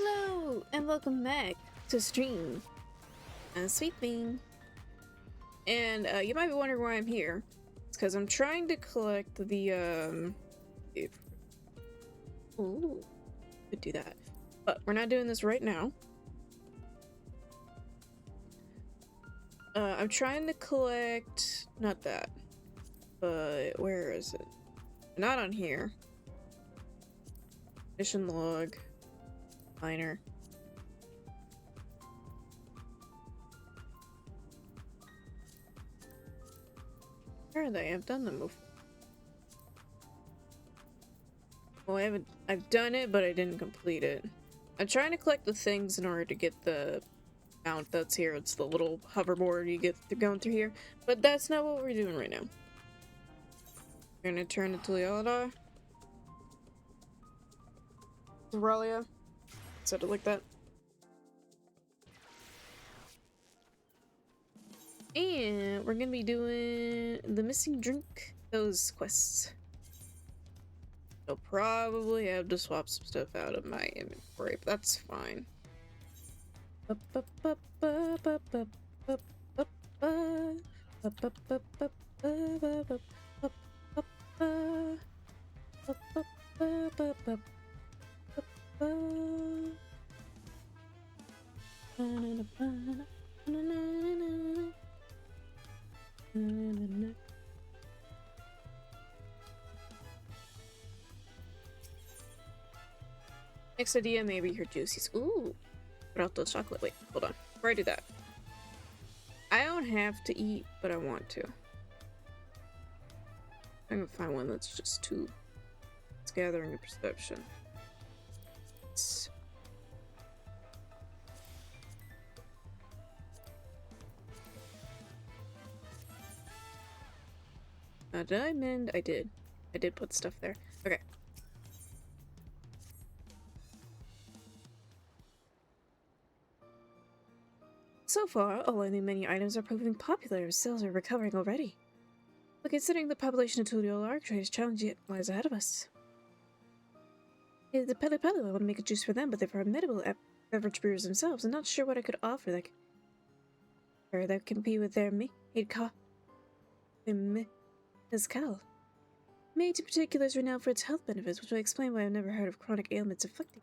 Hello and welcome back to stream. I'm Sweeping, and you might be wondering why I'm here. It's because I'm trying to collect the Ooh, could do that, but we're not doing this right now. I'm trying to collect not that, but where is it? Not on here. Mission log. Minor. Where are they? I've done them before. Well, I've done it, but I didn't complete it. I'm trying to collect the things in order to get the mount that's here. It's the little hoverboard you get going through here. But that's not what we're doing right now. We're gonna turn it to Lealada. Aurelia. Said it like that. And we're gonna be doing the missing drink, those quests. I'll probably have to swap some stuff out of my inventory, but that's fine. Next idea, maybe her juices. Ooh, Rato chocolate. Wait, hold on. Before I do that, I don't have to eat, but I want to. I'm gonna find one that's just too. It's gathering a perception. Did I mend? I did. I did put stuff there. Okay. So far, all our new menu items are proving popular. Sales are recovering already. But considering the population of Tutorial Arctrade's challenge yet lies ahead of us. The Pele Pele, I want to make a juice for them, but they're formidable beverage brewers themselves. I'm not sure what I could offer that compete with their made mezcal. Made in particular is renowned for its health benefits, which will explain why I've never heard of chronic ailments afflicting.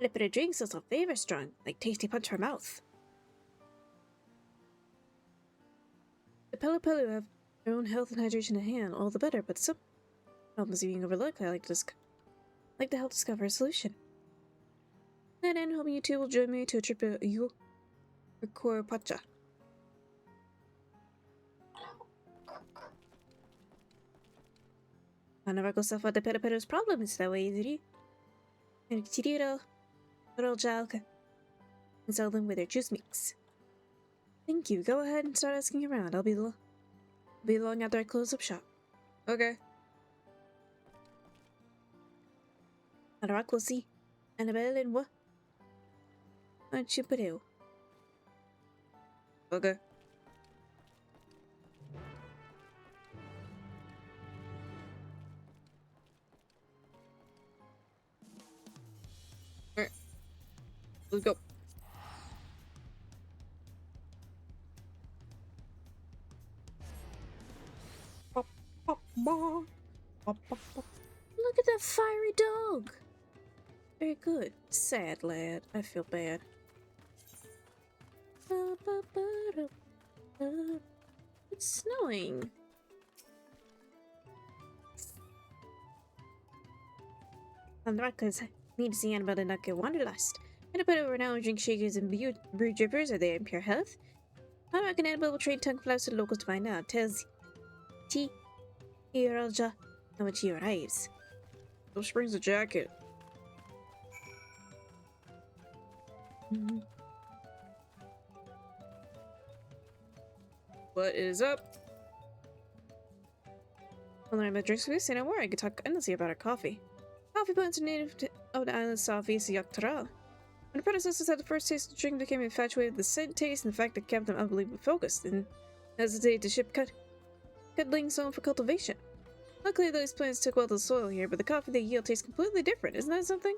Lipider drinks also flavor strong, like tasty punch for mouth. The Pele Pele have their own health and hydration at hand, all the better, but some problems being overlooked. I like to help discover a solution. And then hoping you two will join me to a trip to Pacha. I never go suffer the Pele Pele's problems that way, did you? And Chiriro, Little Jalka, and sell them with their juice mix. Thank you. Go ahead and start asking around. I'll be along after I close up shop. Okay. Arakosi, Annabelle, and what? Chimpadeo. Okay. Alright. Let's go. Look at that fiery dog! Very good. Sad lad. I feel bad. It's snowing. Andrakas need to see Annabelle and not get wanderlust. Annabelle will now drink shakers and brew drippers. Are they in pure health? I reckon Annabelle will trade tongue flaps to the locals to find out. Tells T. Iralja how much he arrives. Those brings a jacket. What is up? I'll learn about drinks with you, say no more. I could talk endlessly about our coffee. Coffee plants are native of the island of Southeast Yaktaral. When the predecessors had the first taste of the drink, became infatuated with the scent, taste, and the fact that kept them unbelievably focused, and hesitated to ship cuddlings home for cultivation. Luckily, those plants took well to the soil here, but the coffee they yield tastes completely different. Isn't that something?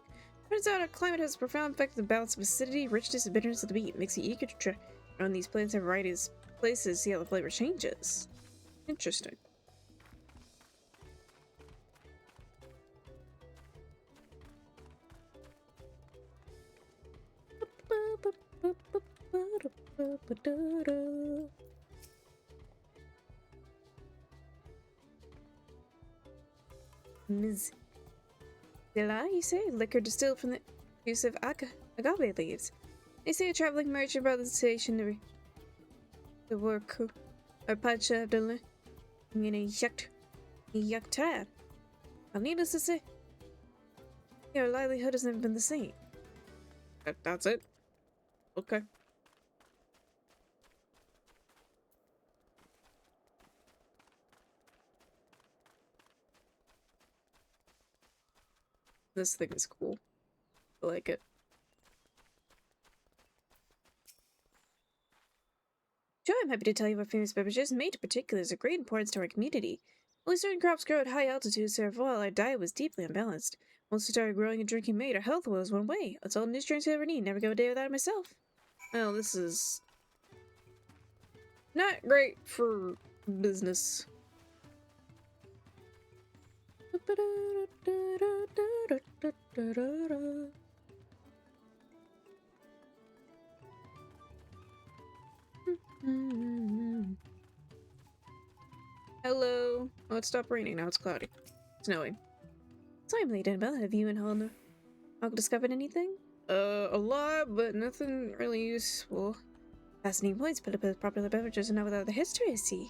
Turns out our climate has a profound effect on the balance of acidity, richness, and bitterness of the beet. It makes it eager to try around these plants and varieties places, see how the flavor changes. Interesting. Ms. Dilla, you say? Liquor distilled from the juice of agave leaves. They say a traveling merchant brought the station to the work or pacha of the yakta. Well, needless to say, your livelihood has never been the same. That's it? Okay. This thing is cool. I like it. Sure, I'm happy to tell you about famous beverages. Made in particular is of great importance to our community. Only certain crops grow at high altitudes, so while our diet was deeply unbalanced. Once we started growing and drinking made, our health was one way. That's all the nutrients we ever need. Never go a day without it myself. Well, this is not great for business. Hello. Oh, it stopped raining. Now it's cloudy. Snowing. So I'm late, Annabelle. Have you and Helena discovered anything? A lot, but nothing really useful. Fascinating points, but about popular beverages and not without the history, I see.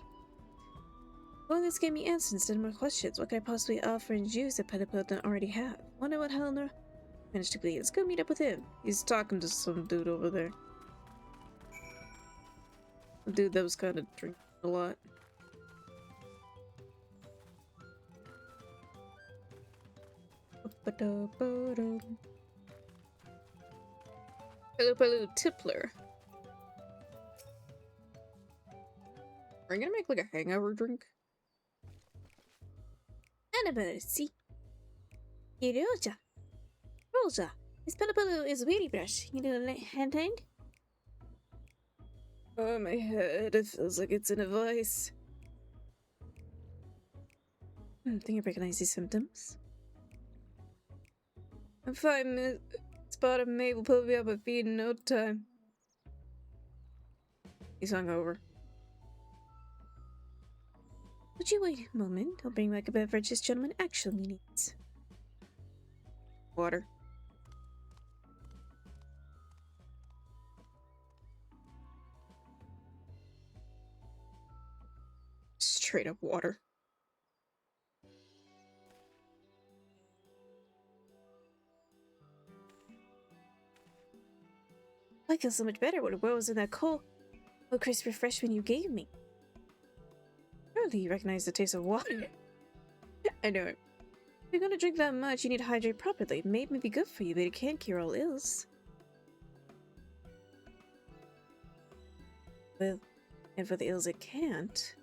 Well, this gave me answers instead of more questions. What could I possibly offer and use that Petapil don't already have? Wonder what Helena managed to glean. Let's go meet up with him. He's talking to some dude over there. A dude that was kind of drinking a lot. Hello, Tippler. Are you gonna make like a hangover drink? Annabelle, see? Roja. Roja. This Pelapelu is weedy brush. You need a hand? Oh, my head. It feels like it's in a vice. I think I recognize these symptoms. I'm fine, Miss Spot of Mabel pull me up my feet in no time. He's hungover. Would you wait a moment? I'll bring back a beverage this gentleman actually needs. Water. Straight up water. I feel so much better when the world was in that cold, crisp refreshment you gave me. Surely you recognize the taste of water. I know it. If you're gonna drink that much, you need to hydrate properly. It may be good for you, but it can't cure all ills. Well, and for the ills it can't.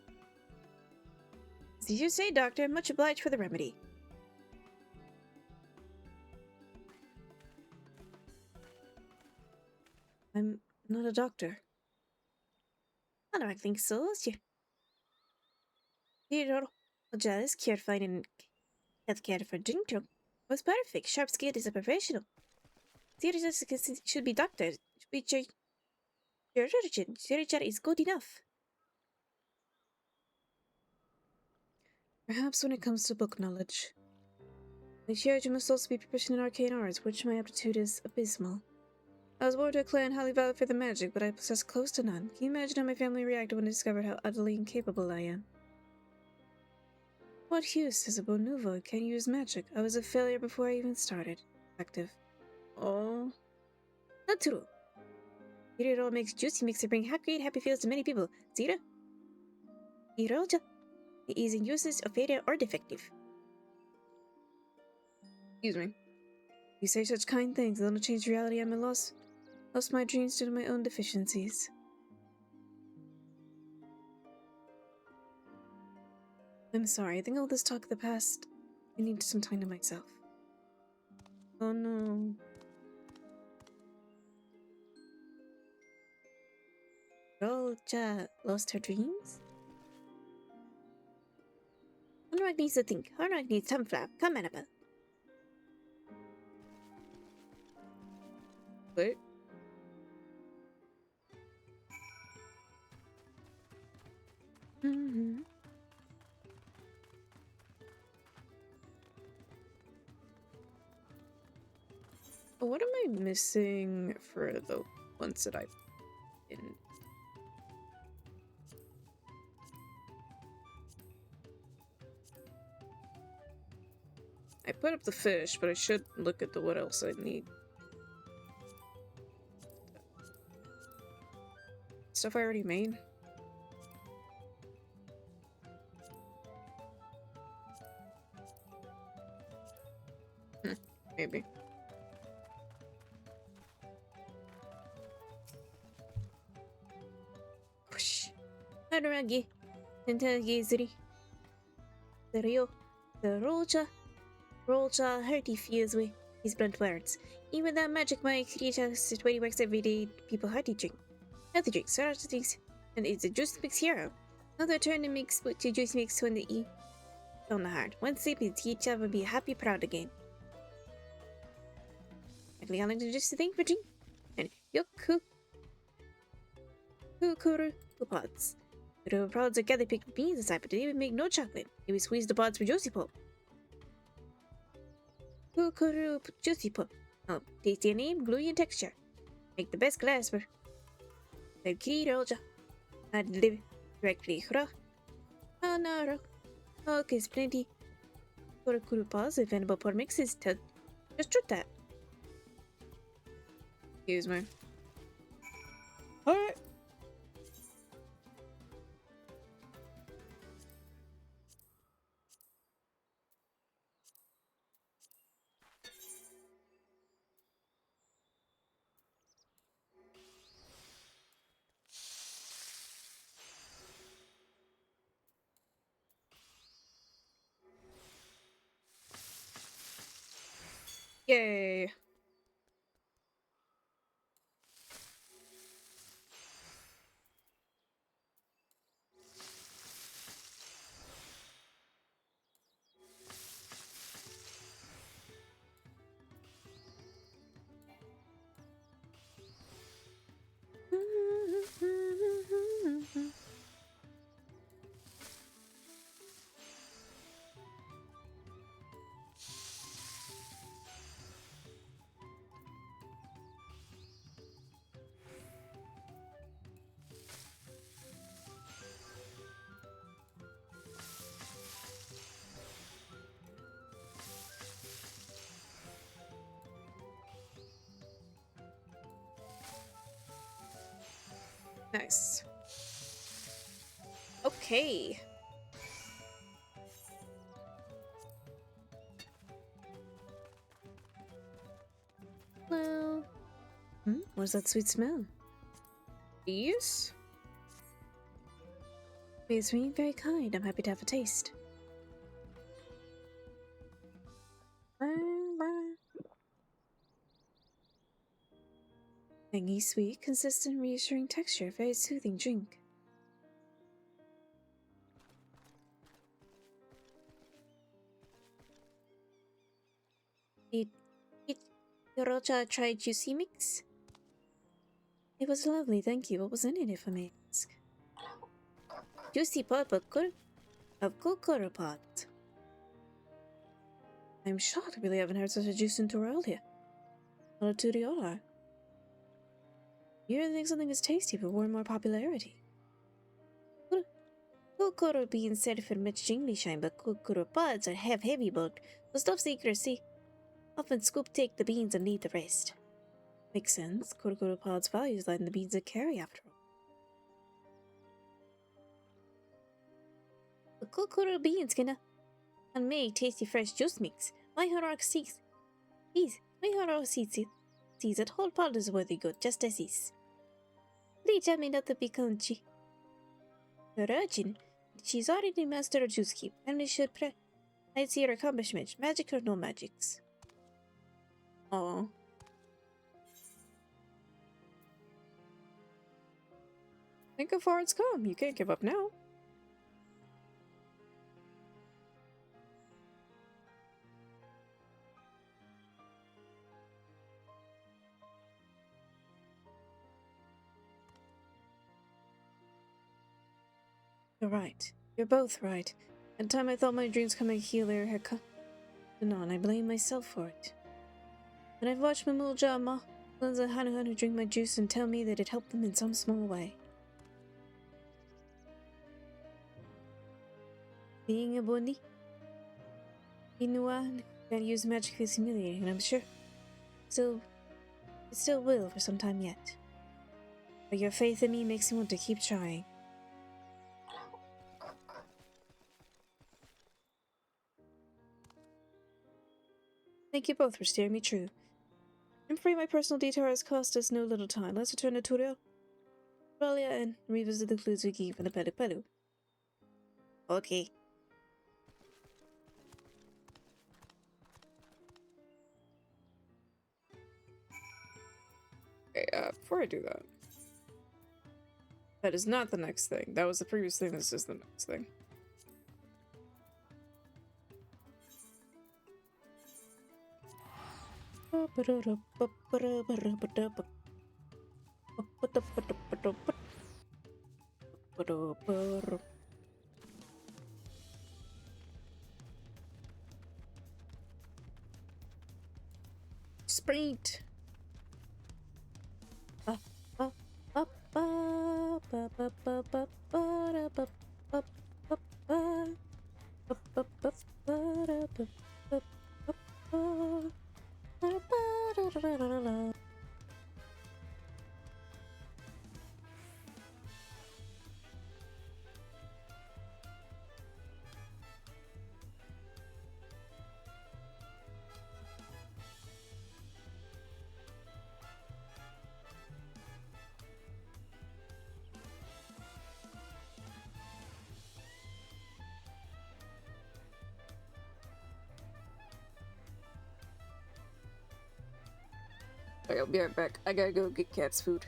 As you say, Doctor, I'm much obliged for the remedy. I'm not a doctor. I don't think so, is you? You're jealous, cured fine in healthcare for drink drunk. Was perfect. Sharp skilled is a professional. Seriously, should be doctor. Should be surgeon. Surgeon is good enough. Perhaps when it comes to book knowledge. The surgeon must also be proficient in arcane arts, which my aptitude is abysmal. I was born to a clan highly valued for the magic, but I possess close to none. Can you imagine how my family reacted when they discovered how utterly incapable I am? What use is a bon nouveau? I can't use magic. I was a failure before I even started. Active. Oh. Not true. It all makes juicy makes it bring happy feels to many people. Zira? Iroja. The easy uses of failure or defective. Excuse me. You say such kind things, that'll change reality. I'm lost my dreams due to my own deficiencies. I'm sorry, I think all this talk of the past, I need some time to myself. Oh no. Roja lost her dreams? Honorag needs to think. Honorag needs sunflower. Come, Annabelle. What? Mm-hmm. What am I missing for the ones that I've been? I put up the fish, but I should look at the what else I need. Stuff I already made. Maybe. Whoosh. Hadaragi. Intagizri. Serio. The Roja hearty feels with his blunt words. Even that magic might create us to 20 works every day people hearty drink. Healthy drinks, such things. And it's a juice mix hero. Another turn to mix to juice mix when the E on the heart. One sip is each other be happy proud again. Likely I like to just think for drink. And yoku kukuru pods. The pods are gathered picked beans inside, but they would make no chocolate. They would squeeze the pods for juicy pulp. Kukuru juicy pulp. Oh, tasty name, gluey in texture. Make the best glass for the key roja. I'd live directly. Oh no, okay, it's plenty. Kukuru pods, if any pour mixes, just try that. Excuse me. Alright. Yay. Nice. Okay. Well, what's that sweet smell? Bees? Bees being very kind. I'm happy to have a taste. Tangy, sweet, consistent, reassuring texture. Very soothing drink. Did Yorocha try juicy mix? It was lovely, thank you. What was in it, if I may ask? Juicy pulp of kokoro pot. I'm shocked. I really haven't heard such a juice in Toralia. Hello to the Olar. You really think something is tasty but warrant more popularity? Kokoro beans said for much jingly shine, but kokoro pods are heavy bulk, so stuff secrecy. Often scoop take the beans and leave the rest. Makes sense. Kokoro pods values lie in the beans that carry after all. The kokoro beans can make tasty fresh juice mix. My Horok sees. My Horok sees that whole pod is worthy good, just as is. Please tell me not to be country. Virgin, she's already master of juice keep, and we should I'd see her accomplishment, magic or no magics. Oh. Think how far it's come. You can't give up now. You're right. You're both right. At the time I thought my dreams coming healer had come on, I blame myself for it. And I've watched Mamulja and Lanza Hanuhanu drink my juice and tell me that it helped them in some small way. Being a Bondi, Inua can't use magic is humiliating, and I'm sure it still will for some time yet. But your faith in me makes me want to keep trying. Thank you both for steering me true. I'm afraid my personal detour has cost us no little time. Let's return to Turio, Valia, and revisit the clues we gave in the Pelu Pelu. Okay. Okay, before I do that. That is not the next thing. That was the previous thing, this is the next thing. Sprint. Okay, I'll be right back. I gotta go get cats food.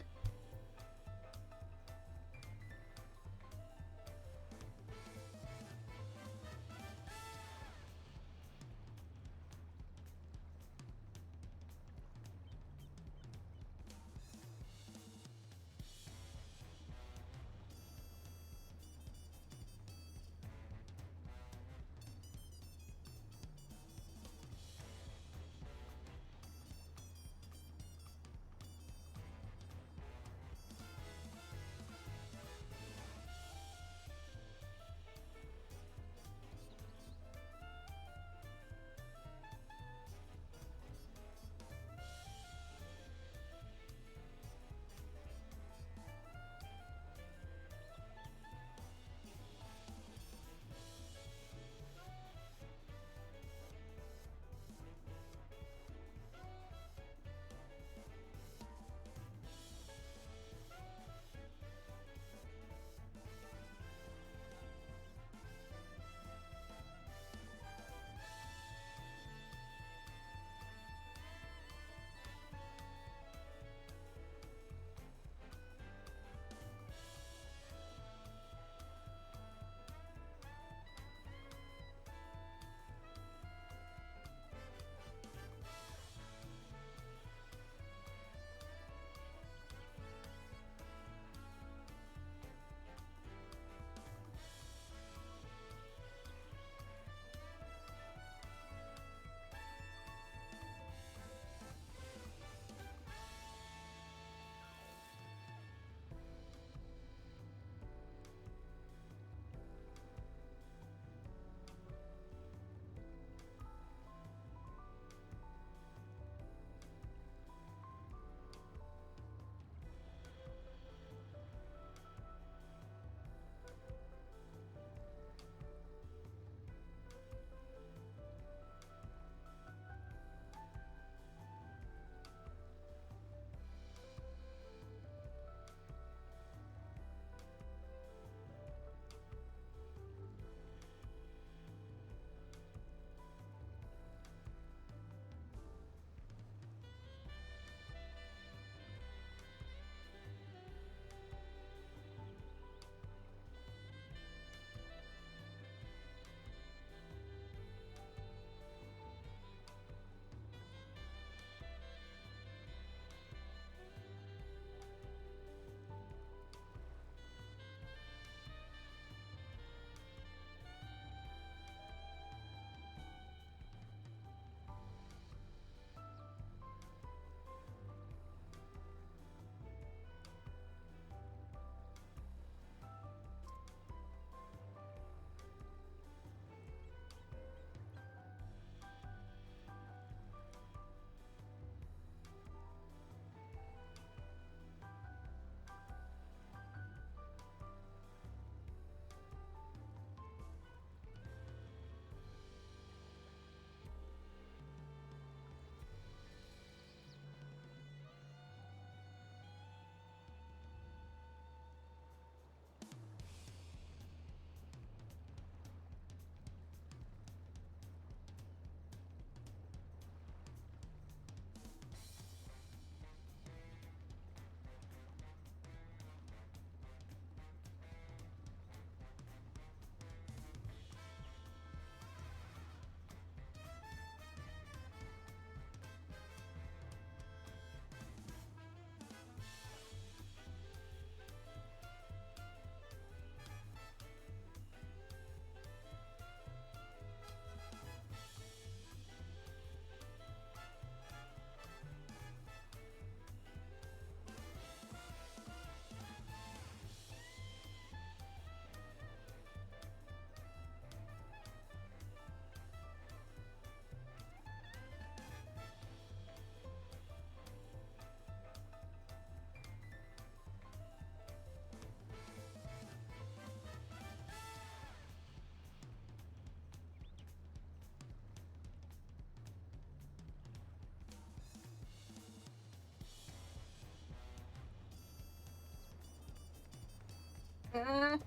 Uh,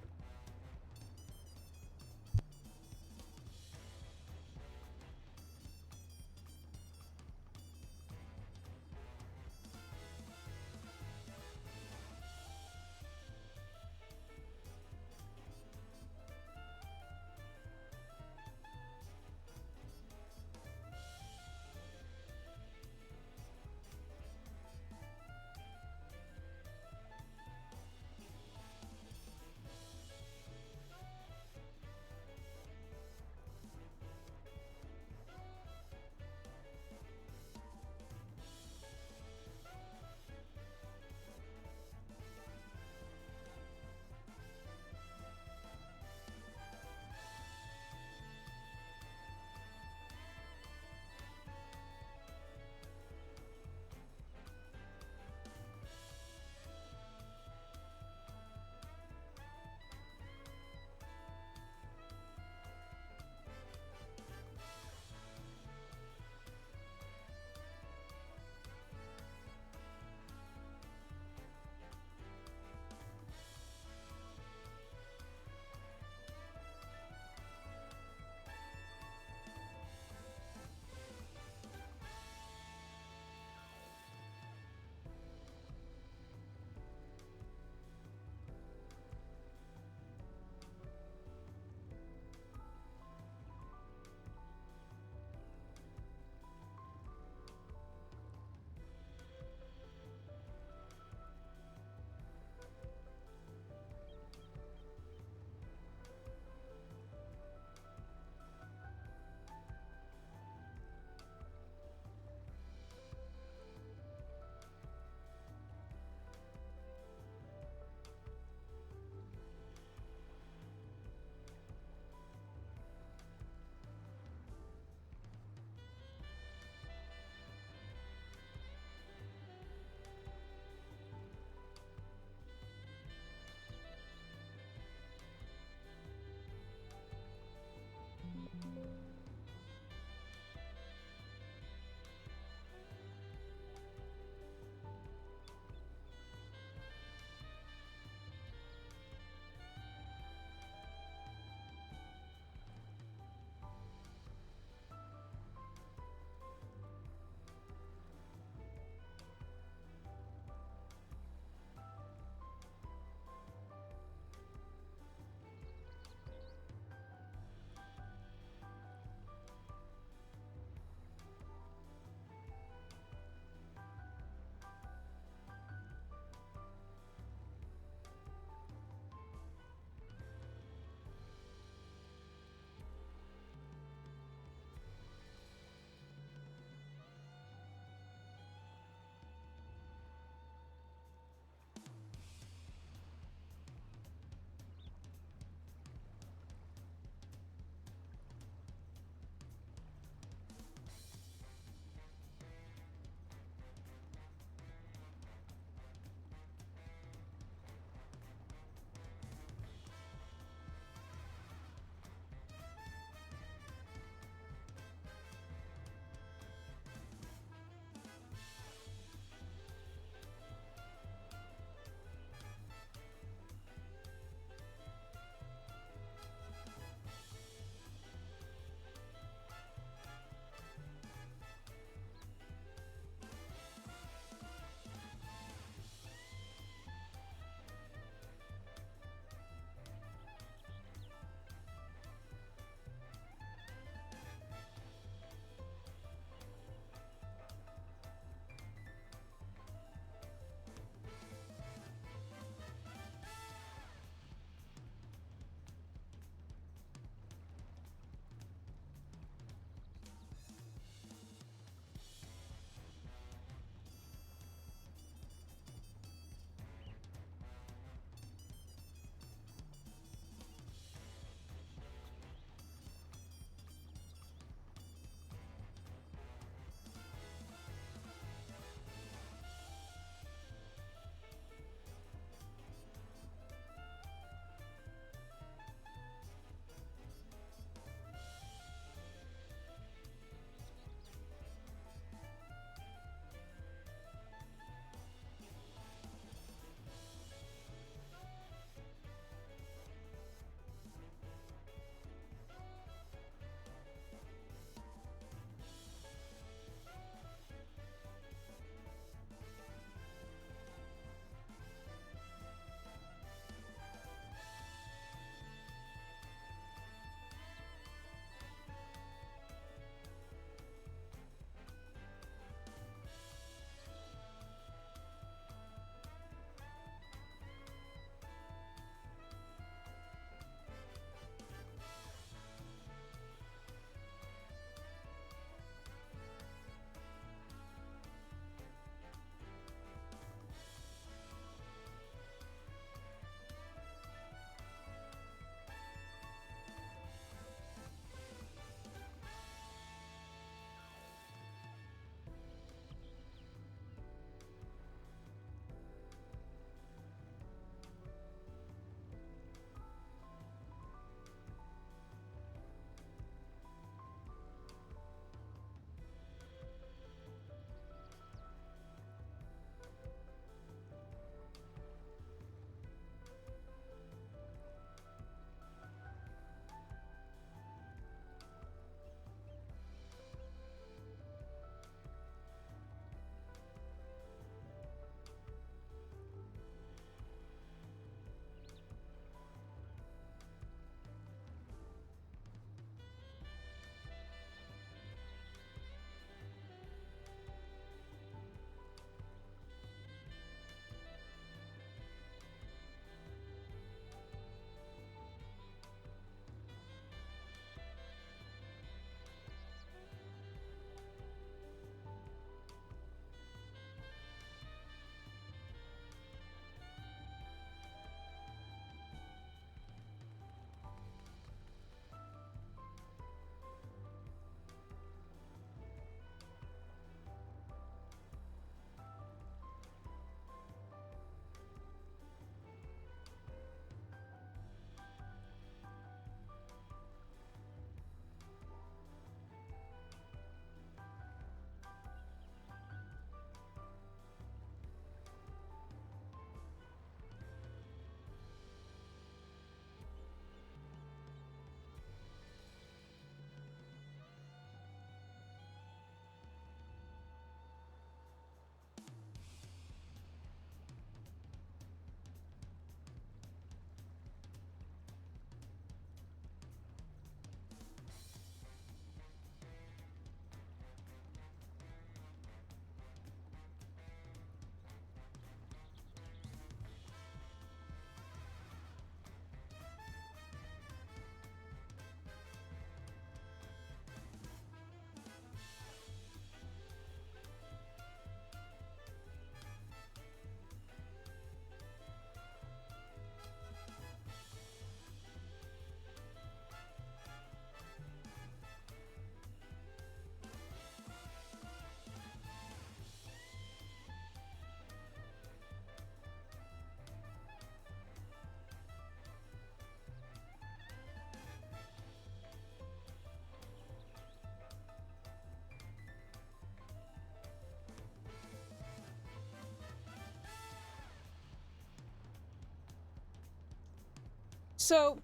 So,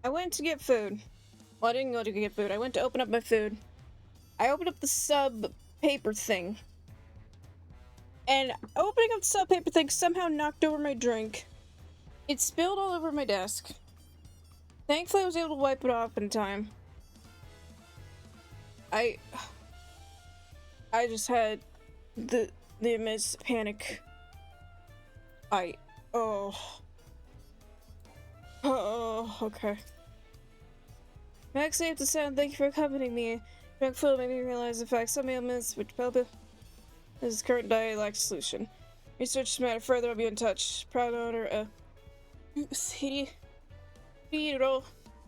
I went to get food. Well, I didn't go to get food. I went to open up my food. I opened up the sub paper thing. And opening up the sub paper thing somehow knocked over my drink. It spilled all over my desk. Thankfully, I was able to wipe it off in time. I just had the immense panic. Okay. Max saved the sound. Thank you for accompanying me. Drunk food made me realize the fact some ailments which Pelpa his current diet lacks solution. Research matter further. I'll be in touch. Proud owner. He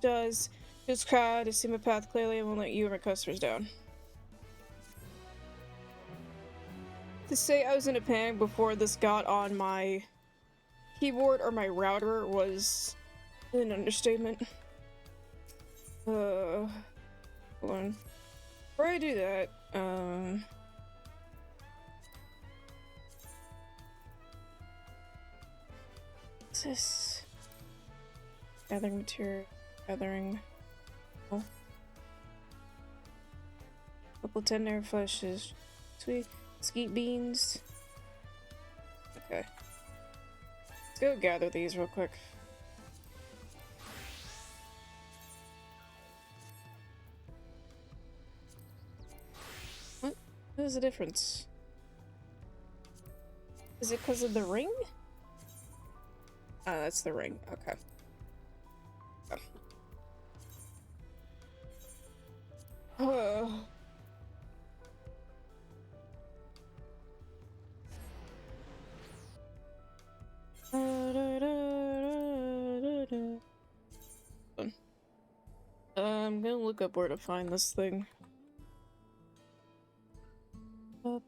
does just cry to see my path clearly and won't let you and my customers down. To say I was in a panic before this got on my keyboard or my router was an understatement. Hold on. Before I do that, what's this? Gathering material, gathering. Oh. Couple tender fleshes. Sweet. Skeet beans. Okay. Let's go gather these real quick. What is the difference? Is it because of the ring? Oh, that's the ring. Okay. Oh. I'm gonna look up where to find this thing. Oh,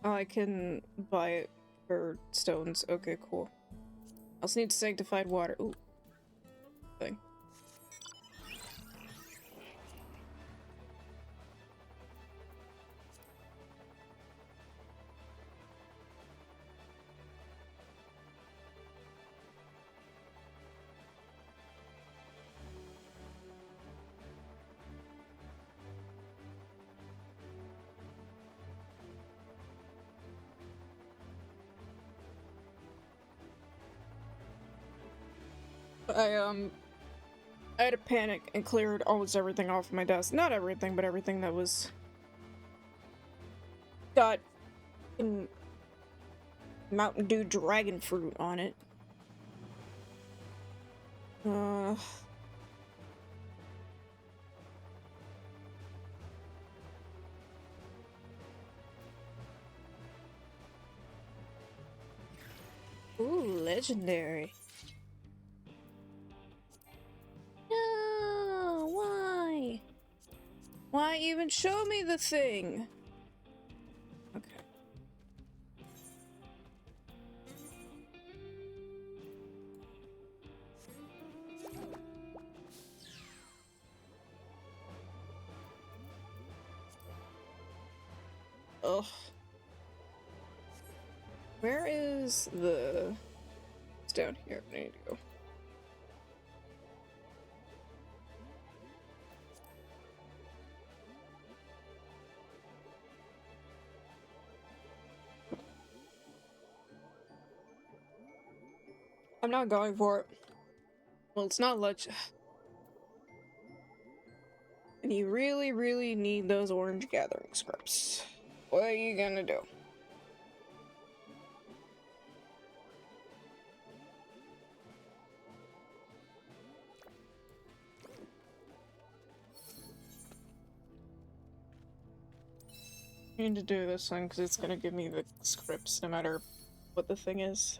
I can buy it for stones. Okay, cool. I also need sanctified water. Ooh. Thing. I had a panic and cleared almost everything off my desk. Not everything, but everything that was got in Mountain Dew dragon fruit on it. Ooh, legendary. No, why? Why even show me the thing? Okay. Ugh. Where is the... It's down here. I need to go. I'm not going for it. Well, it's not much. And you really, really need those orange gathering scripts. What are you gonna do? I need to do this one because it's gonna give me the scripts no matter what the thing is.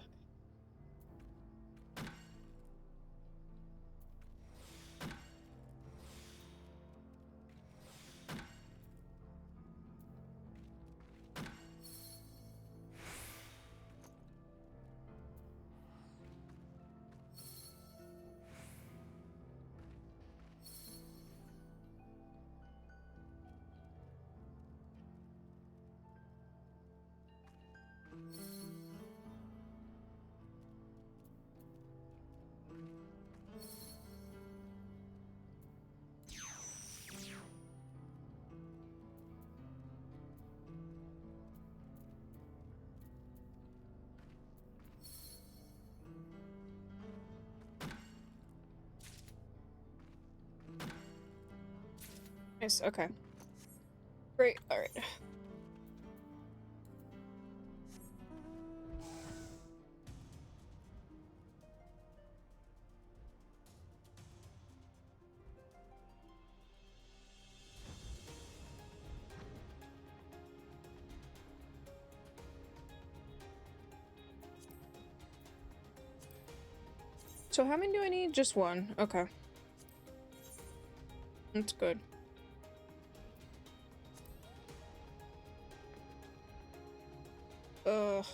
Nice, okay. Great, alright. So how many do I need? Just one. Okay. That's good. Ugh.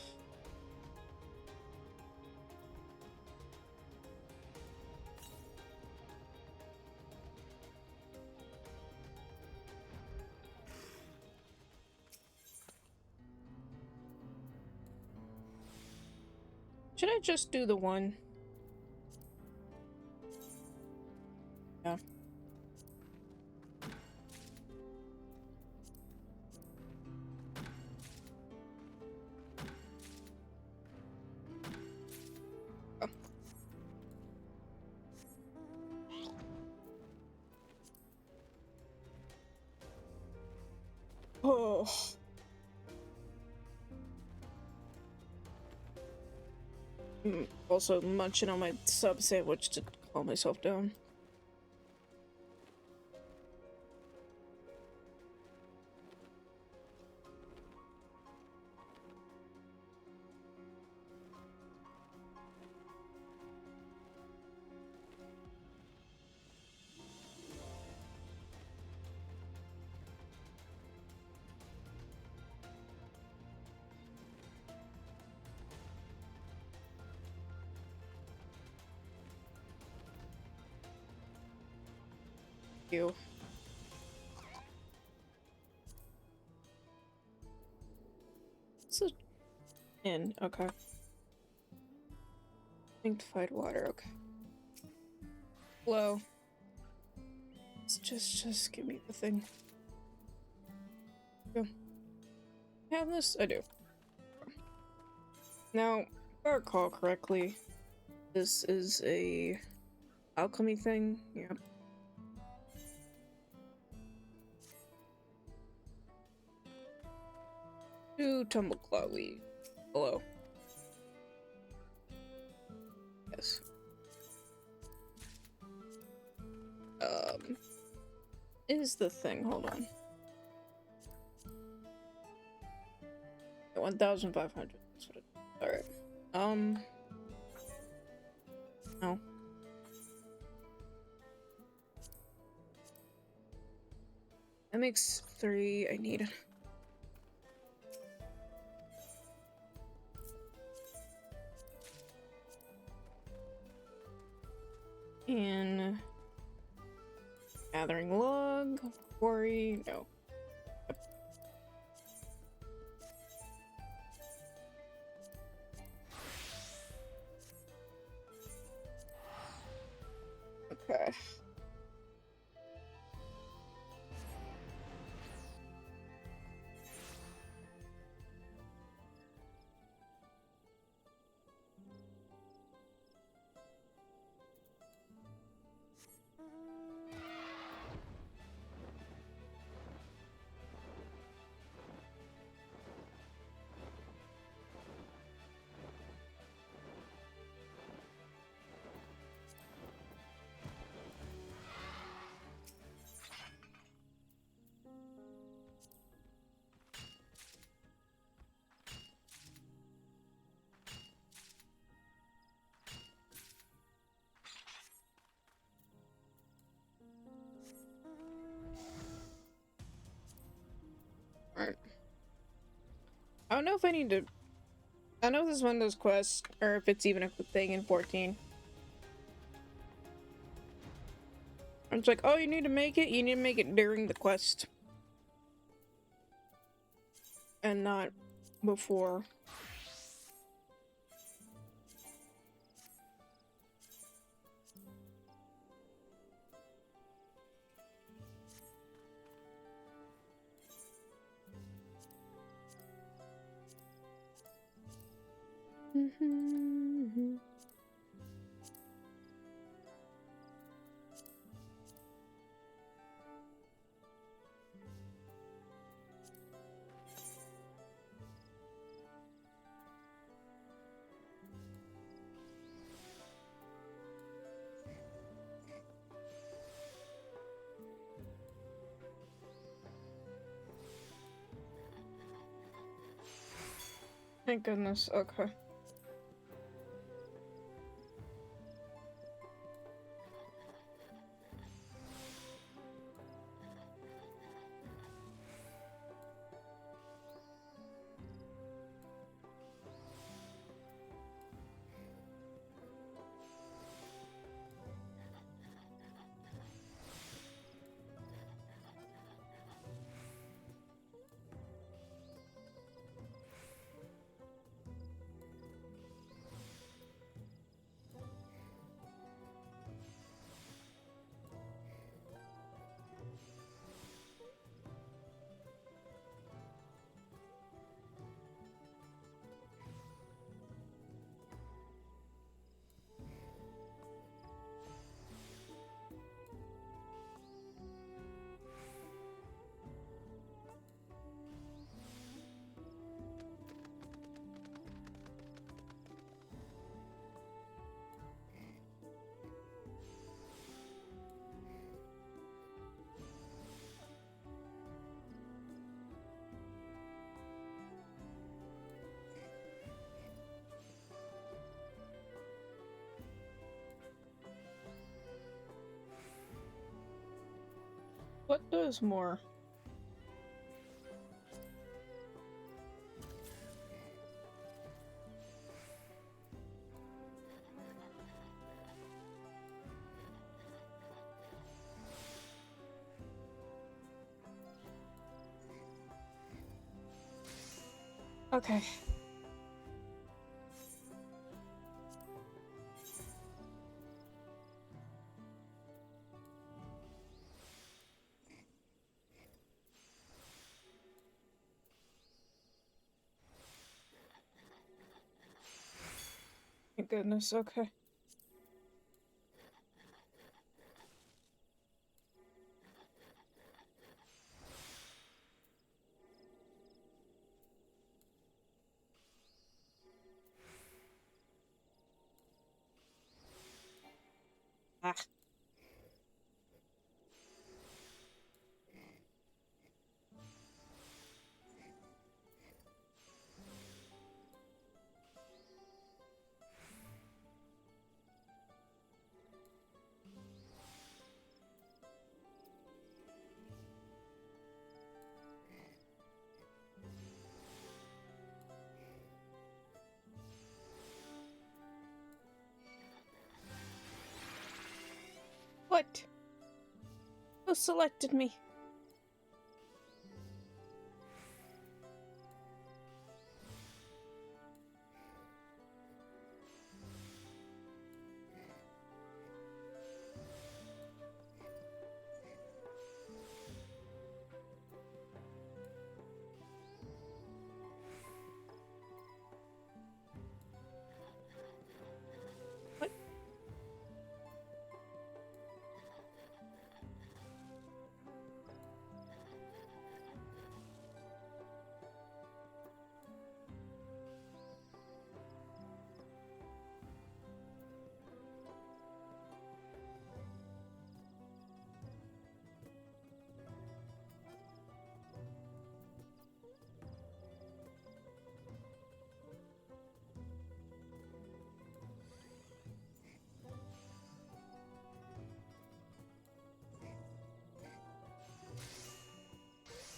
Should I just do the one? Yeah. Oh. Also munching on my sub sandwich to calm myself down. You. It's a in. Okay. Sanctified water. Okay. Flow. Just give me the thing. Go. Have this? I do. Now, if I recall correctly, this is a alchemy thing. Yep. Two tumbleclaw weed. Hello. Yes. Is the thing. Hold on. 1,500. That's what it. Alright. No. That makes 3. I need. And gathering log, quarry, no. Okay. Alright. I don't know if I need to. I know this is one of those quests, or if it's even a thing in 14. It's like, oh, you need to make it? You need to make it during the quest. And not before. Thank goodness. Okay. What does more? Okay. Thank goodness. Okay. Ah. What? Who selected me? What?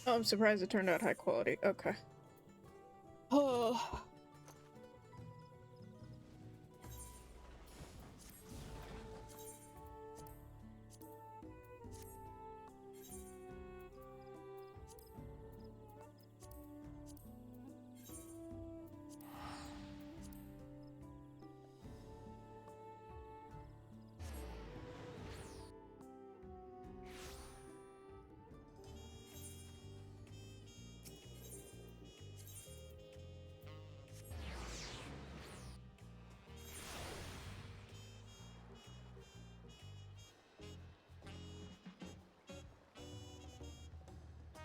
Oh, I'm surprised it turned out high quality. Okay. Oh.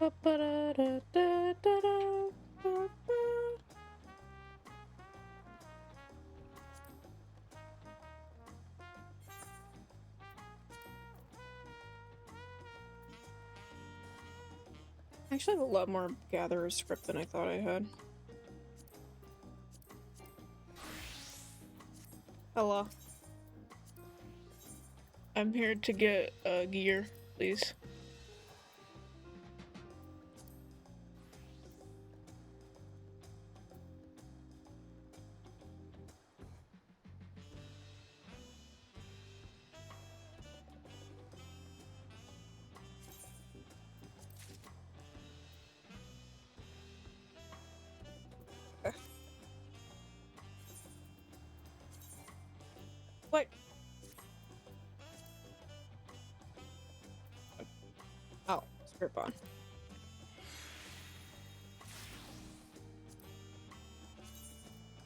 I actually have a lot more Gatherer script than I thought I had. Hello. I'm here to get gear, please. What? Oh, strip on.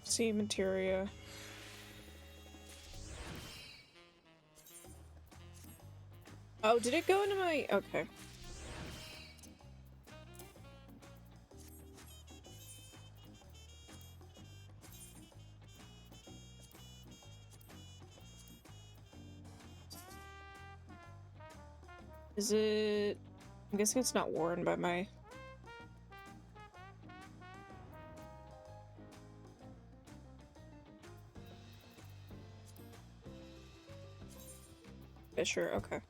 See materia. Oh, did it go into my... Okay. Is it... I'm guessing it's not worn by my... Yeah, sure, okay.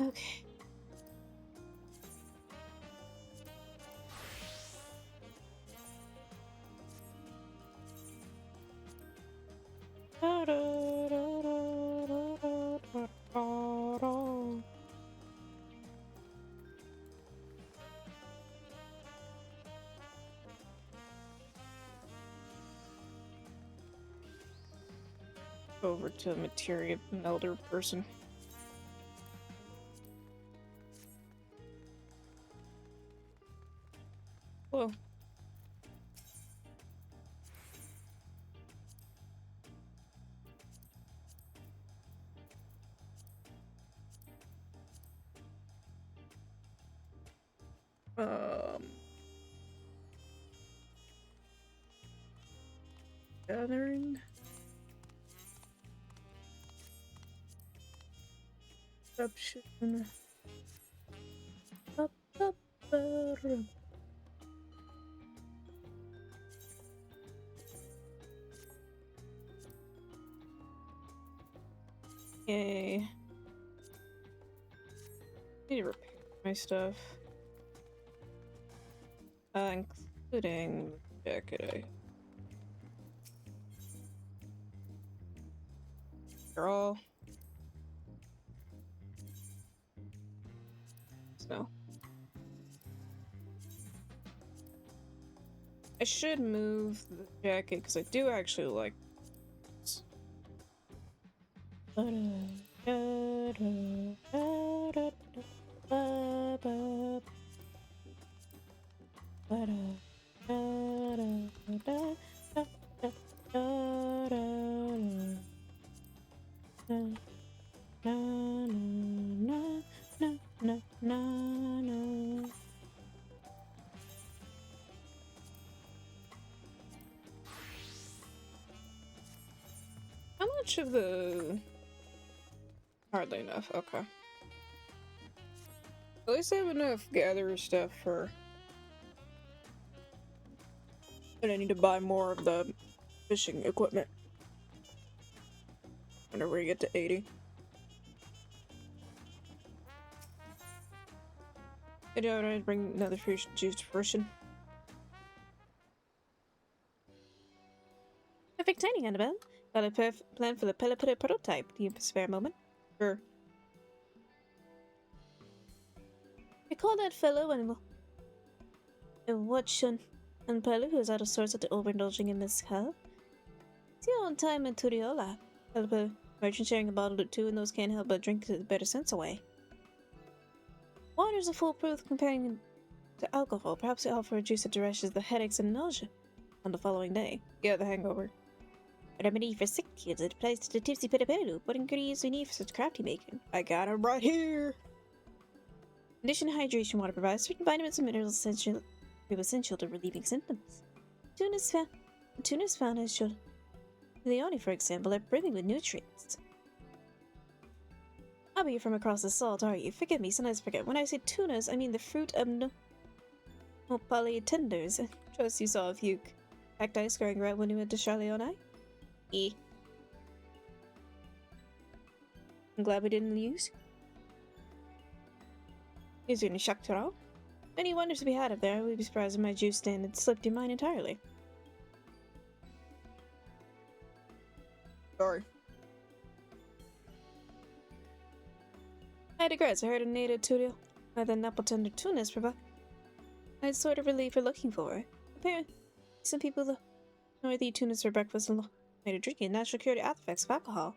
Okay. Over to materia melder person. Whoa. Um... Gathering? Option. Up, up, up. Yay. Need to repair my stuff. Including the jacket. Girl. So. I should move the jacket because I do actually like this. How much of the... Hardly enough, okay. At least I have enough gatherer stuff for... But I need to buy more of the fishing equipment. Whenever we get to 80. I don't want to bring another fish juiced person. Perfect timing, Annabelle. Got a plan for the Pelipita prototype. Do you have a spare moment? Sure. Recall that fellow and Watson and Pelu, who is out of sorts after overindulging in mezcal. It's your own time in Turiola. Pelipu, merchant sharing a bottle or two, and those can't help but drink the better sense away. Water's a foolproof companion to alcohol. Perhaps it offer a juice that dereshes the headaches and nausea. on the following day. Yeah, the hangover. A remedy for sick kids that applies to the tipsy pitapelu. What ingredients do you need for such crafty bacon? I got him right here. In addition to hydration, water provides certain vitamins and minerals essential to relieving symptoms. Tunas found as Leone, for example, are brimming with nutrients. Oh, but you're from across the salt, are you? Forgive me, sometimes I forget. When I say tunas, I mean the fruit of nopali tenders. Trust you saw a few cacti scurrying around when you went to Charleone? Eh. I'm glad we didn't lose. Is there any shock at all? Any wonders to be had up there? I would be surprised if my juice stand had slipped your mind entirely. Sorry. I digress. I heard a native tutorial by the apple tender tunas provide a sort of relief you're looking for. Apparently, some people know they eat tunas for breakfast and made of drinking natural cure to after effects of alcohol.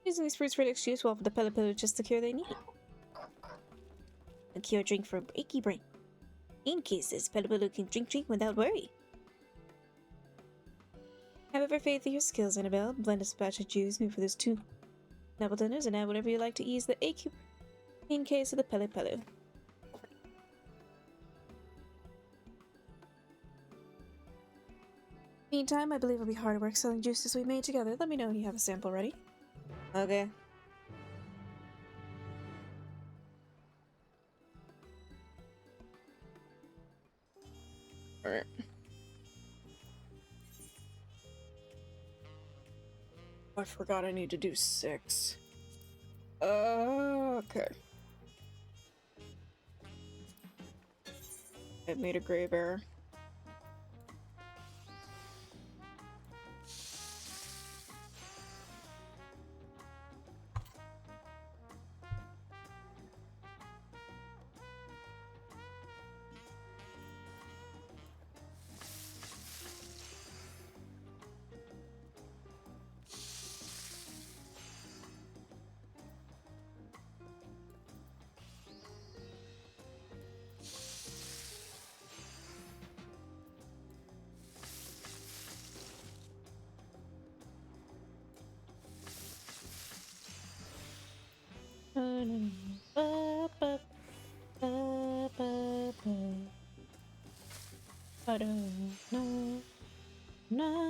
Using these fruits for an excuse will offer the pele just the cure they need. A cure drink for a achy brain. In cases, pele can drink without worry. However, faith in your skills, Annabelle. Blend a splash of juice made for this two apple tenders and add whatever you like to ease the achy in case of the pele. Meantime, I believe it'll be hard work selling juices we made together. Let me know when you have a sample ready. Okay. Alright. I forgot I need to do 6. Okay. It made a grave error. No.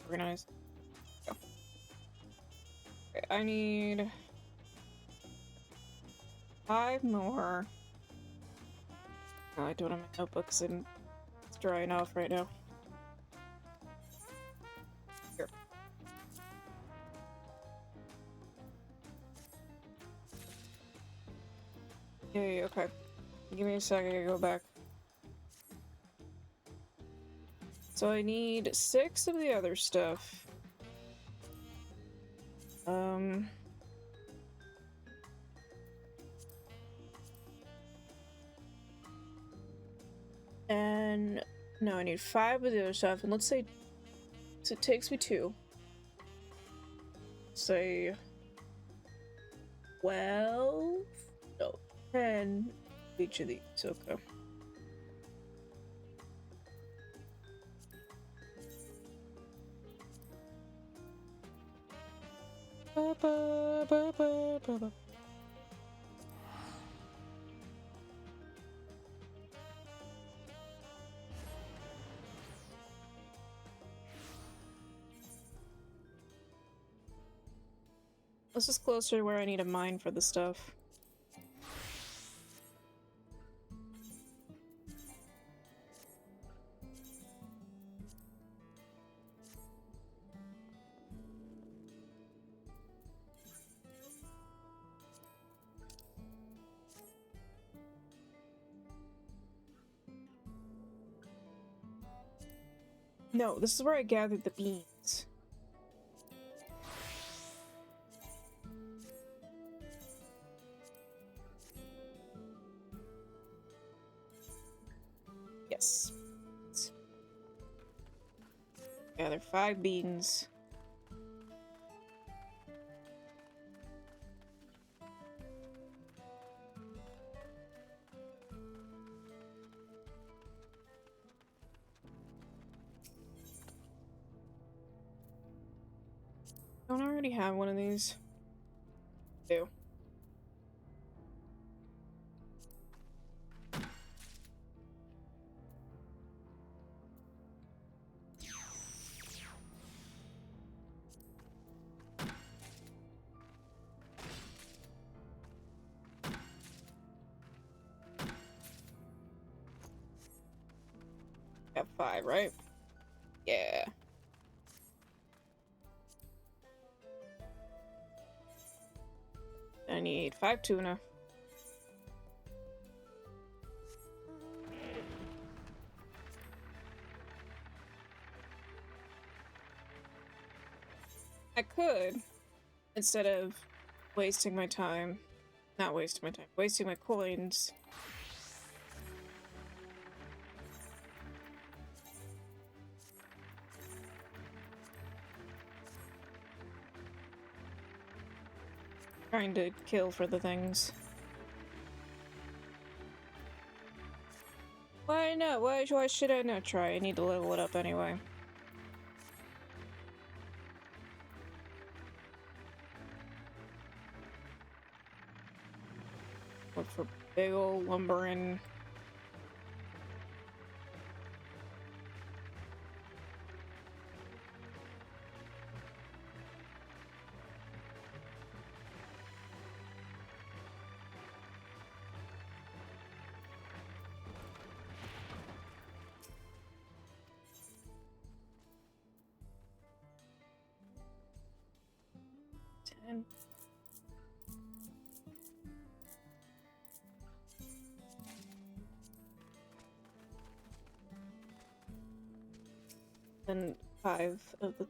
Organized. Go. Okay, I need 5 more. Oh, I don't have my notebooks and it's drying off right now. Here. Yay, okay. Give me a second to go back. So I need 6 of the other stuff. And no, I need 5 of the other stuff, and let's say so it takes me 2. Say 12? No, 10 each of these, okay. This is closer to where I need a mine for the stuff. No, this is where I gathered the beans. Yes. Gather 5 beans. Don't I already have one of these? Do. Got 5, right? Yeah. I need 5 tuna. I could, instead of wasting my time, not wasting my time, wasting my coins. Trying to kill for the things. Why not? Why should I not try? I need to level it up anyway. Look for big ol' lumbering. And then 5 of the.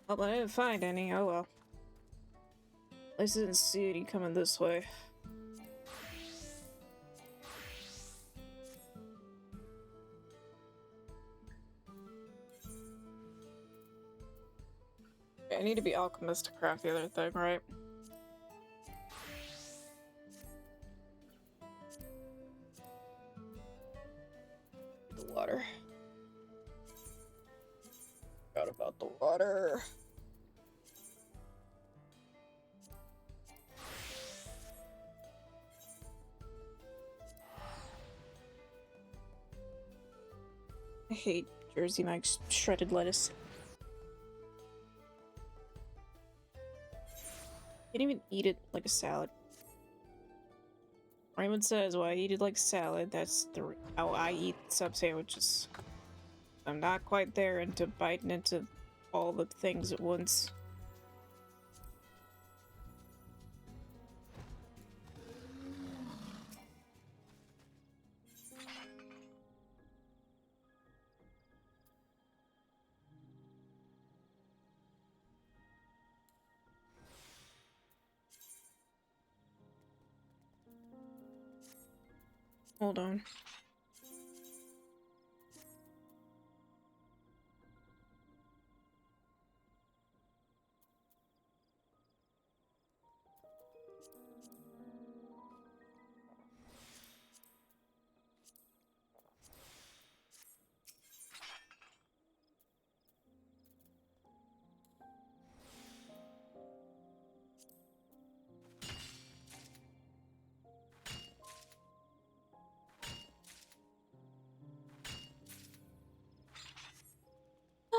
Oh, I didn't find any. Oh well. At least I didn't see any coming this way. I need to be alchemist to craft the other thing, right? The water. Forgot about the water. I hate Jersey Mike's shredded lettuce. Can't even eat it like a salad. Raymond says, well, I eat it like salad. That's how I eat sub sandwiches. I'm not quite there into biting into all the things at once. Hold on.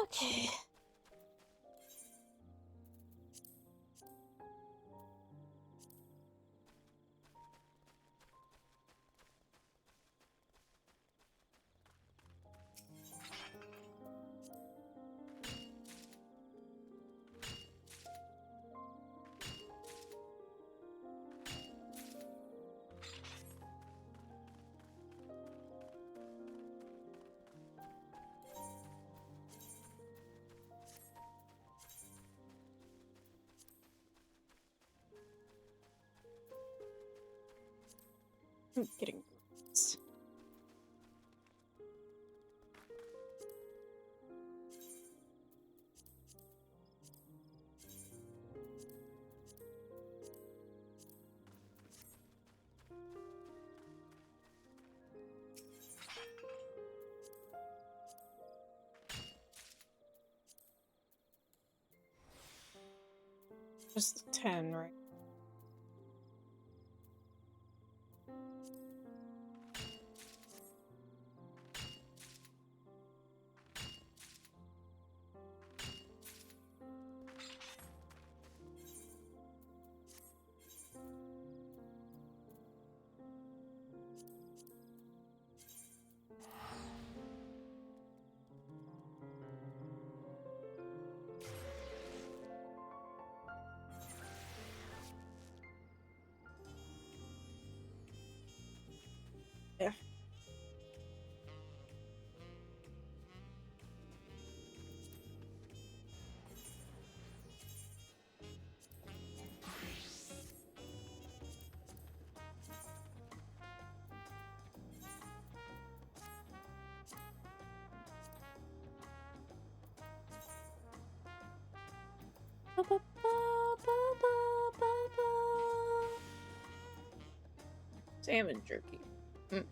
Okay. Getting nervous. Just 10, right? Yeah. Salmon jerky. Mm.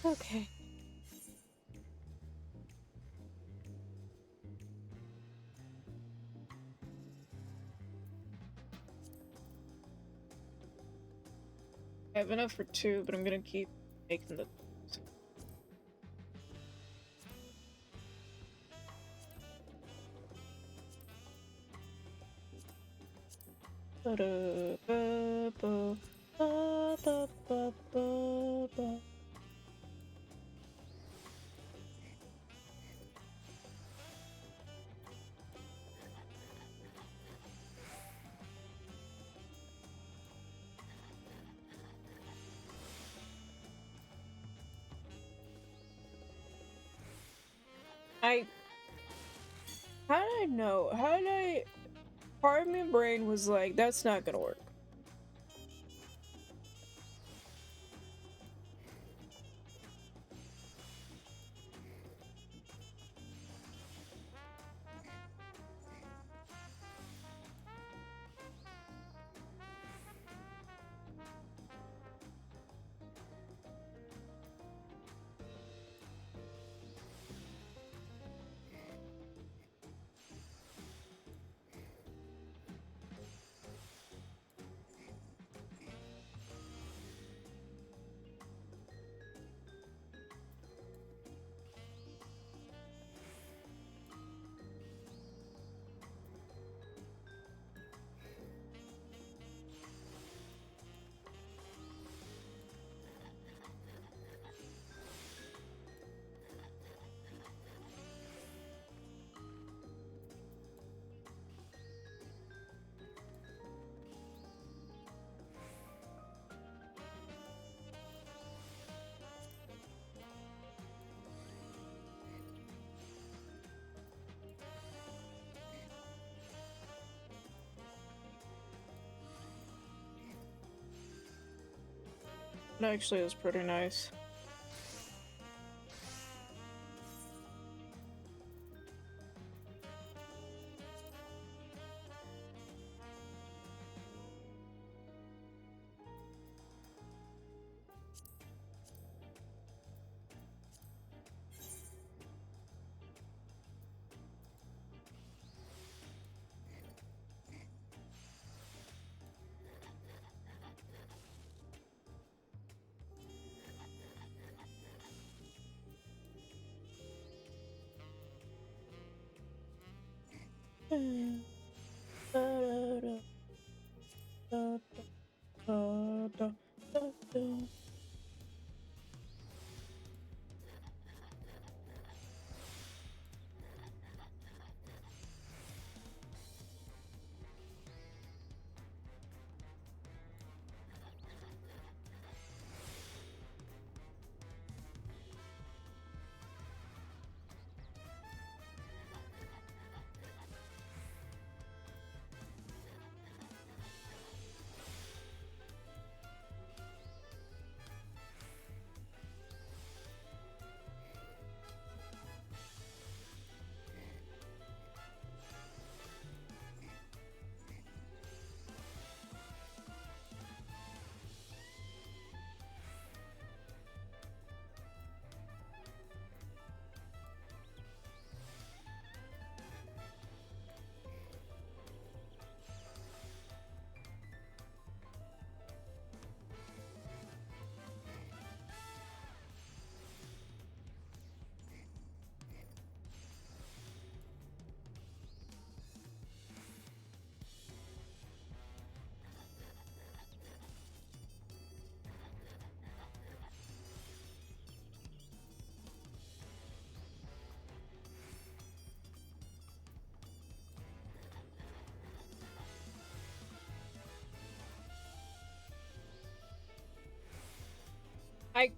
Okay. I have enough for 2, but I'm gonna keep making the... How did I know? How did I... Part of my brain was like, that's not gonna work. It actually is pretty nice. I...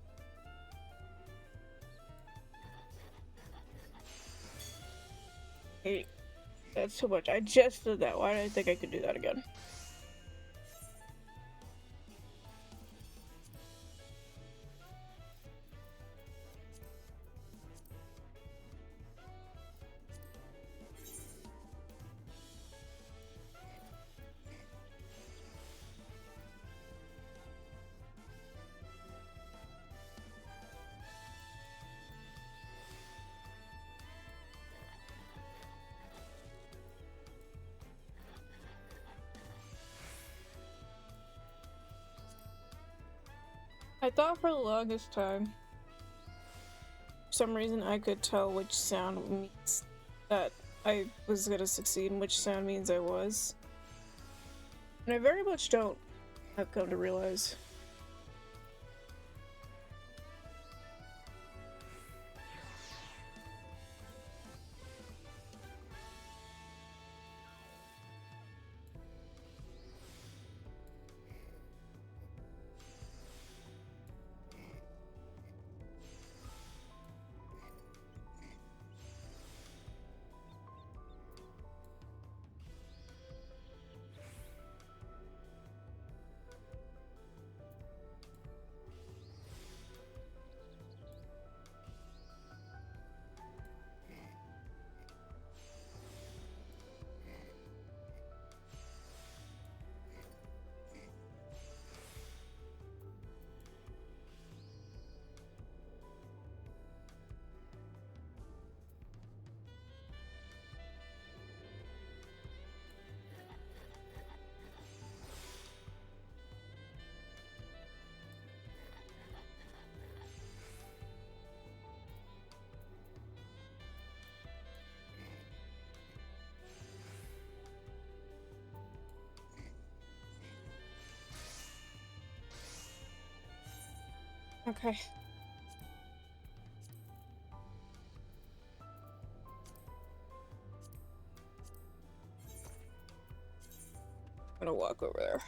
Hey, that's too much. I just did that. Why did I think I could do that again? I thought for the longest time, for some reason I could tell which sound means that I was gonna succeed and which sound means I was. And I very much don't, I've come to realize. Okay. I'm gonna walk over there.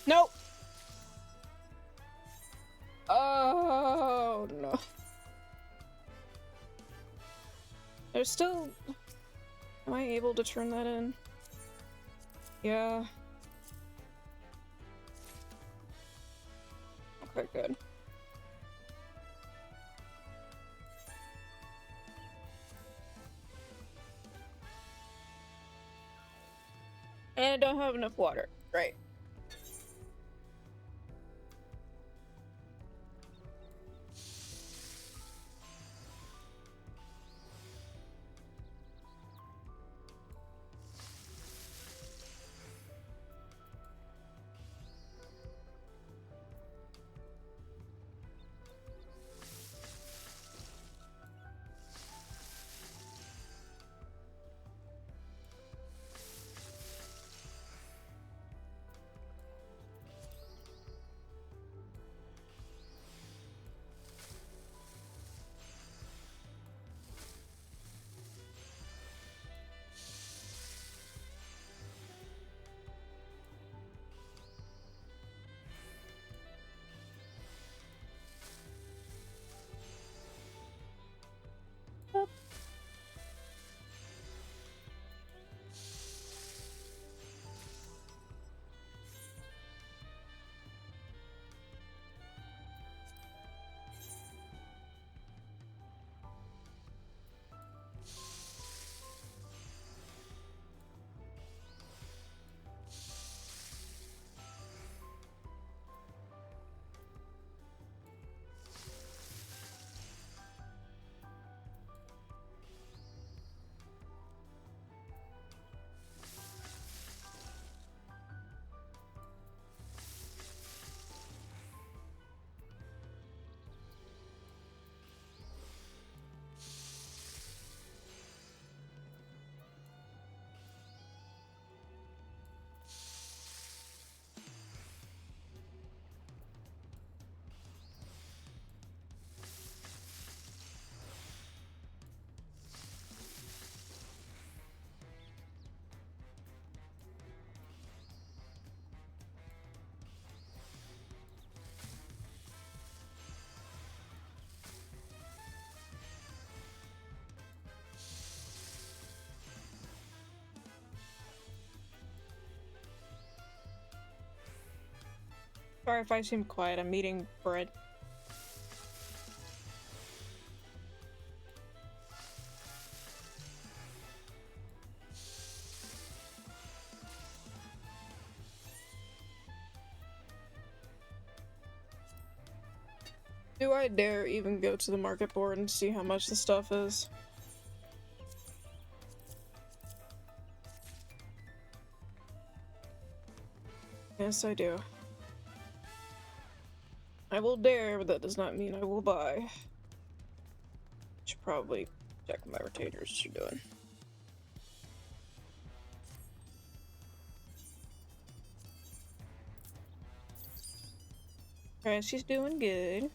Nope. Oh no. There's still. Am I able to turn that in? Yeah. Okay, good. And I don't have enough water. Right. Sorry if I seem quiet, I'm eating bread. Do I dare even go to the market board and see how much the stuff is? Yes, I do. I will dare, but that does not mean I will buy. Should probably check my retainers she's doing. Alright, she's doing good.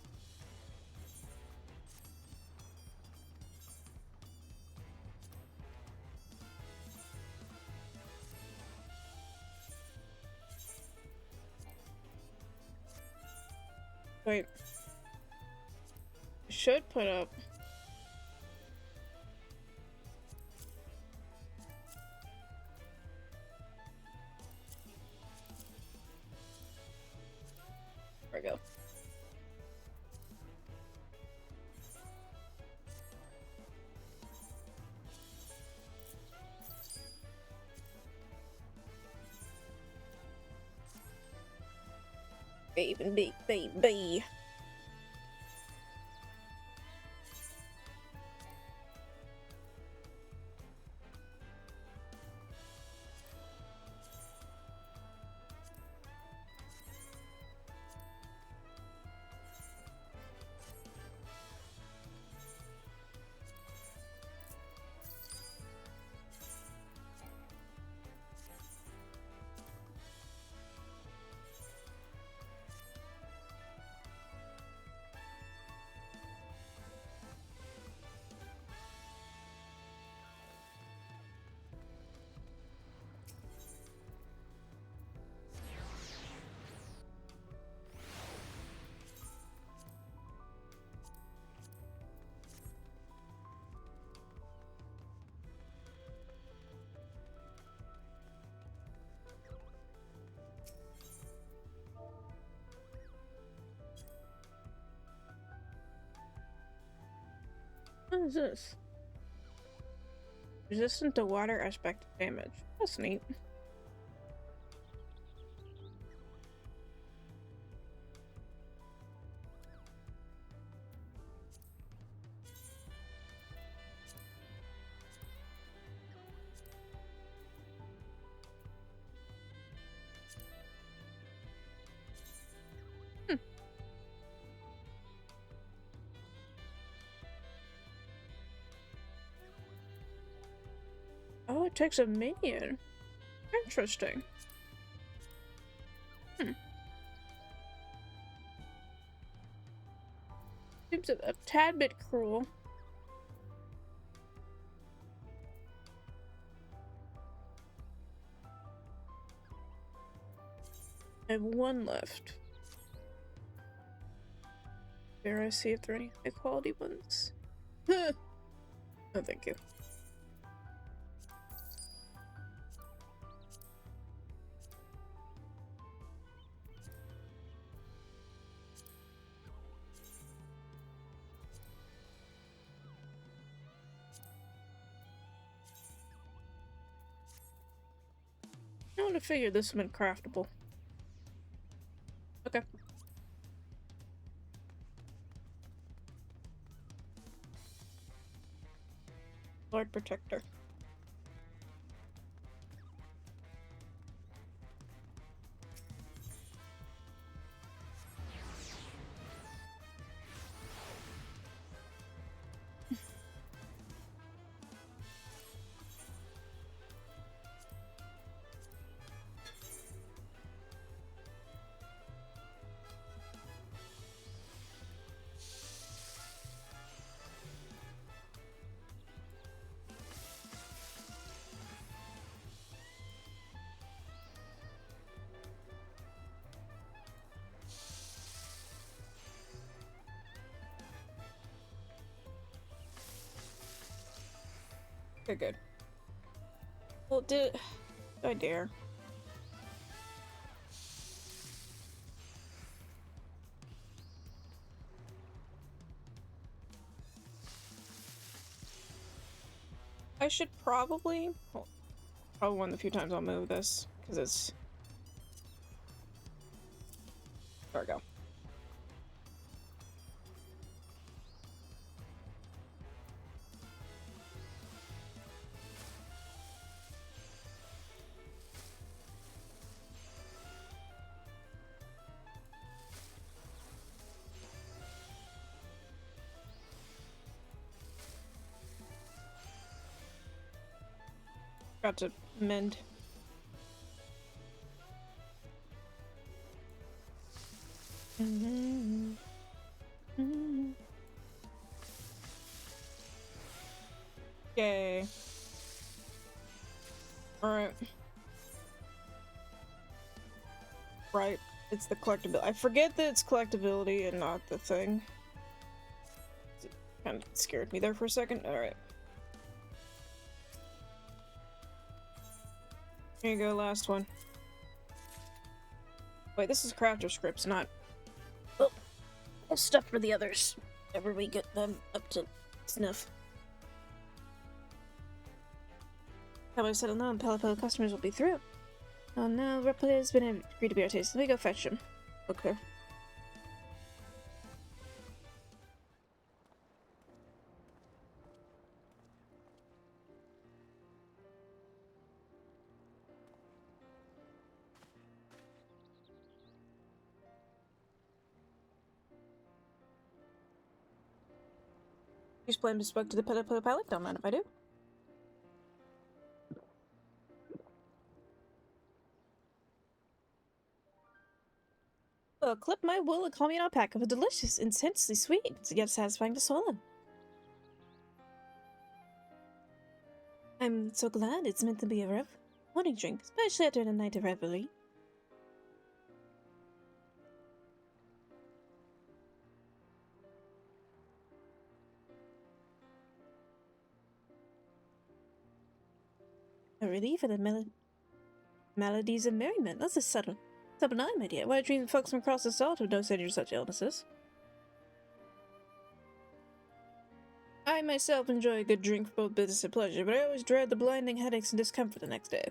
Wait. I should put up. There we go. Baby. What is this? Resistant to water aspect damage. That's neat. Oh, it takes a minion. Interesting. Seems a tad bit cruel. I have one left. Dare I see if there are any high quality ones? No, thank you. I would have figured this would have been craftable. Okay. Lord Protector. Okay, good. Well, I dare. I should probably one of the few times I'll move this because it's there we go. Got to mend. Yay. Alright. Right. It's the collectability. I forget that it's collectability and not the thing. It kind of scared me there for a second. Alright. Here you go, last one. Wait, this is crafter scripts, not... Well, I have stuff for the others. Whenever we get them up to snuff. How about I settle now and Palo customers will be through? Oh no, Replay has been agreed to be our taste. Let me go fetch him. Okay. Just plan to spoke to the Palo pilot. Don't mind if I do. Well, clip my wool and call me an alpaca. It was delicious, intensely sweet, yet satisfying to swallow. I'm so glad it's meant to be a morning drink, especially after a night of revelry. A relief for the melodies of merriment. That's a sublime idea. Why dream folks from across the salt would no such such illnesses? I myself enjoy a good drink for both business and pleasure, but I always dread the blinding headaches and discomfort the next day.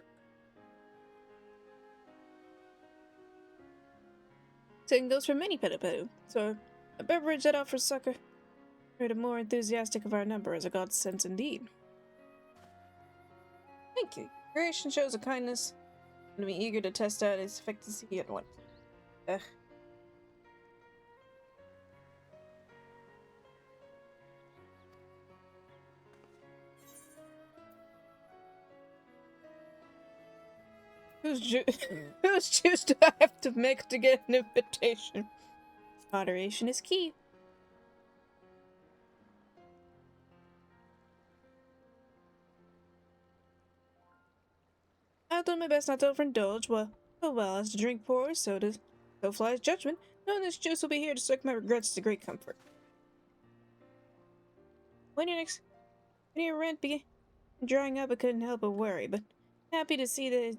Same goes for many pedo, so a beverage that offers succor to the more enthusiastic of our number is a godsend indeed. Thank you. Creation shows a kindness, and I'm eager to test out its efficacy at once. Ugh. Whose juice do I have to make to get an invitation? Moderation is key. I'll do my best not to overindulge. Well, as the drink pours, so flies judgment. Knowing this juice will be here to soak my regrets is a great comfort. When your rent began drying up, I couldn't help but worry, but happy to see that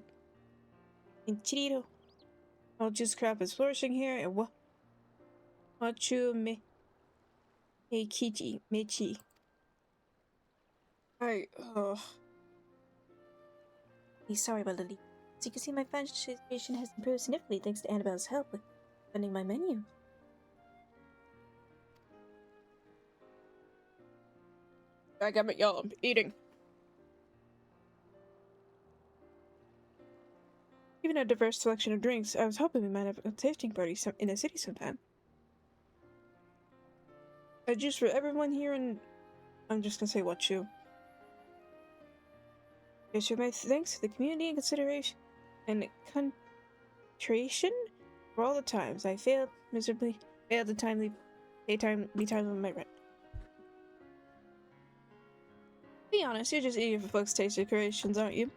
in Chirito, all juice crop is flourishing here, and wachu me kichi mechi. Sorry about Lily. As you can see, my financial situation has improved significantly thanks to Annabelle's help with funding my menu. I got y'all. I'm eating. Given a diverse selection of drinks, I was hoping we might have a tasting party in the city sometime. A juice for everyone here, and I'm just gonna say what you. Yes, you my thanks to the community and consideration and contrition for all the times I failed miserably, failed to be timely with my rent. Be honest, you're just eager for folks' taste decorations, aren't you?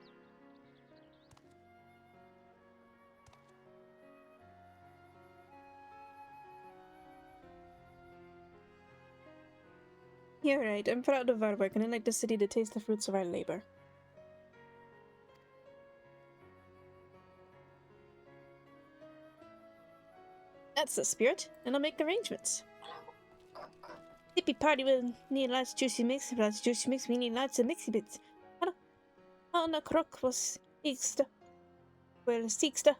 You're right. I'm proud of our work, and I'd like the city to taste the fruits of our labor. That's the spirit, and I'll make arrangements. Hippie party will need lots of juicy mix. Lots of juicy mix, we need lots of mixy bits. Anna Krok was Seeksta. Well, Seeksta.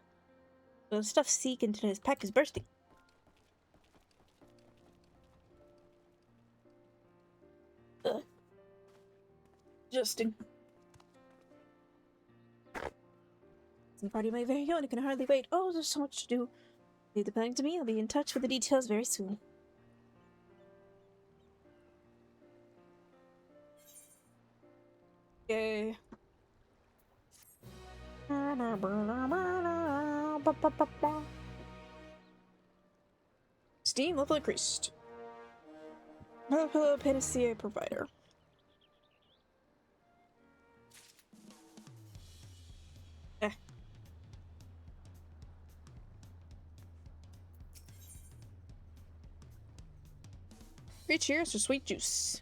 Well, stuff Seek until his pack is bursting. Justin. It's the party of my very own. I can hardly wait. Oh, there's so much to do. Leave the planning to me. I'll be in touch with the details very soon. Yay. Steam level increased. Hello, panacea provider. Three cheers for sweet juice.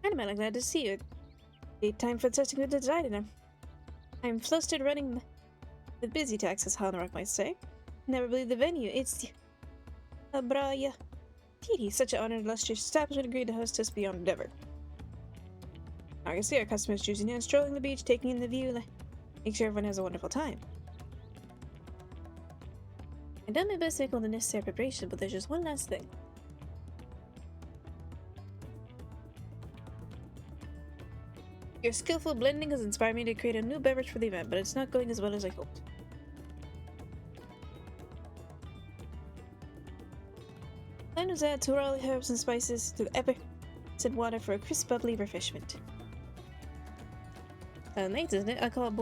I'm really glad to see you. The time for testing the designer. I'm flustered running the busy tax, as Hanrock might say. Never believed the venue. It's Braya. Petey, such an honored, illustrious establishment agreed to host us beyond endeavor. I can see our customers choosing and strolling the beach, taking in the view, make sure everyone has a wonderful time. I've done my best to make all the necessary preparation, but there's just one last thing. Your skillful blending has inspired me to create a new beverage for the event, but it's not going as well as I hoped. Plan was add two raw herbs and spices to the epic and water for a crisp, bubbly refreshment. Nice, isn't it? I call it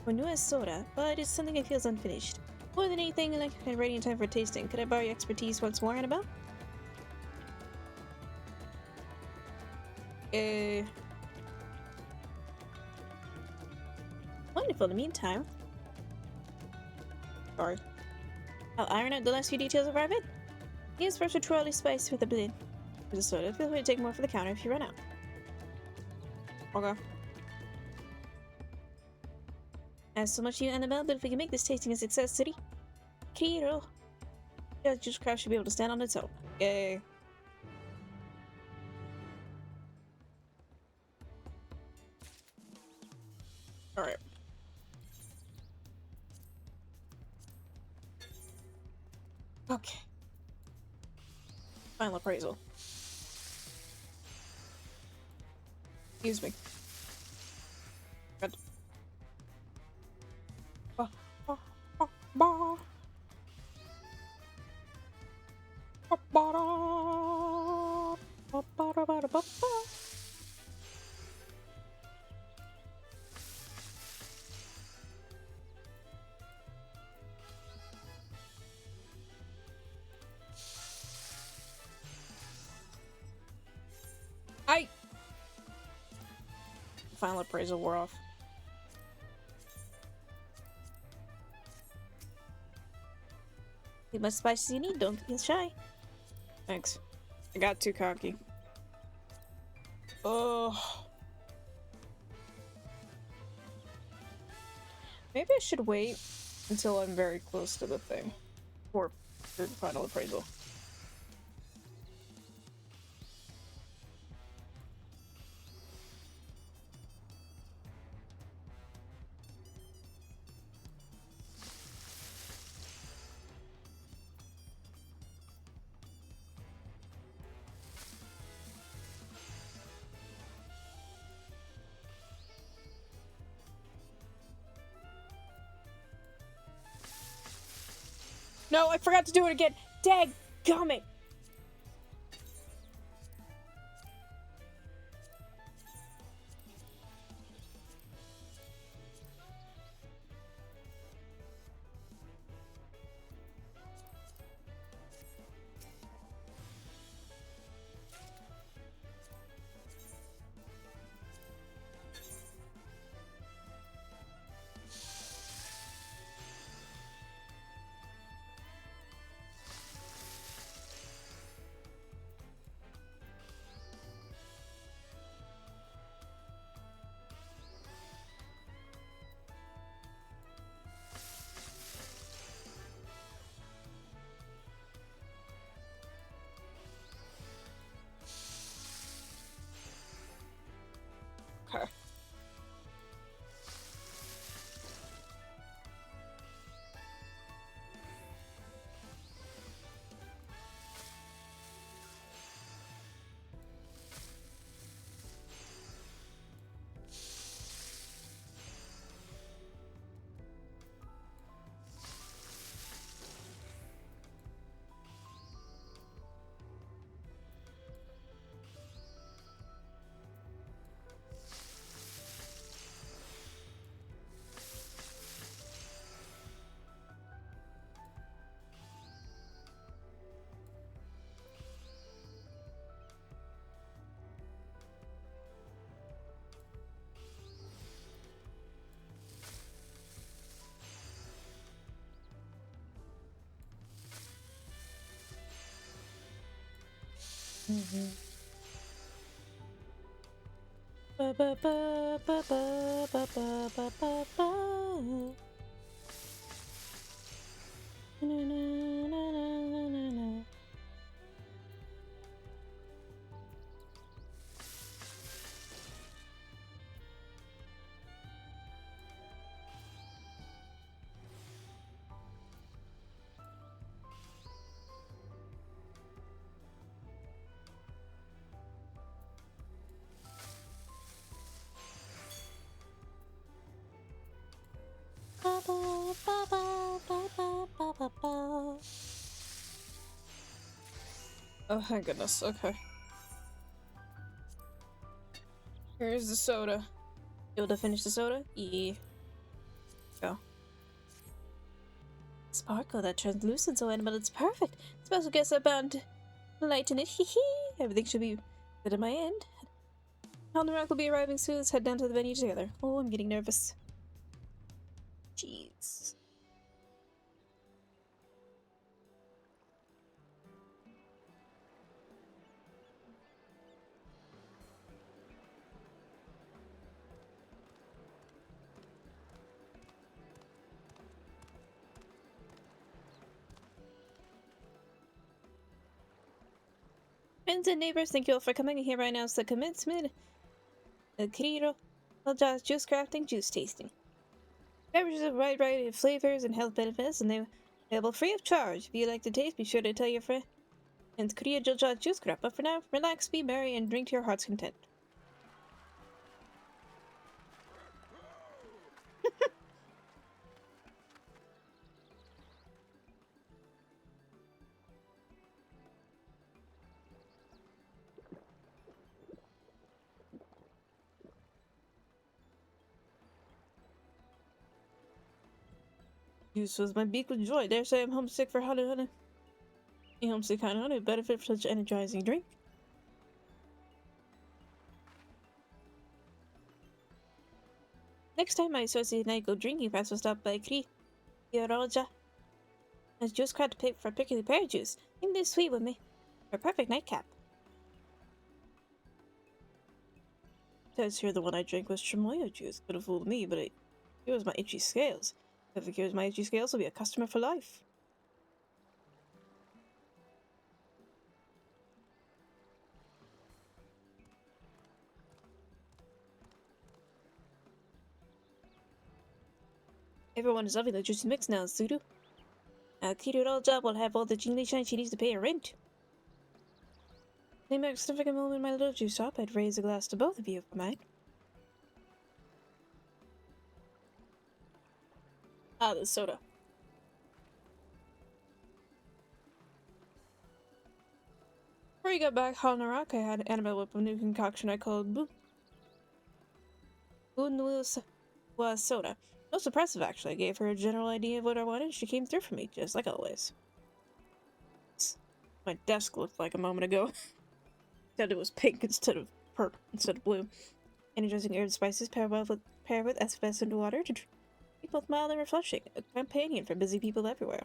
Bonua soda, but it's something I feel is unfinished. More than anything, like I'm ready in time for tasting. Could I borrow your expertise once more, Annabelle? Wonderful. In the meantime, Sorry. I'll iron out the last few details of our event. Here's fresh trolley spice with a blend. For the soda, feel free to take more for the counter if you run out. Okay. As so much to you, Annabelle, but if we can make this tasting a success, city, Kiro, Judge Juice Craft should be able to stand on its own. Yay. Alright. Okay. Final appraisal. Excuse me. Good. Ba, ba, ba, ba. Ba, ba, da. Ba, ba, da, ba, da, ba, ba. Final appraisal wore off. As much spice as you need, don't feel shy. Thanks. I got too cocky. Oh. Maybe I should wait until I'm very close to the thing. For the final appraisal. No, I forgot to do it again. Dadgummit. Mm-hmm. Ba ba ba ba ba ba ba ba ba ba. Na na na na na na. Ba ba ba ba ba ba ba ba ba. Oh my goodness. Okay. Here's the soda. You able to finish the soda? Yeah. Go. Sparkle, that translucent so but it's perfect. Special guests are bound to lighten it. Hee hee. Everything should be good at my end. Hal and Rock will be arriving soon. Let's head down to the venue together. Oh, I'm getting nervous. Jeez. Friends and neighbors, thank you all for coming. Here right now is the commencement of Kiriro Jazz Juice Crafting Juice Tasting. Beverages of a wide variety of flavors and health benefits, and they're available free of charge. If you like to taste, be sure to tell your friends. Korea Jazz Juice Craft. But for now, relax, be merry, and drink to your heart's content. Juice fills my beak with joy. Dare say I'm homesick for honey, honey. A homesick kind of honey would benefit from such an energizing drink. Next time my associate and I go drinking, perhaps we'll stop by Krioroja. As juice craft to pick for particularly pear juice. Even this sweet with me. For a perfect nightcap. Says here the one I drank was chamoyo juice. Could have fooled me, but it cures my itchy scales. If it cures my itchy scales, I'll be a customer for life. Everyone is loving the juicy mix now, Sudo. Kiroroja will have all the jingly shine she needs to pay her rent. Name a significant moment in my little juice shop. I'd raise a glass to both of you for mine. Ah, the soda. Before you got back, Hanarak, I had Annabelle whip a new concoction I called was soda. Most impressive, actually. I gave her a general idea of what I wanted. She came through for me, just like always. My desk looked like a moment ago. Except it was pink instead of purple, instead of blue. Energizing herbs spices paired with effervescent water to drink both mild and refreshing. A companion for busy people everywhere.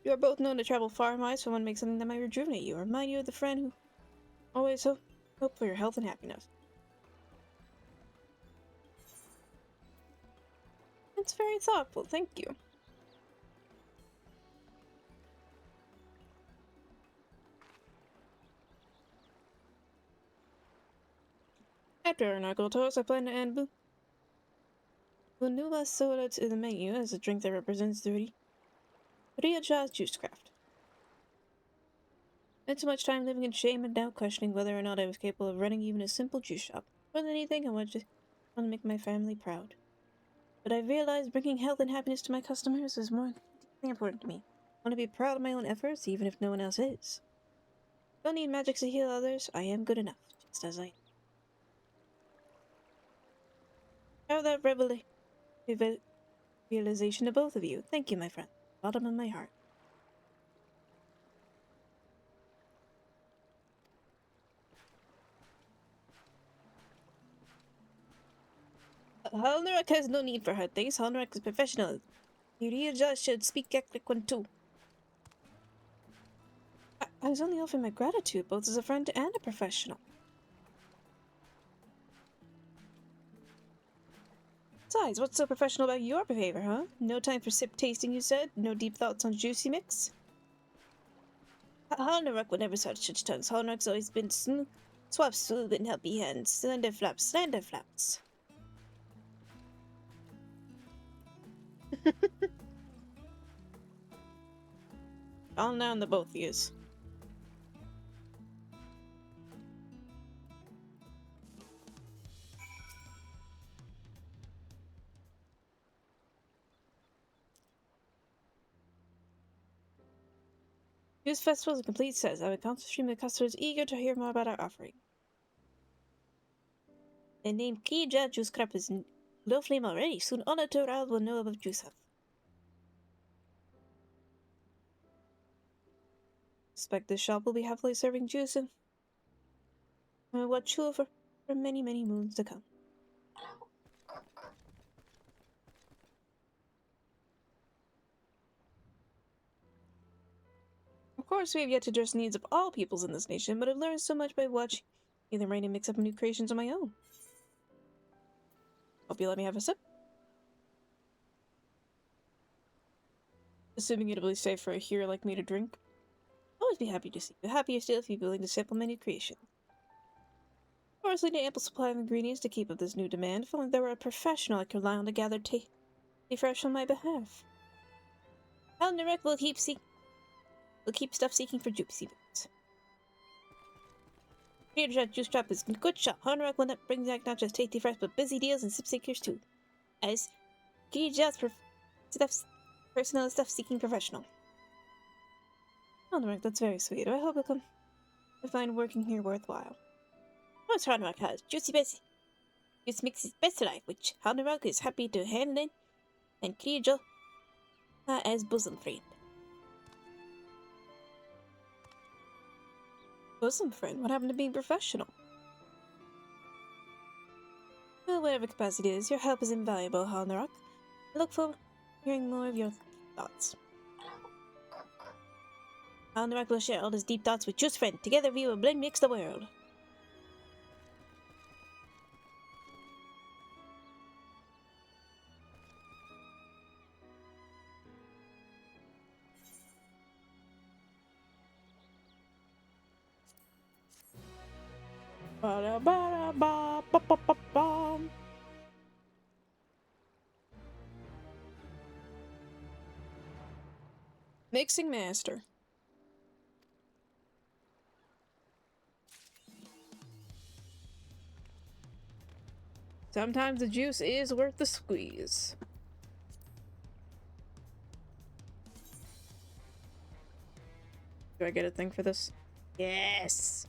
You are both known to travel far and wide, so I want to make something that might rejuvenate you, or remind you of the friend who always hope for your health and happiness. That's very thoughtful, thank you. After our knuckle toast, I plan to add Vanilla soda to the menu as a drink that represents the Rio Jazz Juice Craft. Spent too much time living in shame and doubt, questioning whether or not I was capable of running even a simple juice shop. More than anything, I wanted to make my family proud. But I realized bringing health and happiness to my customers is more deeply important to me. I want to be proud of my own efforts, even if no one else is. Don't need magic to heal others. I am good enough, just as I am. Have that realization to both of you. Thank you, my friend. Bottom of my heart. Halnarak has no need for her things. Halnarak is professional. Yuria should speak Ekliquan too. I was only offering my gratitude, both as a friend and a professional. Besides, what's so professional about your behavior, huh? No time for sip tasting, you said? No deep thoughts on juicy mix? Harnarock would never touch such tongues. Harnarock's always been smooth, smooth and helpy hands. Slender flaps, slender flaps. Calm down, the both of yous. This festival is a complete success. I have a constant stream of customers eager to hear more about our offering. The name Kija Juice Crap is low flame already. Soon all the Toral will know about Juice Hub. Suspect this shop will be happily serving juice and watch you for many, many moons to come. Of course, we have yet to address the needs of all peoples in this nation, but I've learned so much by watching either write and mix up new creations on my own. Hope you let me have a sip. Assuming it'll be safe for a hero like me to drink. Always be happy to see you. Happier still if you're willing to sample my new creation. Of course, I need an ample supply of ingredients to keep up this new demand. If only there were a professional I could rely on to gather tea fresh on my behalf. Alnarek will keep stuff seeking for juicy bits. Creator Juice Drop is a good shop. Alnarek will bring back not just tasty fresh, but busy deals and sip seekers too. As Creator's personal stuff seeking professional. Alnarek, that's very sweet. I hope you'll find working here worthwhile. Most Alnarek has juicy bits. Juice mix is best alive, which Alnarek is happy to hand in, and Creator as bosom friend. Bosom friend? What happened to being professional? Well, whatever capacity it is, your help is invaluable, Halnarok. I look forward to hearing more of your thoughts. Halnarok will share all his deep thoughts with Juice Friend. Together we will blend mix the world. Mixing master. Sometimes the juice is worth the squeeze. Do I get a thing for this? Yes!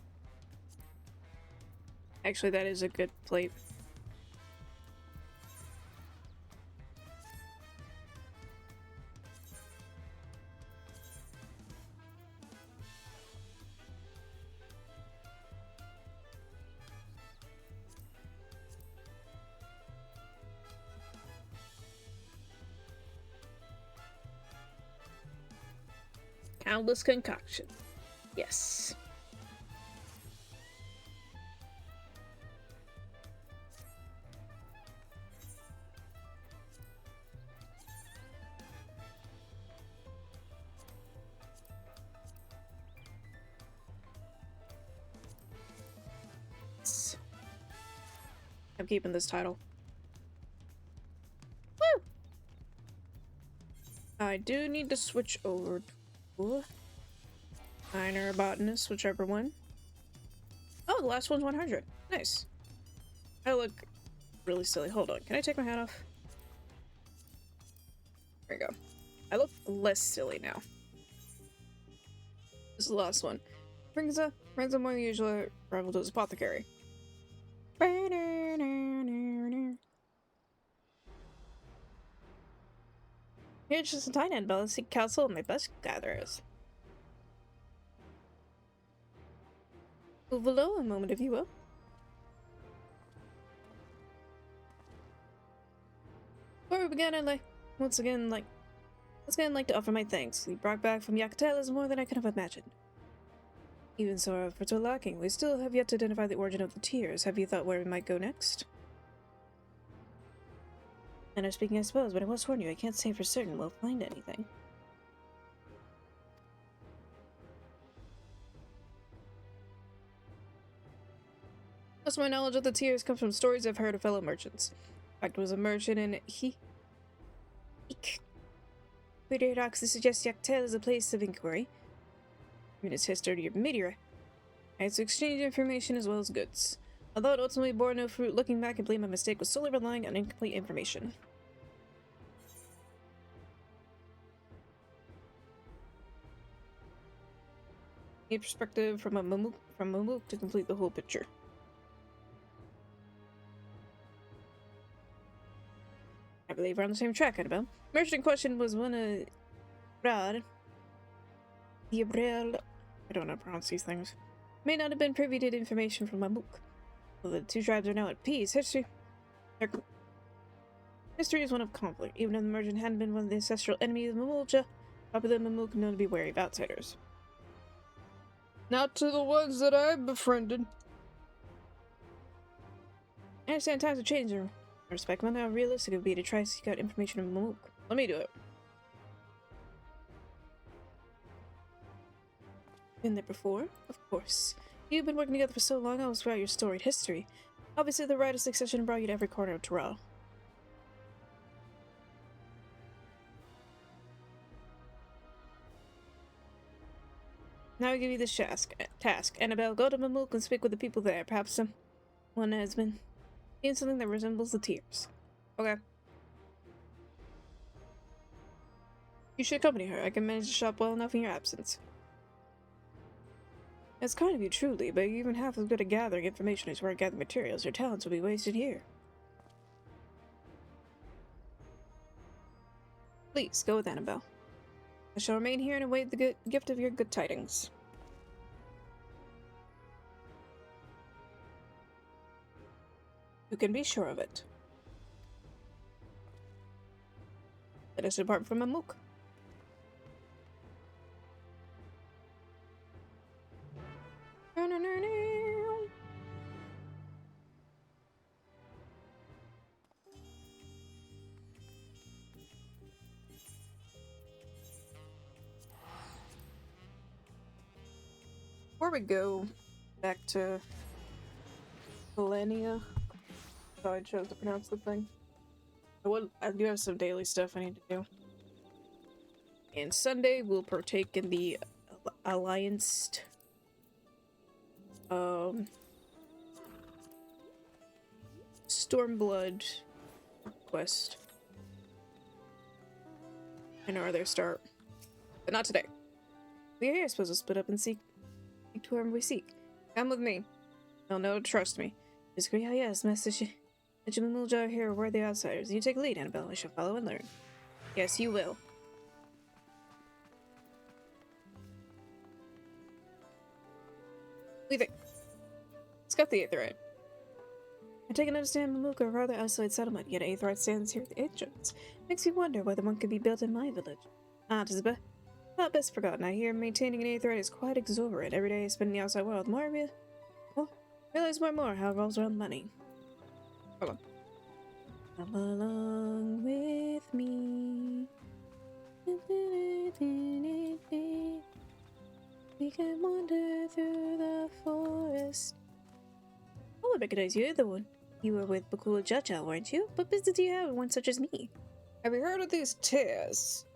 Actually, that is a good plate. Countless concoction. Yes. I'm keeping this title. Woo! I do need to switch over to Miner or Botanist, whichever one. Oh, the last one's 100. Nice. I look really silly. Hold on. Can I take my hat off? There we go. I look less silly now. This is the last one. Brings up more than usual rival to his apothecary. Here's just a tiny and balancing council of my best gatherers. Move below a moment, if you will. Before we begin, I'd once again like to offer my thanks. The brought back from Yakatel is more than I could have imagined. Even so, our efforts are lacking. We still have yet to identify the origin of the tears. Have you thought where we might go next? And I'm speaking, I suppose, but I must warn you, I can't say for certain we'll find anything. Most of my knowledge of the tears comes from stories I've heard of fellow merchants. In fact, was a merchant in Pretty Rocks to suggest Yaktel is a place of inquiry. In its history of meteor. I had to exchange information as well as goods. Although it ultimately bore no fruit, looking back, I believe my mistake was solely relying on incomplete information. Need perspective from Mamuk to complete the whole picture. I believe we're on the same track, Annabelle. Merchant in question was one of Brad. Gabriel. I don't know how to pronounce these things. May not have been privy to information from Mamuk. Well, the two tribes are now at peace. History is one of conflict. Even if the merchant hadn't been one of the ancestral enemies of Mamulja, popular Mamuk known to be wary of outsiders. Not to the ones that I befriended. I understand times have changed. I respect how realistic it would be to try to seek out information from Mamuk. Let me do it. Been there before? Of course. You've been working together for so long, I was throughout your storied history. Obviously, the right of succession brought you to every corner of Terrell. Now I give you this task. Annabelle, go to Mamuk and speak with the people there. Perhaps someone has been seeing something that resembles the tears. Okay. You should accompany her. I can manage the shop well enough in your absence. It's kind of you, truly, but you even half as good at gathering information as you are at gathering materials. Your talents will be wasted here. Please, go with Annabelle. I shall remain here and await the gift of your good tidings. You can be sure of it. Let us depart from Mamuk. Before we go back to Phaenna, so I chose to pronounce the thing. I do have some daily stuff I need to do. And Sunday we'll partake in the Alliance Stormblood quest. And our other start. But not today. We are supposed to split up and seek to whoever we seek. Come with me. They'll know to trust me. Just agree, yes, message. Mulja here are worthy outsiders. You take lead, Annabelle. I shall follow and learn. Yes, you will. What do you think? Let's go the Aetheryte. I take and understand Mamuk are a rather isolated settlement, yet Aetheryte stands here at the entrance. Makes me wonder whether one could be built in my village. Ah, not best forgotten. I hear maintaining an Aetheryte is quite exorbitant. Every day I spend in the outside world. Realize more and more how it revolves around money. Hold on. Come along with me. We can wander through the forest. Oh, I recognize you. The one you were with Bakula Jaja, weren't you? What business do you have with one such as me? Have you heard of these tears?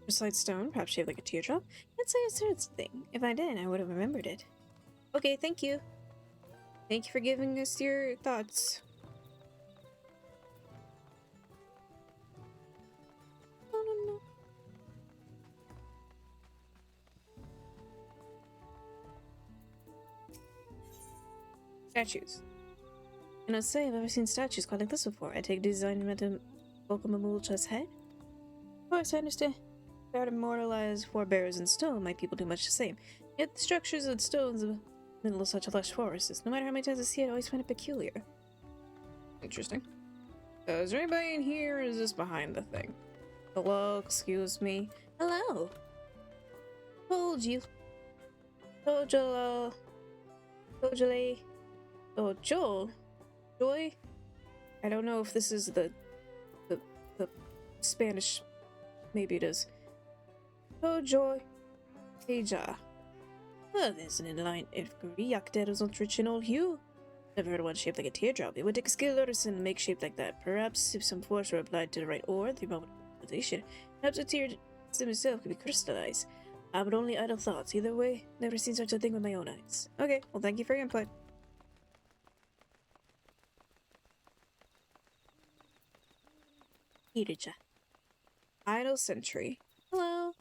Besides stone, perhaps you have like a teardrop? I'd say a certain thing. If I did, I would have remembered it. Okay, thank you. Thank you for giving us your thoughts. No. Statues. And I'd say I've ever seen statues quite like this before. I take design meant to welcome a Mulcha's head. Of course, I understand. They are immortalized forebears in stone. My people do much the same. Yet the structures and stones in the middle of such a lush forest is, no matter how many times I see it, I always find it peculiar. Interesting. Is there anybody in here, or is this behind the thing? Hello, excuse me. Hello. Told you. Ojala, Ojale, Ojol, Joy. I don't know if this is the the Spanish. Maybe it is. Ojoy, Eja. Well, there's an inline if Griak dead was not rich in all hue. Never heard one shaped like a teardrop. It would take a skilled artisan to make shape like that. Perhaps if some force were applied to the right ore, the moment of realization, perhaps a tear himself could be crystallized. But only idle thoughts. Either way, never seen such a thing with my own eyes. Okay, well, thank you for your input. Irija. Idle sentry. Hello. You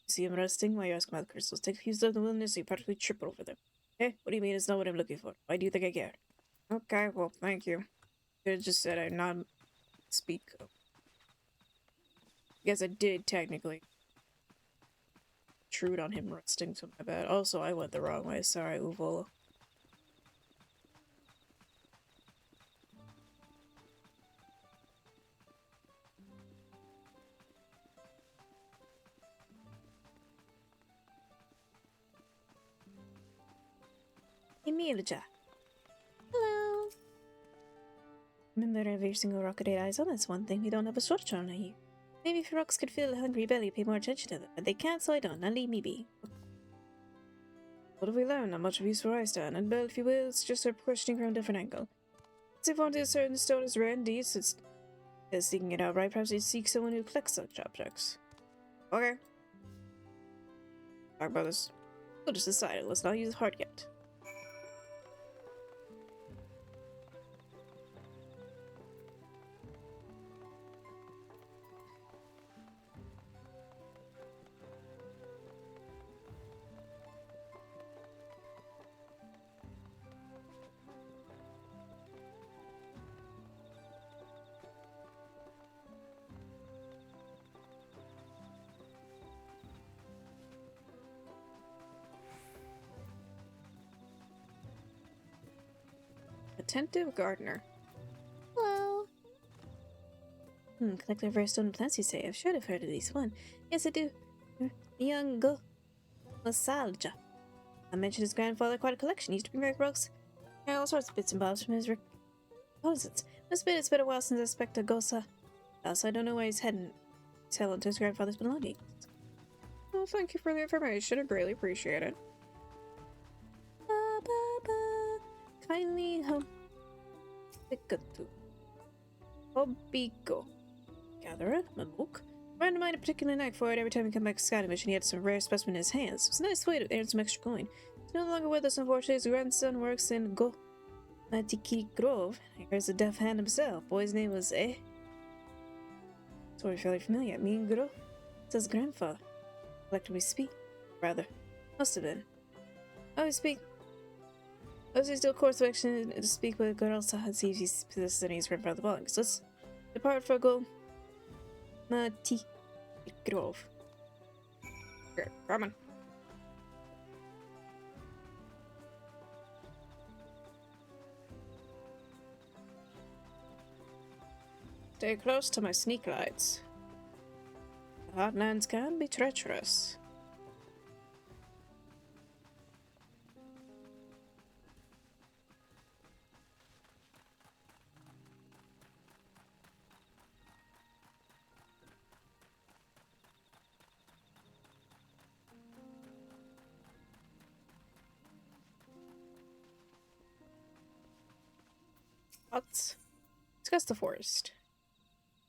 see him resting while you ask about the crystals. Take a few steps in the wilderness, so you practically trip over them. Eh? What do you mean it's not what I'm looking for? Why do you think I care? Okay, well, thank you. Could have just said I'm not speak. I guess I did technically intrude on him resting, so my bad. Also, I went the wrong way. Sorry, Uvola. Emilja. Hello. Remember every single rock at 8 eyes on, that's one thing. We don't have a short on here. Maybe if rocks could feel a hungry belly, pay more attention to them. But they can't, so I don't. Now leave me be. What have we learned? Not much of use for Einstein. And well, if you will, it's just a questioning from a different angle. If one is certain stone is rare indeed, since seeking it outright, perhaps you'd seek someone who collects such objects. Okay. Talk about this. We'll just decide. Let's not use heart yet. Attentive gardener. Hello. Collector of rare stone plants, you say? I've sure have heard of these. One. Yes, I do. Young Go. Masalja. I mentioned his grandfather quite a collection. He used to bring back rocks. Yeah, all sorts of bits and bobs from his deposits. It's been a while since I spected Gosa. Also, I don't know where he's heading. He's held to his grandfather's belongings. Well, thank you for the information. I greatly appreciate it. Kindly home. Hobiko. Gatherer, Mamuk. Friend of mine a particular knack for it. Every time he come back to Scotty mission, he had some rare specimen in his hands. It was a nice way to earn some extra coin. He's no longer with us, unfortunately. His grandson works in Matiki Grove. He hears a deaf hand himself. Boy's name was Story fairly familiar. Mean Gro. Says grandfather. Collected we speak. Rather. Must have been. Oh, we speak. I was still course of action to speak with girls and see if he's possessed any grandfather belongings. Let's depart for go. Mati Grove. Okay, come on. Stay close to my sneak lights. The heartlands can be treacherous. Let's discuss the forest.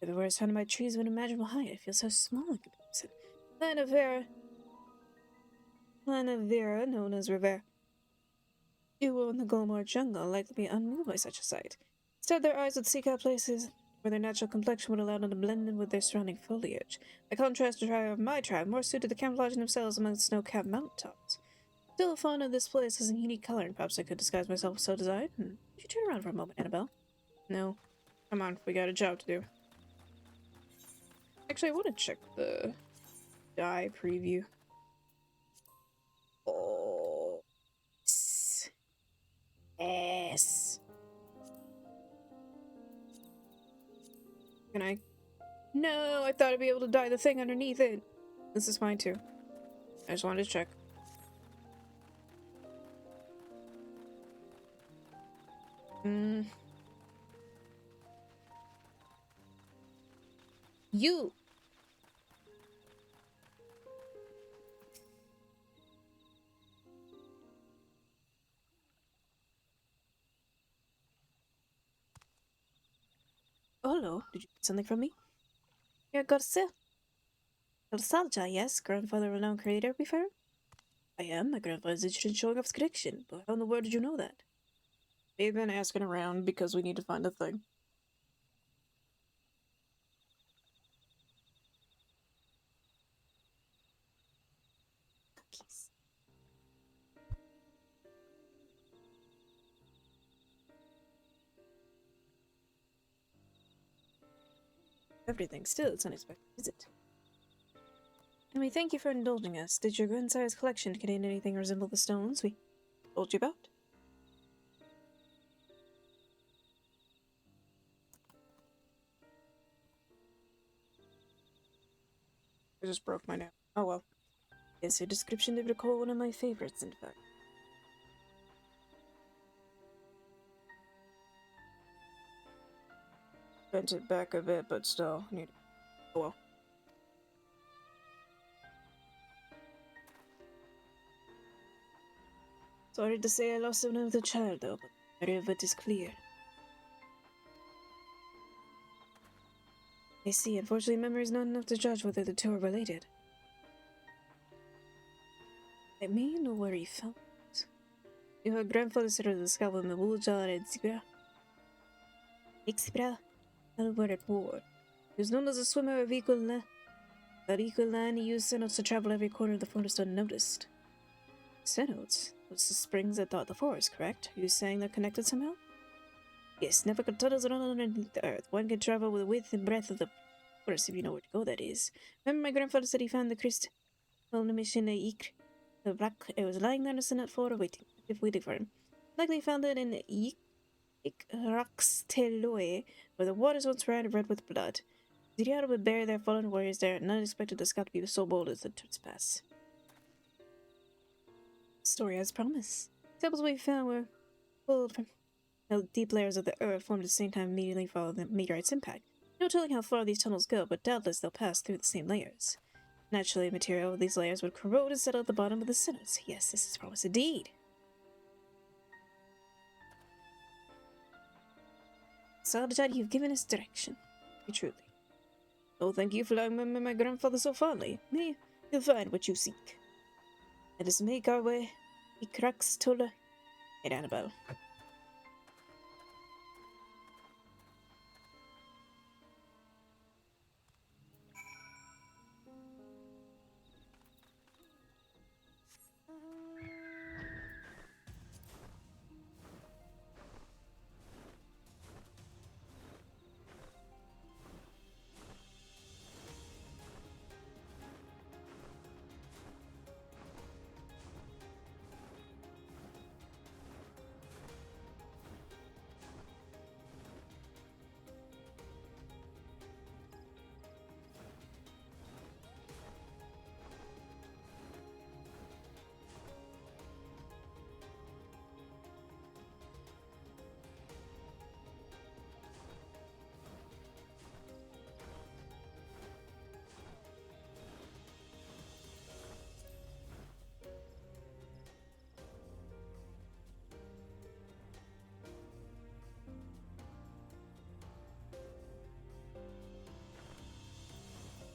Everywhere is surrounded by trees of unimaginable height. I feel so small in comparison. Land of Vera, known as Rivera. You in the Golmar jungle likely be unmoved by such a sight. Instead, their eyes would seek out places where their natural complexion would allow them to blend in with their surrounding foliage. By contrast, the tribe of my tribe more suited to camouflaging themselves among snow-capped mountaintops. Still, the fauna of this place has a unique color, and perhaps I could disguise myself so desired. Would you turn around for a moment, Annabelle? No. Come on, we got a job to do. Actually, I want to check the die preview. Oh. Yes. Can I? No, I thought I'd be able to dye the thing underneath it. This is fine too. I just wanted to check. Mm. You. Oh, hello. Did you need something from me? You're Garsalja, yes, grandfather renowned creator before? I am. My grandfather's interested in showing off his collection, but how in the world did you know that? They've been asking around because we need to find a thing. Cookies. Everything. Still, it's unexpected, is it? And we thank you for indulging us. Did your grandsire's collection contain anything resemble the stones we told you about? I just broke my nail. Oh well. Yes, your description did recall one of my favorites, in fact. Bent it back a bit, but still need. Oh well. Sorry to say I lost another child, though, but the memory of it is clear. I see. Unfortunately, memory is not enough to judge whether the two are related. I may know where he found it. Your grandfather said the scalp in the wool jar at Zibra. Ixbra, Albert at war. He was known as a swimmer of equal line. He used cenotes to travel every corner of the forest unnoticed. Cenotes? Those the springs that dot the forest, correct? Are you saying they're connected somehow? Yes, never got tunnels run underneath the earth. One can travel with the width and breadth of the forest if you know where to go, that is. Remember my grandfather said he found the crystal on the mission at Ikr. The rock, it was lying there in the Senate floor waiting for him. Likely found it in Ikraksteloe, where the waters once ran red with blood. Ziriado would bury their fallen warriors there, and none expected the scout to be so bold as the trespass. Story as promised. Samples we found were pulled from the deep layers of the earth formed at the same time immediately following the meteorite's impact. No telling how far these tunnels go, but doubtless they'll pass through the same layers. Naturally, material of these layers would corrode and settle at the bottom of the cenotes. Yes, this is promise indeed. Saladjad, you've given us direction. Truly. Oh, thank you for remembering my grandfather so fondly. May you'll find what you seek. Let us make our way. He cracks Tola and Annabelle.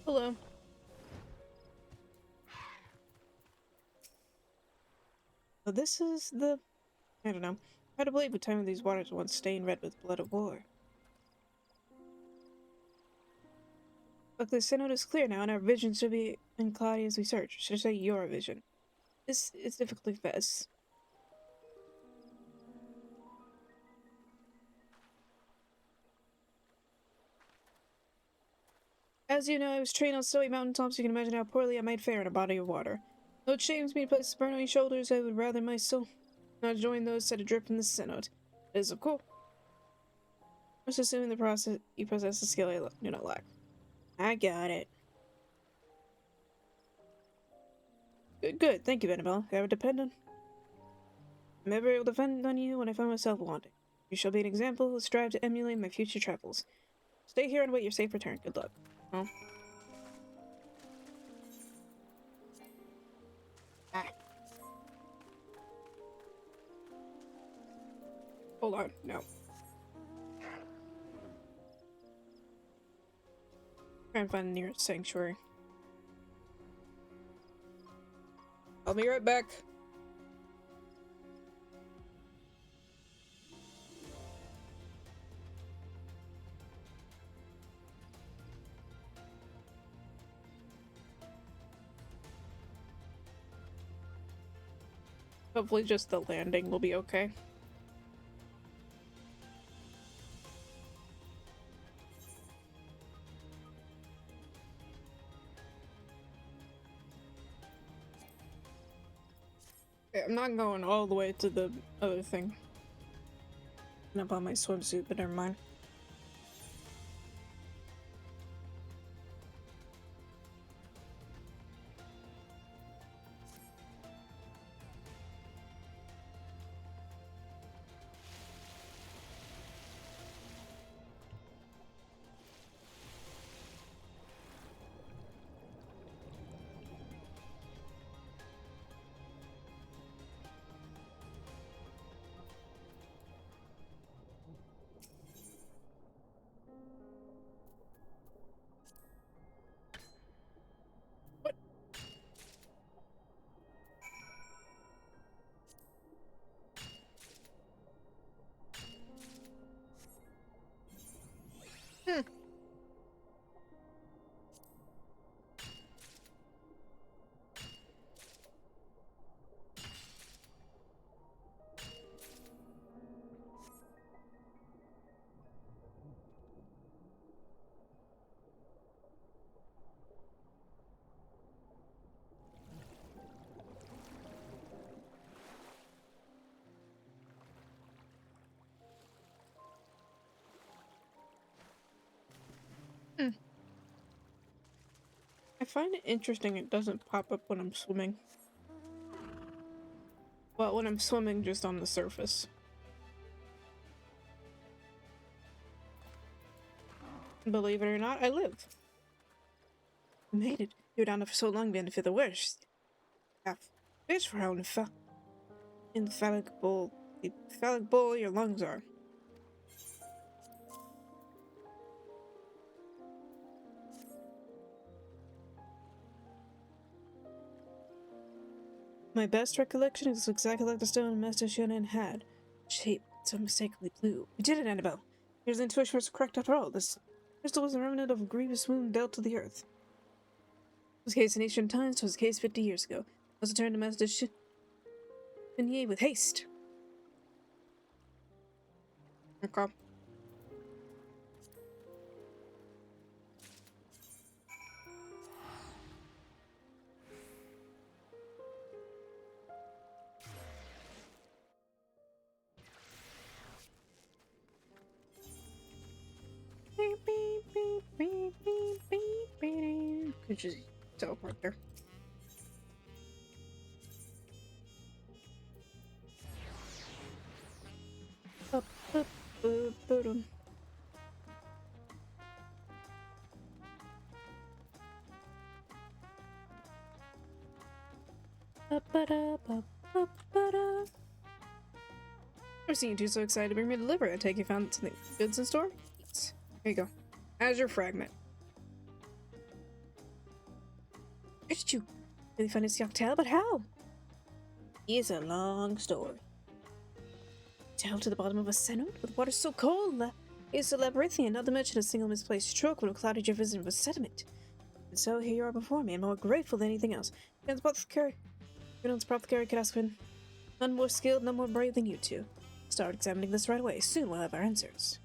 Hello. So this is the... I don't know. Hard to believe the time of these waters once stained red with blood of war. Look, the synod is clear now, and our vision should be in cloudy as we search. Should I say your vision? This is difficult to confess. As you know, I was trained on snowy mountaintops. You can imagine how poorly I might fare in a body of water. Though it shames me to place the burden on your shoulders, I would rather my soul not join those that adrift in the synod. It is of course. Just assuming you possess the skill I do not lack. I got it. Good, good. Thank you, Annabelle. I would depend on... I'm ever able to depend on you when I find myself wanting. You shall be an example. Strive to emulate my future travels. Stay here and wait your safe return. Good luck. Oh. Ah. Hold on. No. Try and find the nearest sanctuary. I'll be right back. Hopefully just the landing will be okay. Okay, I'm not going all the way to the other thing. Up on my swimsuit, but never mind. Hmm. Hmm. I find it interesting it doesn't pop up when I'm swimming. Well, when I'm swimming just on the surface. Believe it or not, I live. You made it. You were down there for so long, been for the worst. Have fish for how infallible your lungs are. My best recollection is exactly like the stone Master Shonen had. Shape so unmistakably blue. We did it, Annabelle. Your intuition was correct after all. This crystal was a remnant of a grievous wound dealt to the earth. It was a case in ancient times, it was a case 50 years ago. I was returned to Master Chenier with haste. Okay. Could just teleport there. Up, up, up. Never seen you two so excited to bring me a delivery. I take you found something goods in store? Yes. Here you go. Azure Fragment. Where did you really find this cocktail? But how? It's a long story. Down to the bottom of a cenote with water so cold that it's a labyrinthian, not to mention a single misplaced stroke would have clouded your vision with sediment. And so here you are before me, and more grateful than anything else. Greenland's apothecary could ask for none more skilled, none more brave than you two. Start examining this right away. Soon we'll have our answers.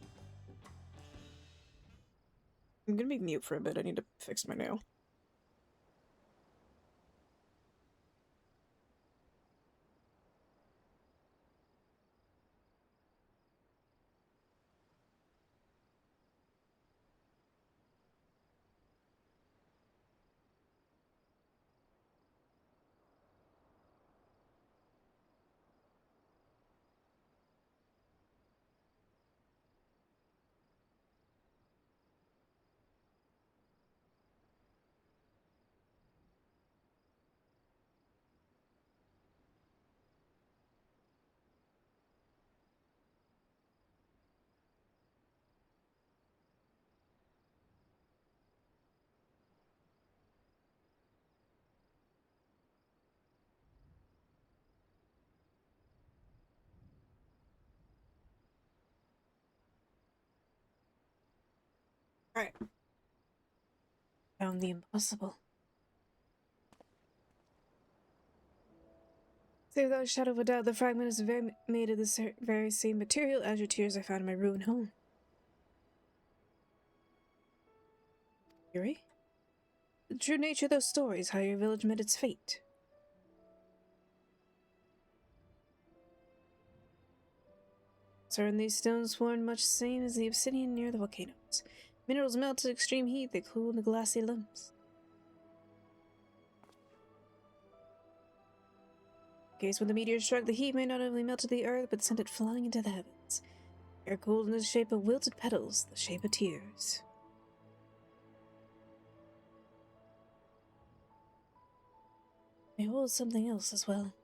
I'm gonna be mute for a bit. I need to fix my nail. Alright. Found the impossible. Say without a shadow of a doubt, the fragment is made of the very same material as your tears I found in my ruined home. Yuri? The true nature of those stories, how your village met its fate. Sir, and these stones formed much the same as the obsidian near the volcanoes. Minerals melt at extreme heat, they cool into glassy lumps. In case when the meteor struck, the heat may not only melted the earth, but sent it flying into the heavens. Air cooled in the shape of wilted petals, the shape of tears. It holds something else as well.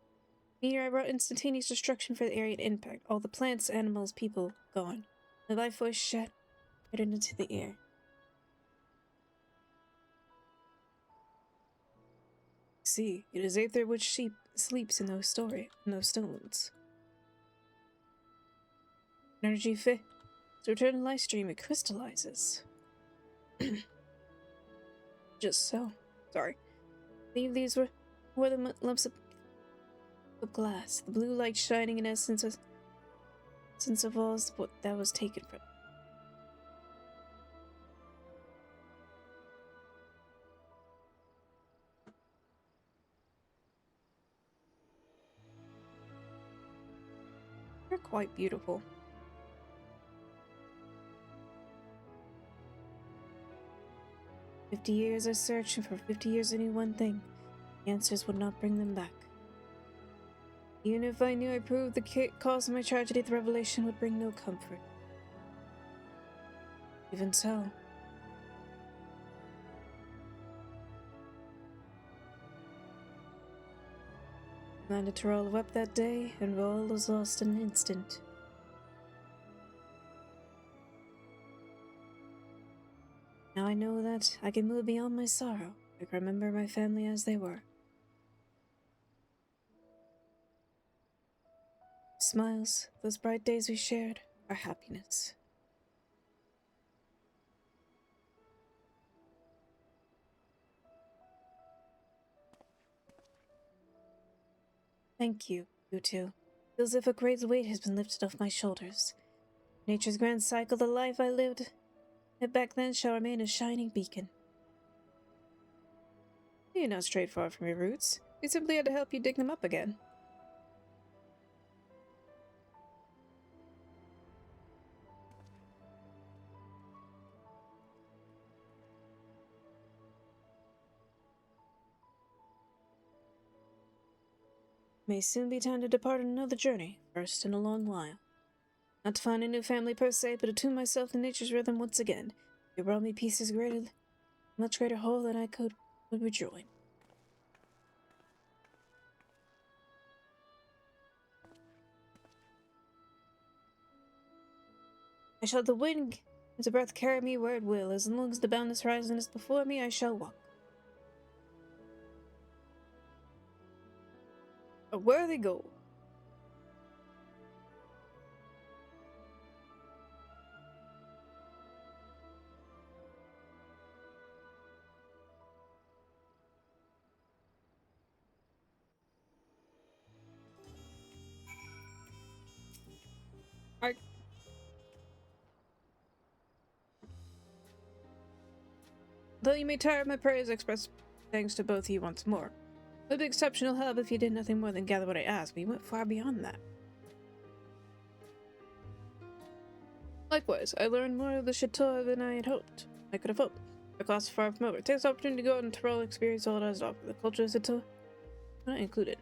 Meteorite brought instantaneous destruction for the area at impact. All the plants, animals, people gone. The life force shattered into the air. See, it is Aether which sheep sleeps in those stones. Energy fit. To return to life stream, it crystallizes. Just so. Sorry. I believe these were the lumps of glass, the blue light shining in essence of all what that was taken from. They're quite beautiful. "50 years I searched, and for 50 years I knew one thing. The answers would not bring them back. Even if I knew I proved the cause of my tragedy, the revelation would bring no comfort. Even so, Amanda Terrell wept that day, and all was lost in an instant. Now I know that I can move beyond my sorrow. I can remember my family as they were. Smiles, those bright days we shared, our happiness. Thank you, you two. Feels as if a great weight has been lifted off my shoulders. Nature's grand cycle, the life I lived back then shall remain a shining beacon. You're not straight far from your roots. We simply had to help you dig them up again. May soon be time to depart on another journey, first in a long while. Not to find a new family per se, but attune myself to nature's rhythm once again. You brought me pieces much greater whole than I would rejoin. I shall the wind and the breath carry me where it will. As long as the boundless horizon is before me, I shall walk. A worthy goal. Though you may tire of my praise, I express thanks to both of you once more. It would be exceptional help if you did nothing more than gather what I asked, but you went far beyond that. Likewise, I learned more of the chateau than I had hoped. I could have hoped. My class is far from over. It takes the opportunity to go out and Tyrell experience all it has to offer. The culture of the chateau not included.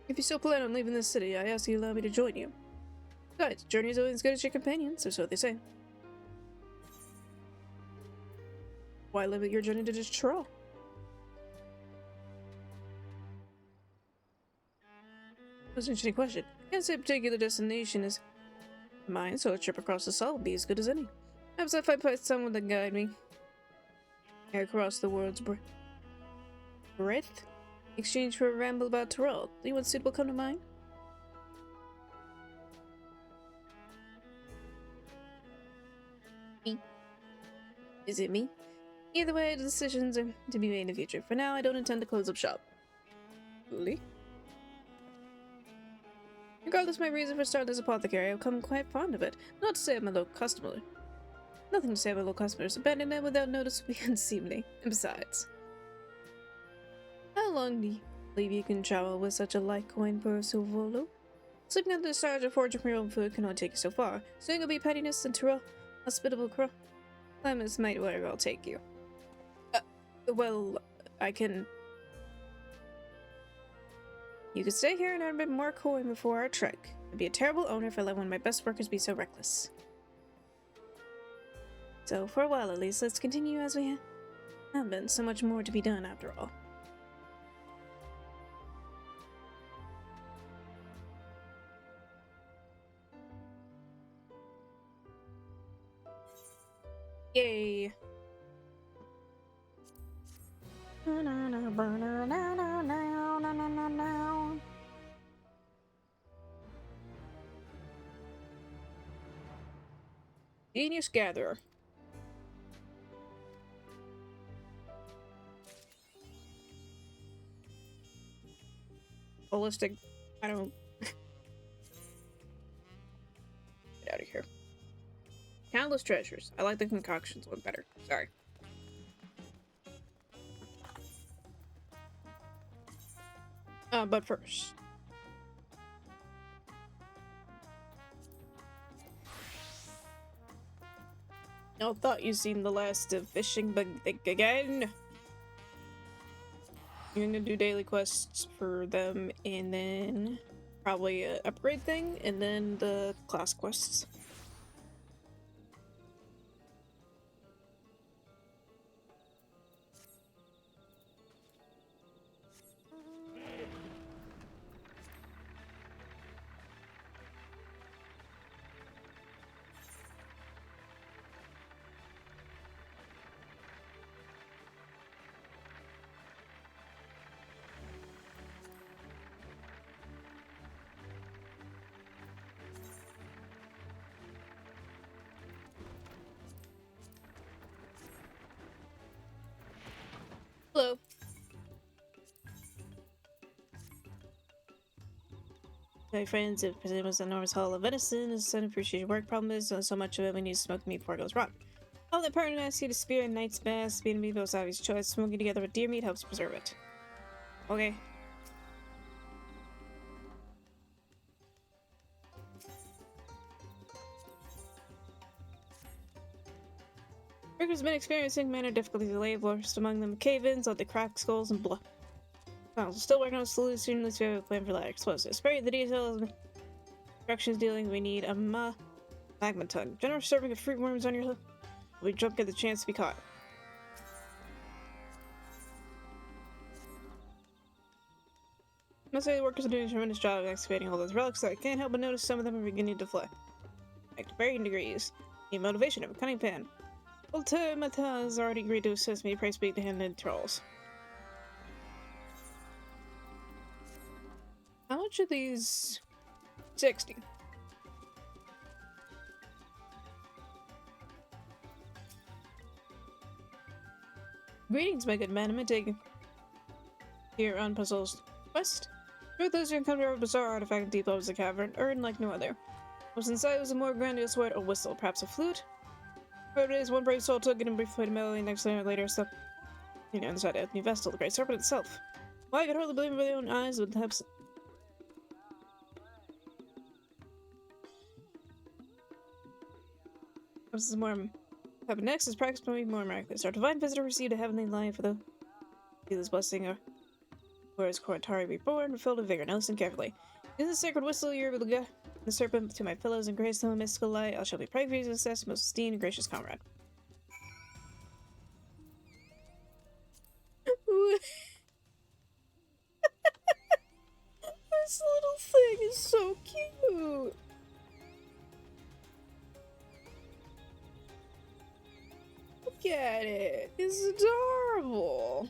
If you still plan on leaving this city, I ask you allow me to join you. Besides, journey is only as good as your companions, or so they say. Why limit your journey to just Tyrell? That's an interesting question. I can't say a particular destination is mine, so a trip across the Sol would be as good as any. Perhaps if I find someone to guide me across the world's breadth, in exchange for a ramble about Tyrell. Anyone suitable come to mind? Me? Is it me? Either way, the decisions are to be made in the future. For now, I don't intend to close up shop. Really? Regardless of my reason for starting this apothecary, I've become quite fond of it. Not to say I'm a low customer. Nothing to say about low customers. Abandoning them without notice would be unseemly. And besides, how long do you believe you can travel with such a light coin per silvolo? Sleeping under the stars or foraging for your own food can only take you so far. Soon it'll be pettiness and Tyrell, hospitable crow. Climates might very well take you. Well, I can... You could stay here and earn a bit more coin before our trek. I'd be a terrible owner if I let one of my best workers be so reckless. So, for a while at least, let's continue as we have been. So much more to be done after all. Yay! Genius Gatherer. Holistic. I don't. Get out of here. Countless treasures. I like the concoctions one better. Sorry. But first. I thought you seen the last of fishing bug again. You're gonna do daily quests for them, and then probably an upgrade thing, and then the class quests. Hello. My friends, if it was an enormous haul of venison, is an appreciated work. Problem is, so much of it we need to smoke the meat before it goes wrong. All that partner asks you to spear and night's mass, being meat most obvious choice. Smoking together with deer meat helps preserve it. Okay. Workers have been experiencing minor difficulties of lay, worst among them cave-ins, like the cracked skulls and blood. Still working on a solution. Let's have a plan for that explosives. Spare the details. Instructions dealing. We need a magma tug. Generous serving of fruit worms on your hook. We don't get the chance to be caught. Must say the workers are doing a tremendous job of excavating all those relics, so I can't help but notice some of them are beginning to fly. Like varying degrees. Need motivation of a cunning pan. Ultimata has already agreed to assist me. Pray speak to him and trolls. How much are these? 60. Greetings, my good man. I'm taking here on Puzzle's quest. Truth is, you encounter a bizarre artifact deep over the cavern, earned like no other. What's inside was a more grandiose word, a whistle, perhaps a flute. Whatever it is, one brave soul took it and briefly played a melody. Next thing later, stuff. You know, inside a new vestal, the great serpent itself. Why, I could hardly believe it with my own eyes, but perhaps. This is more. What happened next is practically more miraculous. Our divine visitor received a heavenly life for the. Feel this blessing, whereas Korantari reborn, filled with vigor. Now listen carefully. In the sacred whistle, you're able to get the serpent to my pillows and grace them with mystical light. I shall be praying for your success, most esteemed and gracious comrade. This little thing is so cute. Look at it. It's adorable.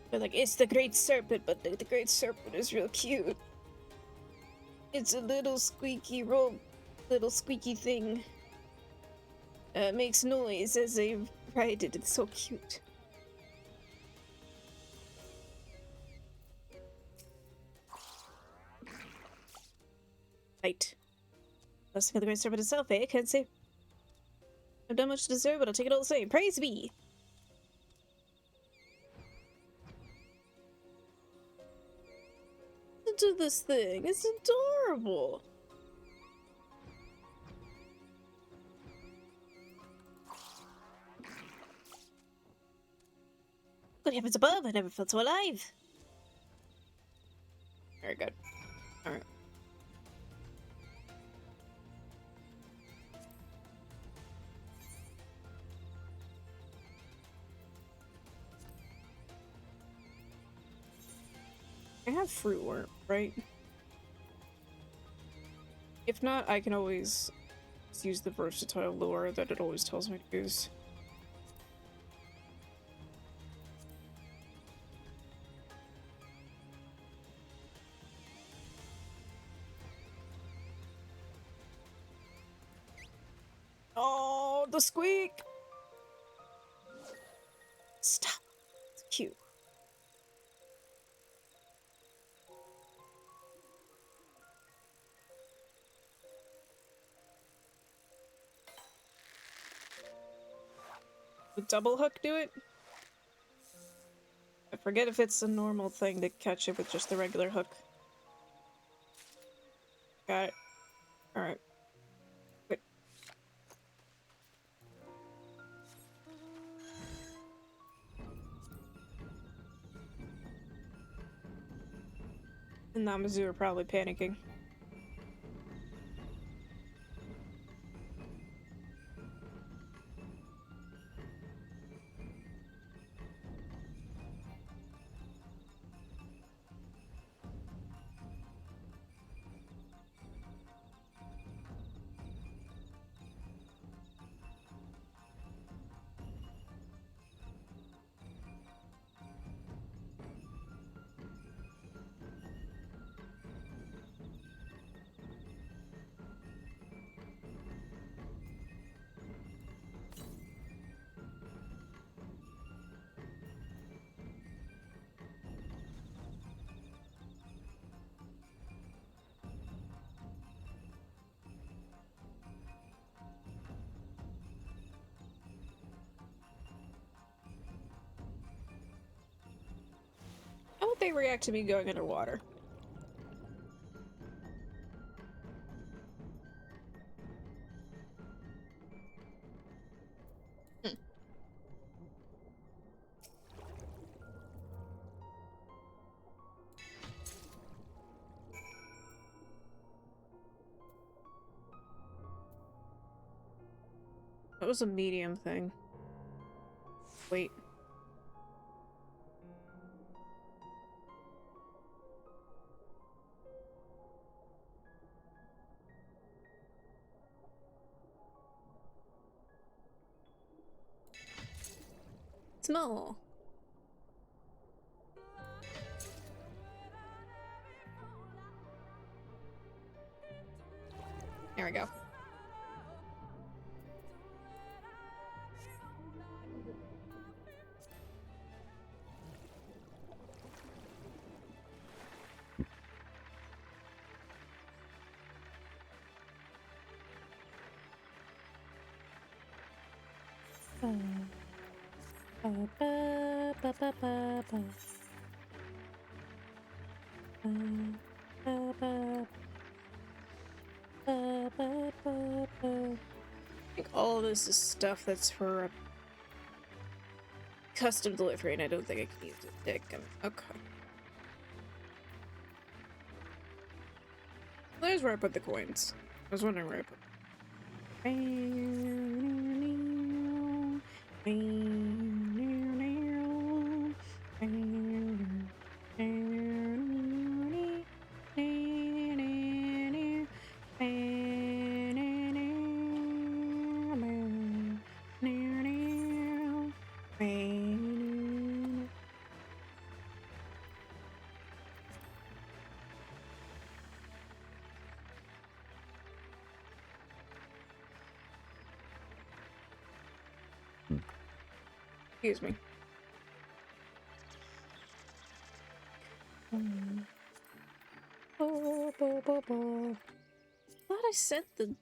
But like, it's the Great Serpent, but the Great Serpent is real cute. It's a little squeaky little squeaky thing. Makes noise as they ride it. It's so cute. Right. Let's look at the Great Serpent itself, eh? Can't say I've done much to deserve, but I'll take it all the same. Praise be! Listen to this thing. It's adorable. What happens above? I never felt so alive. Very good. Alright. I have fruit worm, right? If not, I can always use the versatile lure that it always tells me to use. Oh, the squeak! Stop. It's cute. Would double hook do it? I forget if it's a normal thing to catch it with just the regular hook. Got it. Alright. Wait. And Namazu are probably panicking. How would they react to me going underwater? Hmm. That was a medium thing. Wait. Small. There we go. I think all of this is stuff that's for a custom delivery, and I don't think I can use it. Okay. There's where I put the coins. I was wondering where I put Excuse me. Thought I set the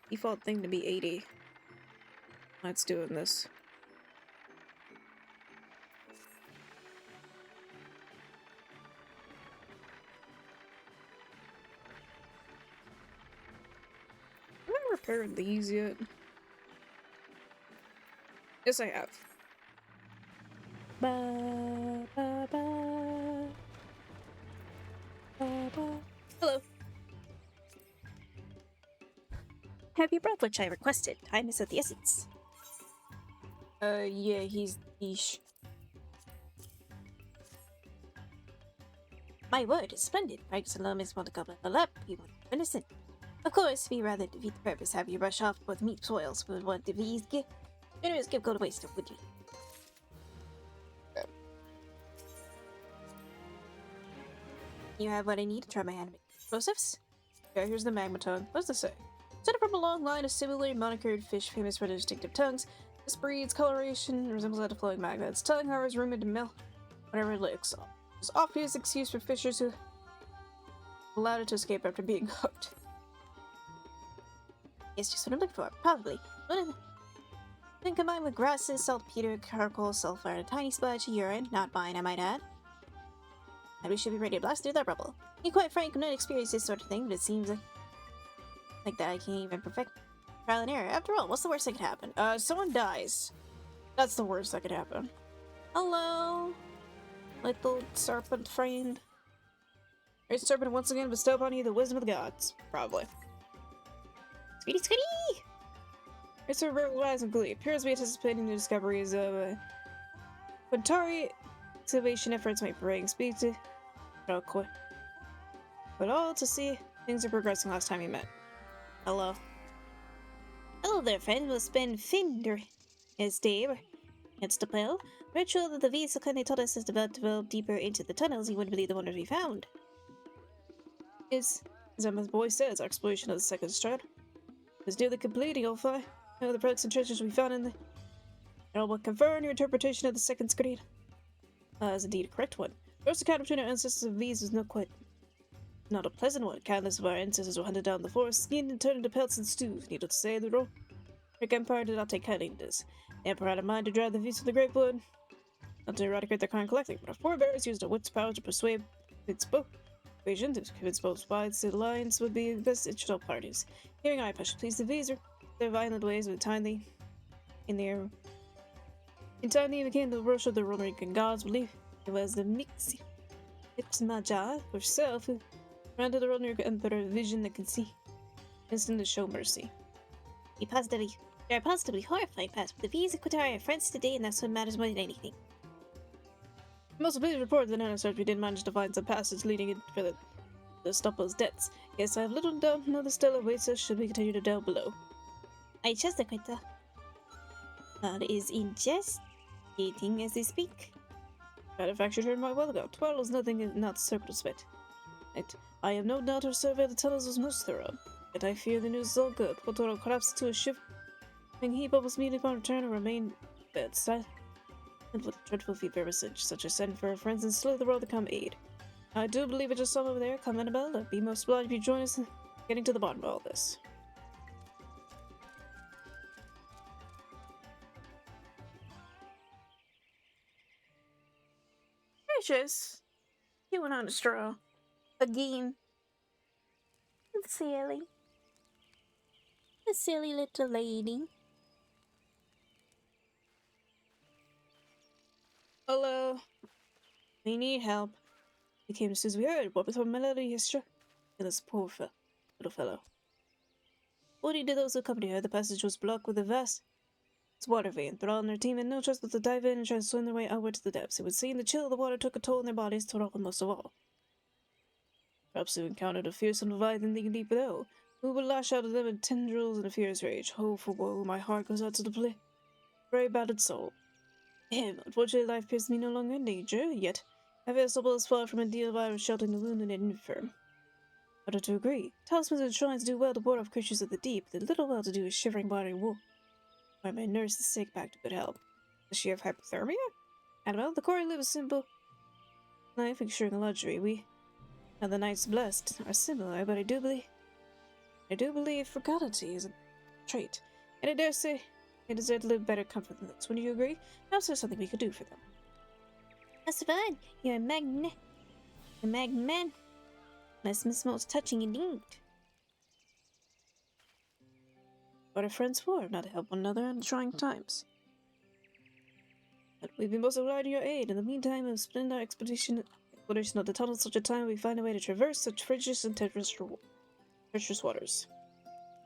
default thing to be 80. Let's doing this. Have I repaired these yet? Yes, I have. Ba, ba, ba. Ba, ba. Hello. Have you brought which I requested? Time is of the essence. Yeah, he's niche. My word is splendid. Franks alone is want to gobble it all up. You want innocent. Of course, we rather defeat the purpose, have you rush off both meat soils with what disease get. Anyways, give go to waste, would you? You have what I need to try my hand at making explosives? Yeah, here's the magma tongue. What does this say? Set from a long line of similarly monocolored fish famous for their distinctive tongues. This breed's coloration resembles that of flowing magma. Its tongue, however, is rumored to melt whenever it licks. It's obvious excuse for fishers who allowed it to escape after being hooked. It's just what I'm looking for, probably. Then combined with grasses, saltpeter, charcoal, sulfur, and a tiny splash of urine, not mine, I might add. And we should be ready to blast through that rubble. To be quite frank, I've not experienced this sort of thing, but it seems like that I can't even perfect trial and error. After all, what's the worst that could happen? Someone dies. That's the worst that could happen. Hello, Little serpent friend. Great serpent once again bestow upon you the wisdom of the gods. Probably. sweetie, sweetie! It's a rare wise and glee. Appears to be anticipating the discoveries of Quintari excavation efforts might bring speed to but all to see things are progressing last time we met. Hello. Hello there, friend. We'll spend Finder his day against the pale. Ritual that the vehicle kindly told us has developed deeper into the tunnels. You wouldn't believe the wonders we found. As my boy says, our exploration of the second strand is nearly complete, you'll find. Now the products and treasures we found in the and will confirm your interpretation of the second screen. Is indeed a correct one. First encounter between our ancestors and these was not a pleasant one. Countless of our ancestors were hunted down in the forest, skinned and turned into pelts and stews. Needless to say, the Roman Empire did not take kindly to this. The Emperor had a mind to drive the views of the Great Blood, not to eradicate their crime collecting, but our forebears used their wits' power to persuade its persuasion to convince both sides the alliance would be in the best interest of all parties. Hearing I should please the Vizier, their violent ways with time they became the worship of the Roman gods. Believe it was the Mixmaja herself who granted the Roman Emperor a vision that could see instant to show mercy. We are positively horrified past with the V's Equatari are friends today, and that's what matters more than anything. I'm also pleased to report that in our search we did manage to find some passage leading in for the Stoppel's debts. Yes, I have little doubt another stella awaits us should we continue to delve below. I trust the Quinta. Is investigating as they speak. Manufactured here a while ago. Twirl is nothing not circumspect. I have no doubt our survey of the tunnels was most thorough. Yet I fear the news is all good. Potoro collapsed to a ship, and heap almost immediately upon return and remain bedside. And with a dreadful feat ever such as send for our friends and slay the world to come aid. I do believe it just saw over there. Come, Annabelle. I'd be most obliged if you join us in getting to the bottom of all this. Gracious. You went on a straw. Again. Silly. A silly little lady. Hello. We need help. We came as soon as we heard. What was our melody history? And this poor little fellow. According to those who accompanied her, the passage was blocked with a vast water vein. Thrall and their team had no choice but to dive in and try to swim their way outward to the depths. It would seem the chill of the water took a toll on their bodies, Thrall most of all. Perhaps they encountered a fearsome leviathan digging deep below, who would lash out at them in tendrils in a fierce rage. Oh, for woe, my heart goes out to the very battered soul. Unfortunately, life appears to be no longer in danger, yet I feel so as far from a deal of iron sheltering the wounded and infirm. But to agree, talismans and shrines do well to ward off creatures of the deep, the little well to do is shivering body wool. Why my nurse is sick back to good health. Does she have hypothermia? Annabelle, the Cory live a simple life, ensuring luxury. We, now the Knights blessed, are similar, but I do believe frugality is a trait, and I dare say they deserve to live better comfort than this. Wouldn't you agree? Perhaps there's something we could do for them. That's fine. You're a magman. Must most touching indeed. What are friends for? Not to help one another in trying times. But we've been most obliged to your aid. In the meantime, we've spent our expedition of the tunnel such a time we find a way to traverse such frigid and treacherous waters.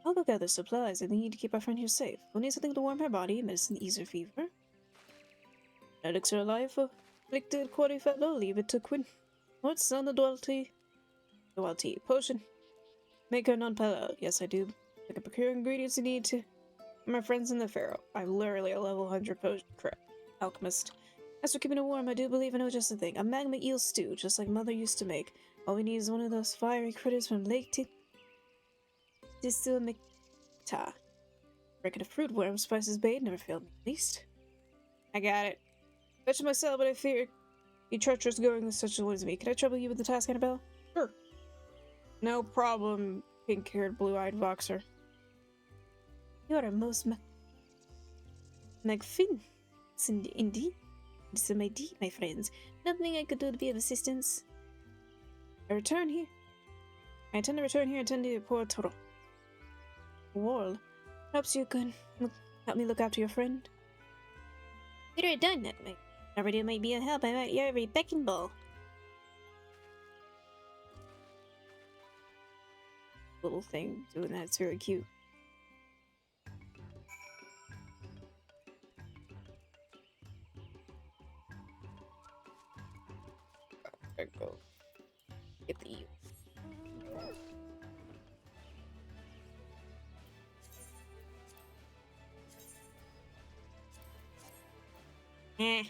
I'll go gather supplies. I need to keep our friend here safe. We'll need something to warm her body, medicine to ease her fever. An elixir of life for afflicted quarry fellow, leave it to Quinn. What's on the duality? Potion. Make her non-palatable. Yes, I do. I can procure ingredients you need to. My friends in the Pharaoh. I'm literally a level 100 potion crap. Alchemist. As for keeping it warm, I do believe I know just the thing. A magma eel stew, just like Mother used to make. All we need is one of those fiery critters from Lake Tissilmicta. Reckon a fruit worm spices bait never failed me, at least. I got it. Fetch it myself, but I fear you treacherous going with such a as me. Can I trouble you with the task, Annabelle? Sure. No problem, pink-haired, blue-eyed Voxer. You are a most magfin. Indeed. So my friends. Nothing I could do to be of assistance. I intend to return here and tend to poor Toro. Wall. Perhaps you can help me look after your friend? Peter done that. Already might be a help. I might every beck and ball. Little thing doing that, it's very cute. I go get the eel. Eh.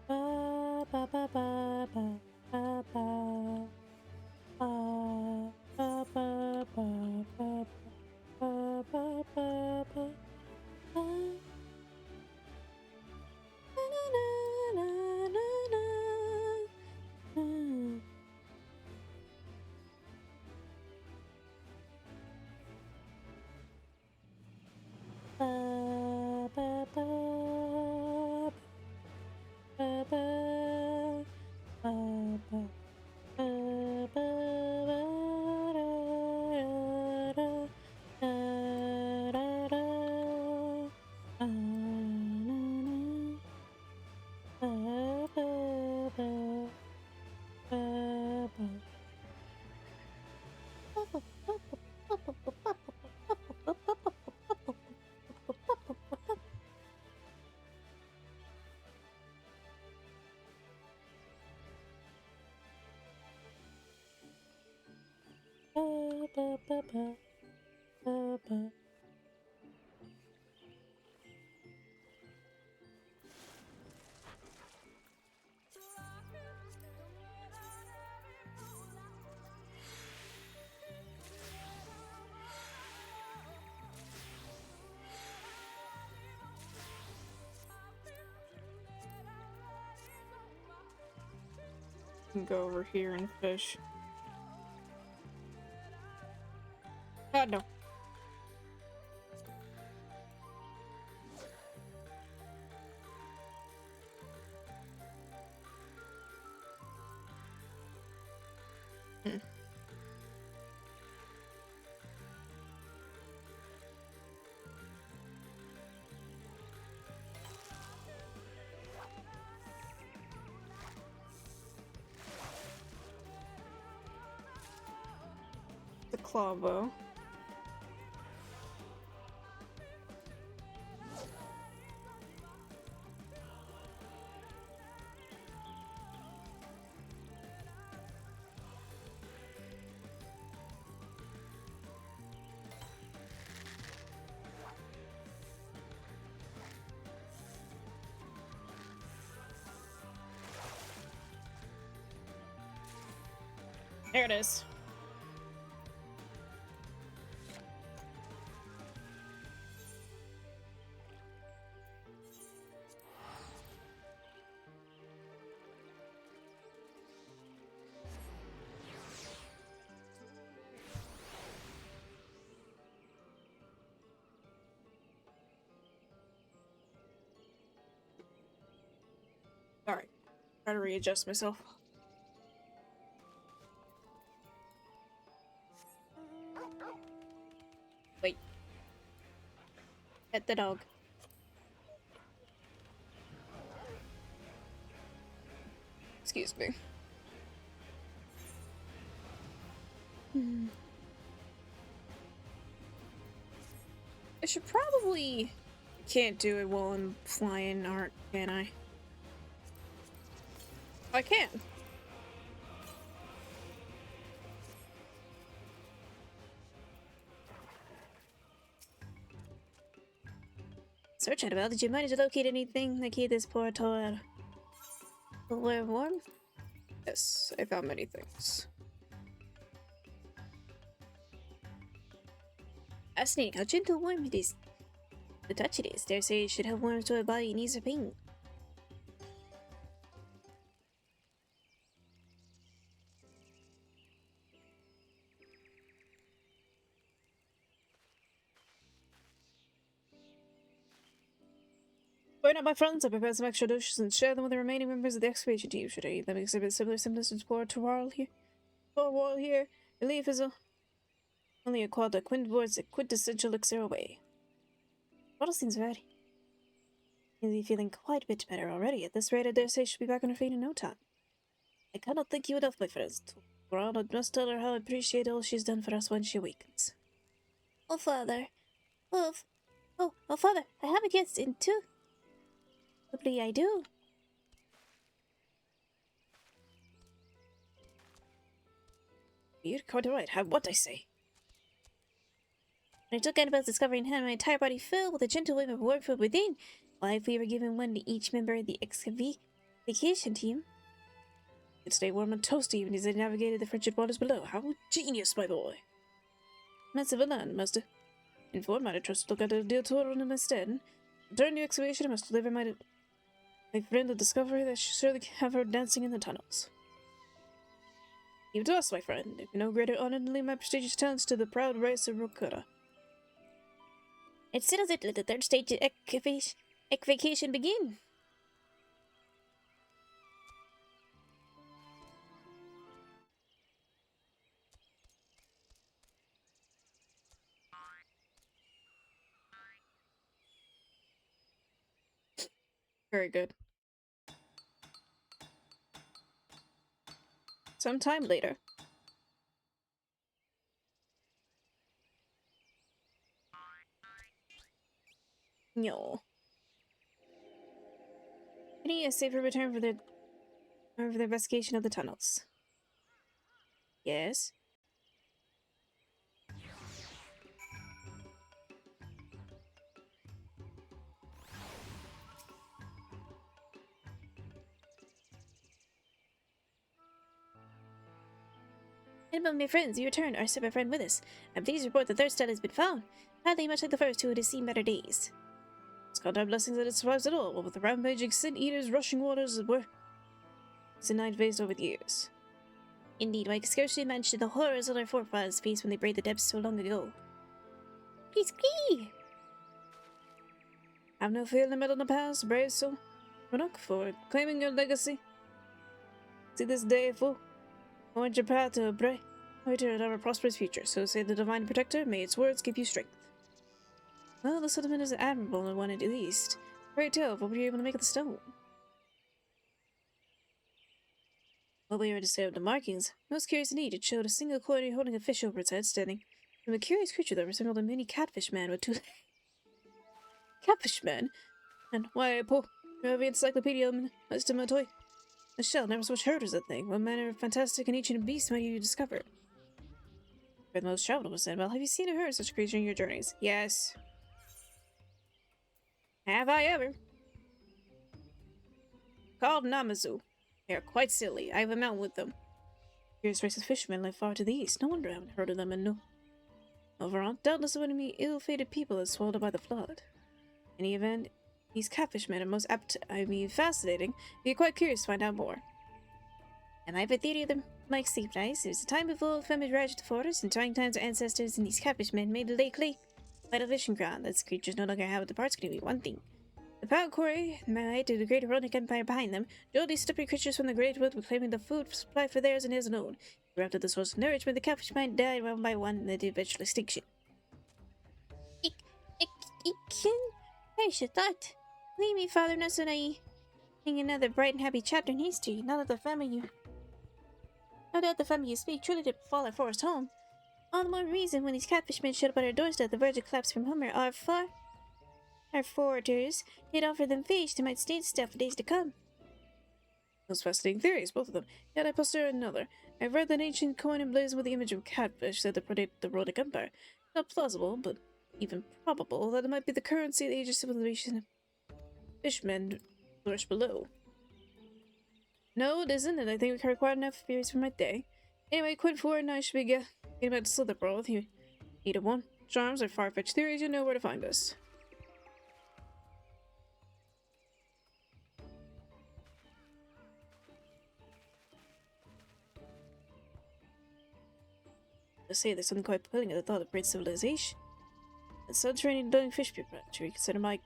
Ba ba ba ba ba ba ba. Ba ba ba ba ba ba ba ba ba. Go over here and fish. God, no. The claw bow. There it is. Try to readjust myself. Wait. Pet the dog. Excuse me. I should probably... Can't do it while I'm flying, art, can I? I can. Search Annabelle, did you manage to locate anything that keep this poor toy warm? Yes, I found many things. Fascinating how gentle warm it is. The touch it is. Dare say it should help warm to a body in ease of pain. Join up my friends, I prepare some extra dishes and share them with the remaining members of the excavation team. Should any of them exhibit similar symptoms to poor Torwal here, relief is only a quintessential elixir away. Bottle seems ready. You'll feeling quite a bit better already. At this rate, I dare say she'll be back on her feet in no time. I cannot thank you enough, my friends. Torwal, I must tell her how I appreciate all she's done for us when she awakens. Oh, Father. Oh, Father, I have a guest in too. Hopefully I do. You're quite right. Have what I say. When I took Annabelle's discovery in hand, my entire body filled with a gentle wave of warmth from within. Why, if we were given one to each member of the excavation team, It'd stay warm and toasty even as they navigated the frigid waters below. How genius, my boy! must have learned, master. Informed, I trust to look at a deal to her in my stead. During the excavation, I must deliver my friend the discovery that she surely have her dancing in the tunnels. Leave it to us, my friend. If no greater honor than leave my prestigious talents to the proud race of Rokura. It settles it. Let the third stage of excavation begin. Very good. Sometime later. No. Any a safer return for the investigation of the tunnels. Yes. Annabelle, my friends, you returned. Our separate friend with us. I'm pleased to report the third stele has been found. Sadly, much like the first two, it has seen better days. It's got our blessings that it survives at all, with the rampaging sin eaters rushing waters were night faced over the years. Indeed, I could scarcely imagine the horrors of our forefathers faced when they braved the depths so long ago. Please, please! Have no fear in the middle of the past, brave soul. But look forward, claiming your legacy. See this day full. Point your path to a bright and ever prosperous future. So say the Divine Protector, may its words give you strength. Well, the settlement is admirable in one at least. Pray tell, what were you able to make of the stone? What we were to say of the markings, most curious indeed, it showed a single coin holding a fish over its head, standing from a curious creature that resembled a mini catfish man with two legs. Catfish man? And why, poor heavy encyclopedia, Mr. Matoy. The shell never so much heard of that thing. What manner of fantastic and ancient beast might you discover? For the most traveled was said, well, have you seen or heard of such a creature in your journeys? Yes. Have I ever? Called Namazu. They are quite silly. I have a mount with them. Curious race of fishermen live far to the east. No wonder I haven't heard of them and no. Overall, doubtless one of me ill-fated people is swallowed by the flood. In any event, these catfishmen are most apt, fascinating. Be quite curious to find out more. And I have a theory of them like sleep dice. It was a time before famine ravaged the forest, and trying times our ancestors and these catfishmen made the lake clay. Vital fishing ground. That creatures no longer have the parts could be one thing. The power quarry might of the great Runic Empire behind them. Draw these slippery creatures from the great wood, reclaiming the food supply for theirs and his own. Wrapped at the source of nourishment, the catfish might die one by one in the eventual extinction. Ik, Ikin? I should thought. Leave me, Father Nasunai. Another bright and happy chapter in history. No doubt the family you speak truly did fall our forest home. All the more reason when these catfish men showed up at our doorstep at the verge of collapse from hunger. Our foragers did offer them fish that might stay still for days to come. Those fascinating theories, both of them. Yet I posted another. I've read an ancient coin emblazoned with the image of a catfish that predated the Runic Empire. Not plausible, but even probable that it might be the currency of the age of civilization. Fishmen flourish below. No, it isn't, and I think we covered quite enough theories for my day. Anyway, quit for it, and I should be getting back to Slither Brawl. If you need a one, charms, or far-fetched theories, you know where to find us. To say there's something quite appealing at the thought of great civilization. And subterranean doing fish people, should we consider my...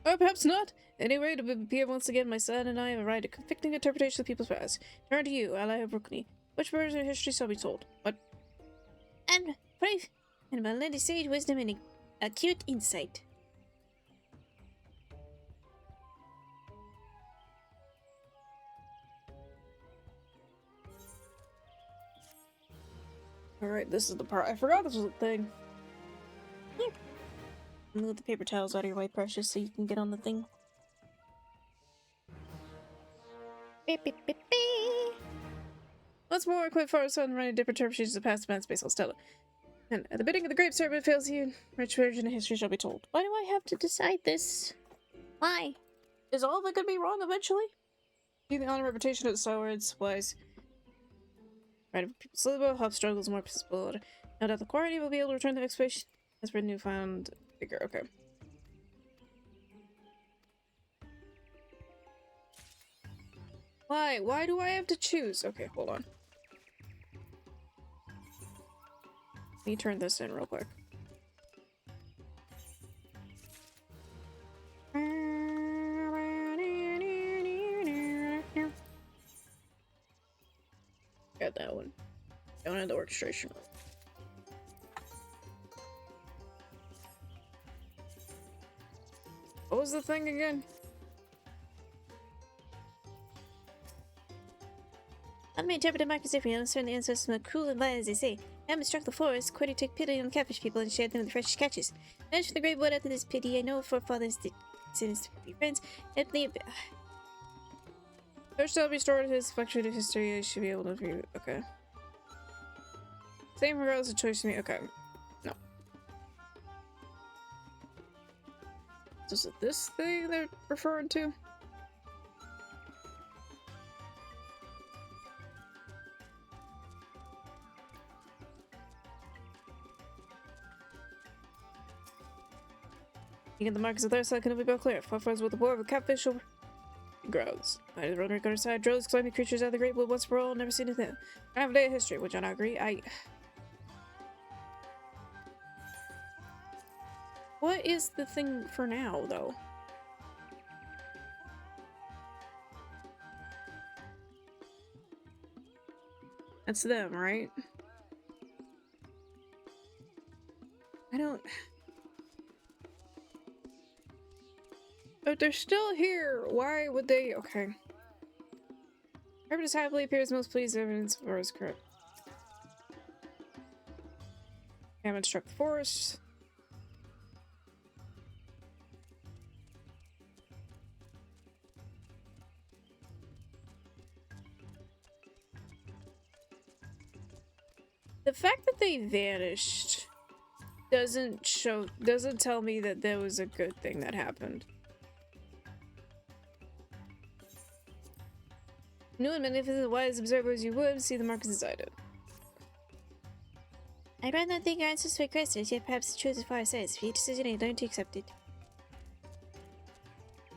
Or perhaps not. Anyway, to appear once again, my son and I have arrived at conflicting interpretations of people's past. Turn to you, ally of Brookney. Which version of history shall be told? What? And brave, and my lady sage wisdom and acute insight. Alright, this is the part. I forgot this was a thing. Here. Move the paper towels out of your way, precious, so you can get on the thing. Beep, beep, beep, beep. Once more, quite far son running different interpretations of past events based on Stella. And at the bidding of the great serpent fails you, which version of history shall be told. Why do I have to decide this? Why? Is all of it gonna be wrong eventually? The honor reputation of the Star Words wise. Right of people's slither, Hop struggles more peaceful. No doubt the quarry will be able to return to exploration as for a newfound figure. Okay. Why? Why do I have to choose? Okay, hold on. Let me turn this in real quick. Got that one. Don't have the orchestration. What was the thing again? I may interpret the mark as if we understand the ancestors are cruel and violent as they say. I am struck the forest, quite to take pity on the catfish people and share them with the fresh catches. Manage for the great wood after this pity. I know forefathers did sins to be friends. Let me. First, I'll be stored his fluctuated history. I should be able to view. Okay. Same regardless of choice to me. Okay. No. Is it this thing they're referring to? You get the markers of their side can be go clear. Forefathers with the war of a catfish over. He growls. I the road recorder side drones, slimy creatures out of the great wood once for all, never seen a thing. I have a day of history, would you not agree? What is the thing for now, though? That's them, right? I don't... But they're still here. Why would they? Okay. Evidence happily appears most pleased evidence for is correct. Haven't struck the forest. The fact that they vanished doesn't tell me that there was a good thing that happened. New and magnificent wise observers you would see the markers decided. I'd rather not think our ancestors were Christians, yet perhaps the truth is far says. For each decision I learned to accept it.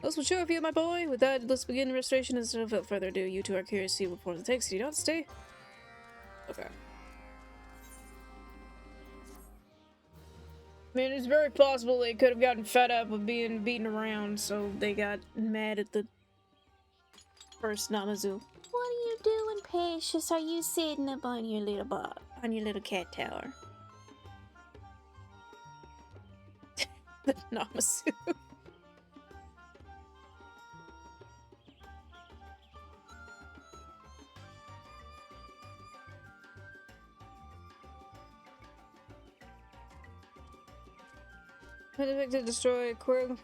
Those will show if you, my boy. With that, let's begin the restoration instead of without further ado. You two are curious to see what form it takes. Do you not stay? Okay. I mean, it's very possible they could have gotten fed up of being beaten around, so they got mad at the first Namazu. What are you doing, Precious? Are you sitting up on your little cat tower? The Namazu. When to destroy Quirk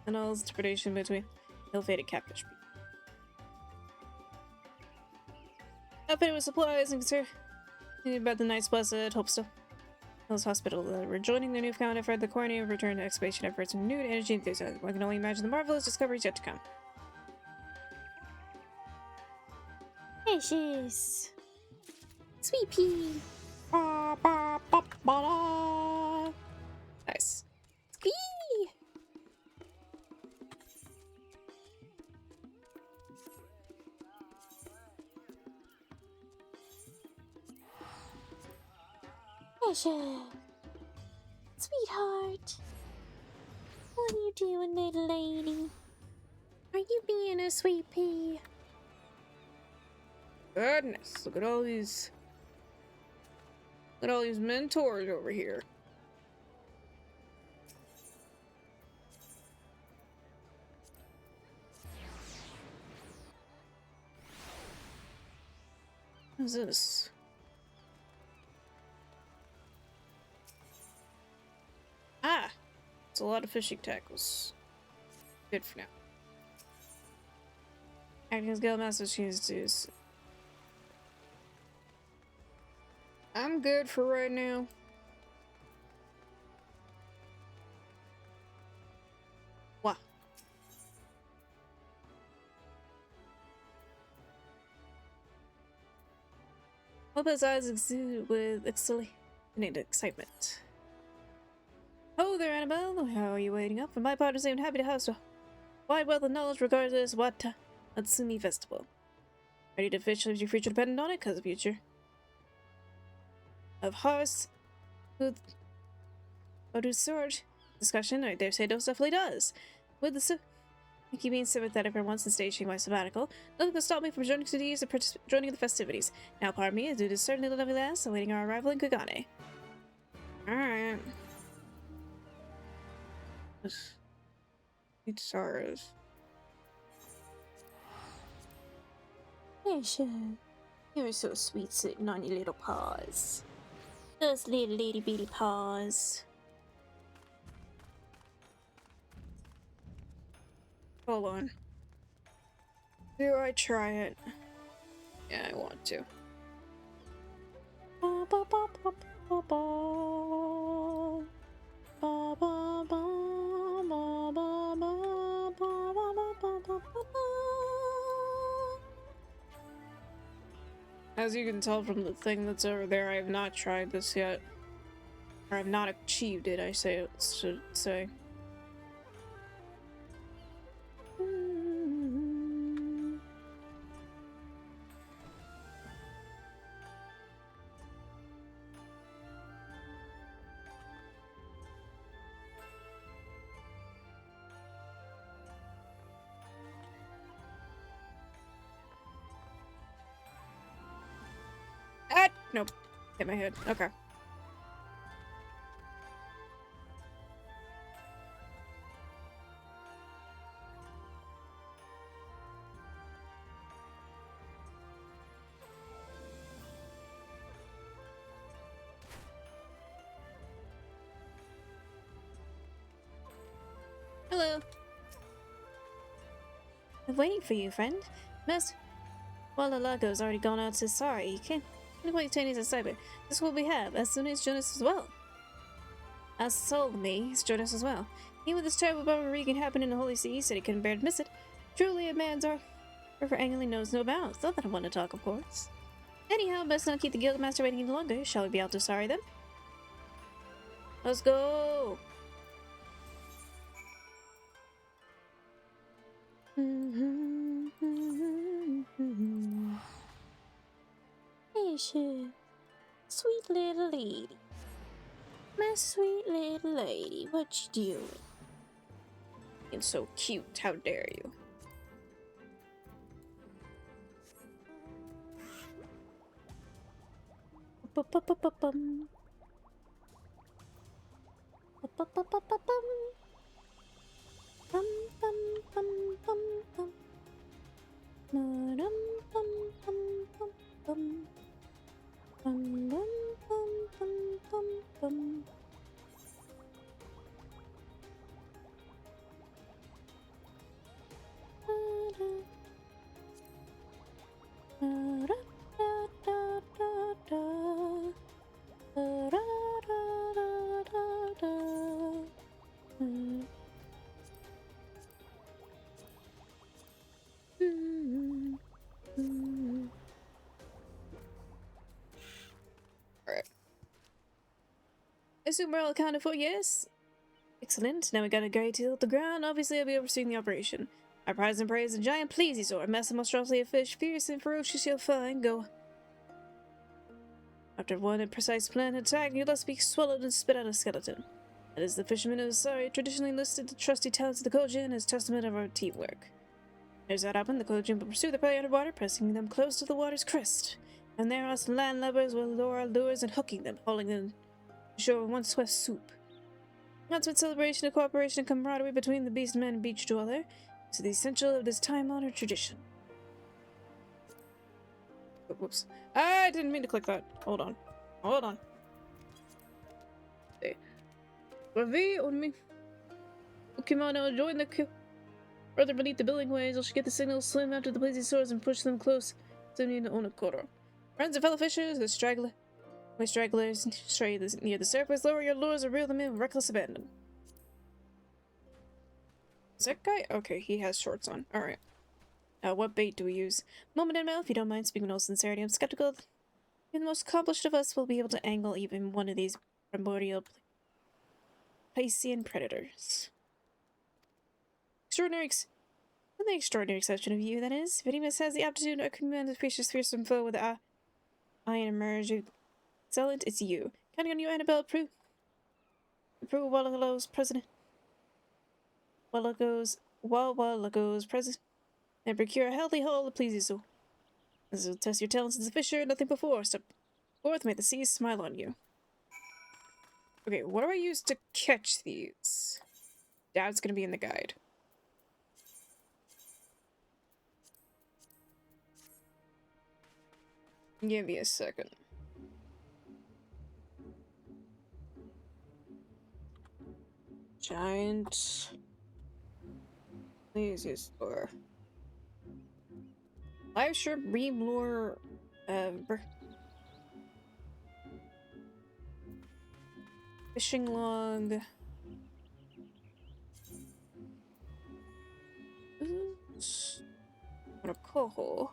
and all its predation between ill-fated catfish people. Outfitted with supplies and concern about the night's blessed hope still. Hills Hospital, rejoining the newfound effort, the coroner returned to excavation efforts and renewed energy and enthusiasm. One can only imagine the marvelous discoveries yet to come. Precious. Sweet pea. Ba, ba, ba, ba, da. Nice. Squee. Precious. Sweetheart. What are you doing, little lady? Are you being a sweet pea? Goodness, look at all these mentors over here. What's this? Ah! It's a lot of fishing tackles. Good for now. Acting as Guildmaster, she's I'm good for right now. What? Wubba's eyes exude with excitement. Oh there, Annabelle. How are you waiting up? For my part, I'm happy to host a wide wealth of knowledge regarding this Natsumi Festival. Ready to fish if your future dependent on it? Cause the future of horse with Odu's sword discussion, I dare say, most definitely does. With the Mickey being sympathetic for once and staging my sabbatical, nothing will stop me from joining cities and joining the festivities. Now, pardon me, as it is certainly the lovely lass awaiting our arrival in Kagane. Alright. Sweet sorrows. Precious. You're so sweet sitting on your little paws. Those little itty bitty paws. Hold on. Do I try it? Yeah, I want to. Ba ba ba ba ba ba. Ba ba ba ba ba ba ba ba ba ba ba. As you can tell from the thing that's over there, I have not tried this yet. Or I've not achieved it, I should say. Ah! Nope. Hit my head. Okay. Hello. I'm waiting for you, friend. Master Walalago's already gone out to sorry. You can't wait 10 days aside, but this is what we have. As soon as Jonas as well. As told me, he's Jonas as well. He with this terrible barbarian can happen in the Holy See, said he couldn't bear to miss it. Truly a man's art. For angling knows no bounds. Not that I want to talk, of course. Anyhow, best not keep the Guildmaster waiting any longer. Shall we be out to sorry then? Let's go! Precious, sweet little lady. My sweet little lady, what you doing? Being so cute, how dare you? Ba-ba-ba-ba-bum. Ba-ba-ba-ba-ba-bum. Bum, bum, bum, bum, bum. Ba-dum, bum, bum, bum, bum. Bum, bum, bum, bum, bum, bum. Alright. Assume we're all accounted for, yes? Excellent. Now we got a guy to the ground. Obviously, I'll be overseeing the operation. Our prize and praise a giant plesiosaur, a massive monstrosity of fish, fierce and ferocious, you'll find. Go. After one and precise planned attack, you must be swallowed and spit out a skeleton. That is the fisherman of sorry, traditionally listed the trusty talents of the Kojin as testament of our teamwork. As that happened, the Kojin will pursue the prey underwater, pressing them close to the water's crest. And there us landlubbers will lure our lures and hooking them, hauling them to shore in one swift swoop. Ultimate celebration of cooperation and camaraderie between the beastman and beach dweller is the essential of this time-honored tradition. Oh, whoops. I didn't mean to click that. Hold on. Hold on. Okay. V on me. Pokemon join the further beneath the building ways. I should get the signals, swim after the plesiosaurs and push them close to me in Onokoro. Friends and fellow fishers, the stragglers stray near the surface, lower your lures or reel them in with reckless abandon. Is that guy? Okay, he has shorts on. Alright. What bait do we use? Moment in mouth, if you don't mind speaking with all sincerity. I'm skeptical the most accomplished of us will be able to angle even one of these primordial Piscean predators. Something extraordinary exception of you, that is. If anyone has the aptitude to command a precious fearsome foe with the iron emerge excellent, it's you. Counting on you, Annabelle. Prue Wallago's president. Wallago's president. And procure a healthy haul of plesiosaur. This will test your talents as a fisher, nothing before. Step forth, may the seas smile on you. Okay, what do I use to catch these? That's gonna be in the guide. Give me a second. Giant plesiosaur. Live shrimp, ream lure, fishing log. What a coho.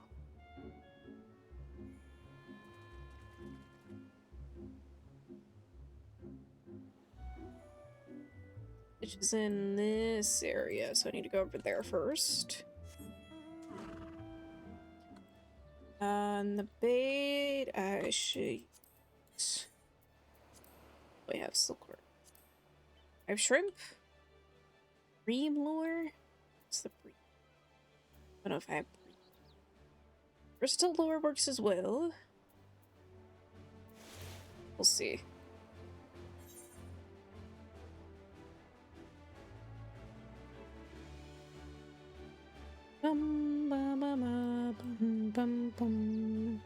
Which is in this area, so I need to go over there first. And the bait I should use. We have silkworm. I have shrimp. Ream lure. What's the bream? I don't know if I have bream. Crystal lure works as well. We'll see. Bum ba ba ba bum bum bum.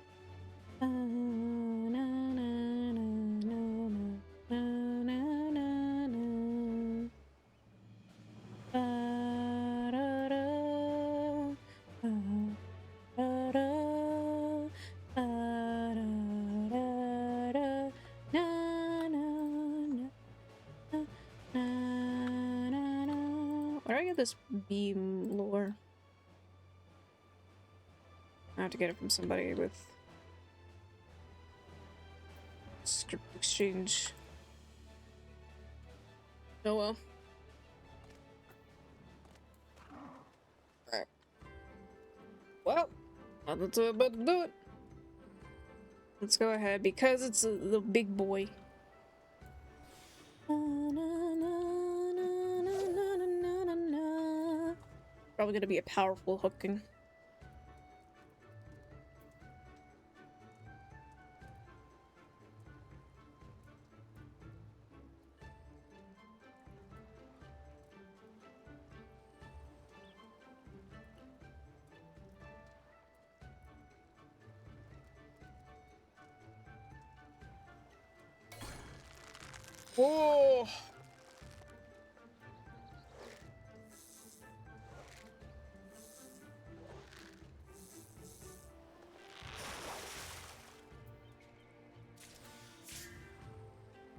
Na na na na na na na na na. Ba da da ba da da ba da da da na na na na na na. Where do I get this beam lure? I have to get it from somebody with script exchange. Oh well. Alright. Well, nothing to it but to do it. Let's go ahead because it's the big boy. Probably gonna be a powerful hooking. Whoa!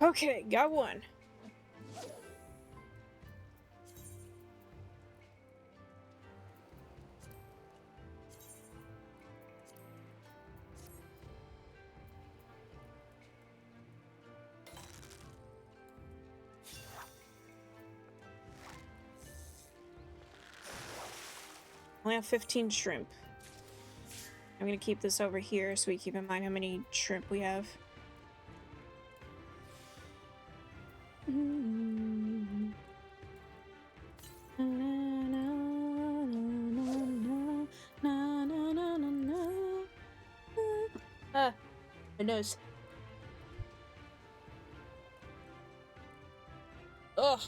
Okay, got one. Only have 15 shrimp. I'm gonna keep this over here so we keep in mind how many shrimp we have. Ah, my nose. Ugh.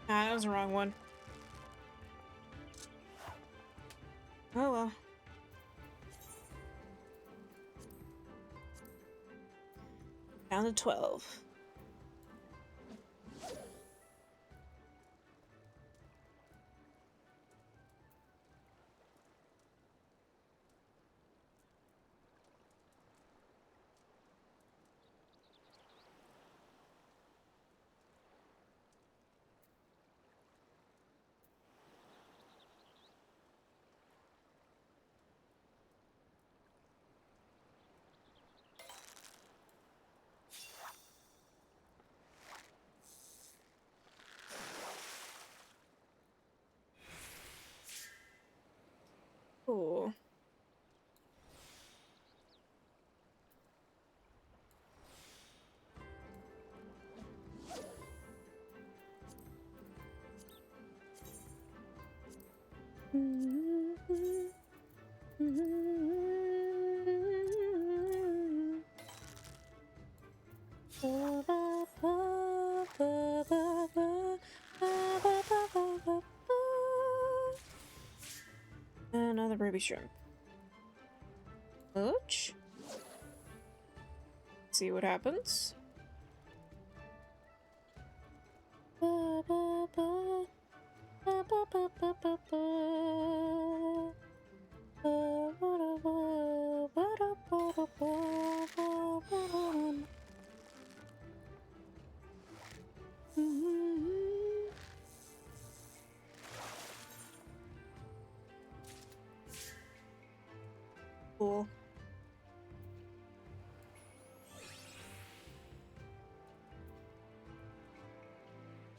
Ah, that was the wrong one. Oh well. Down to 12. Cool. Another ruby shrimp. Ouch. See what happens. Cool.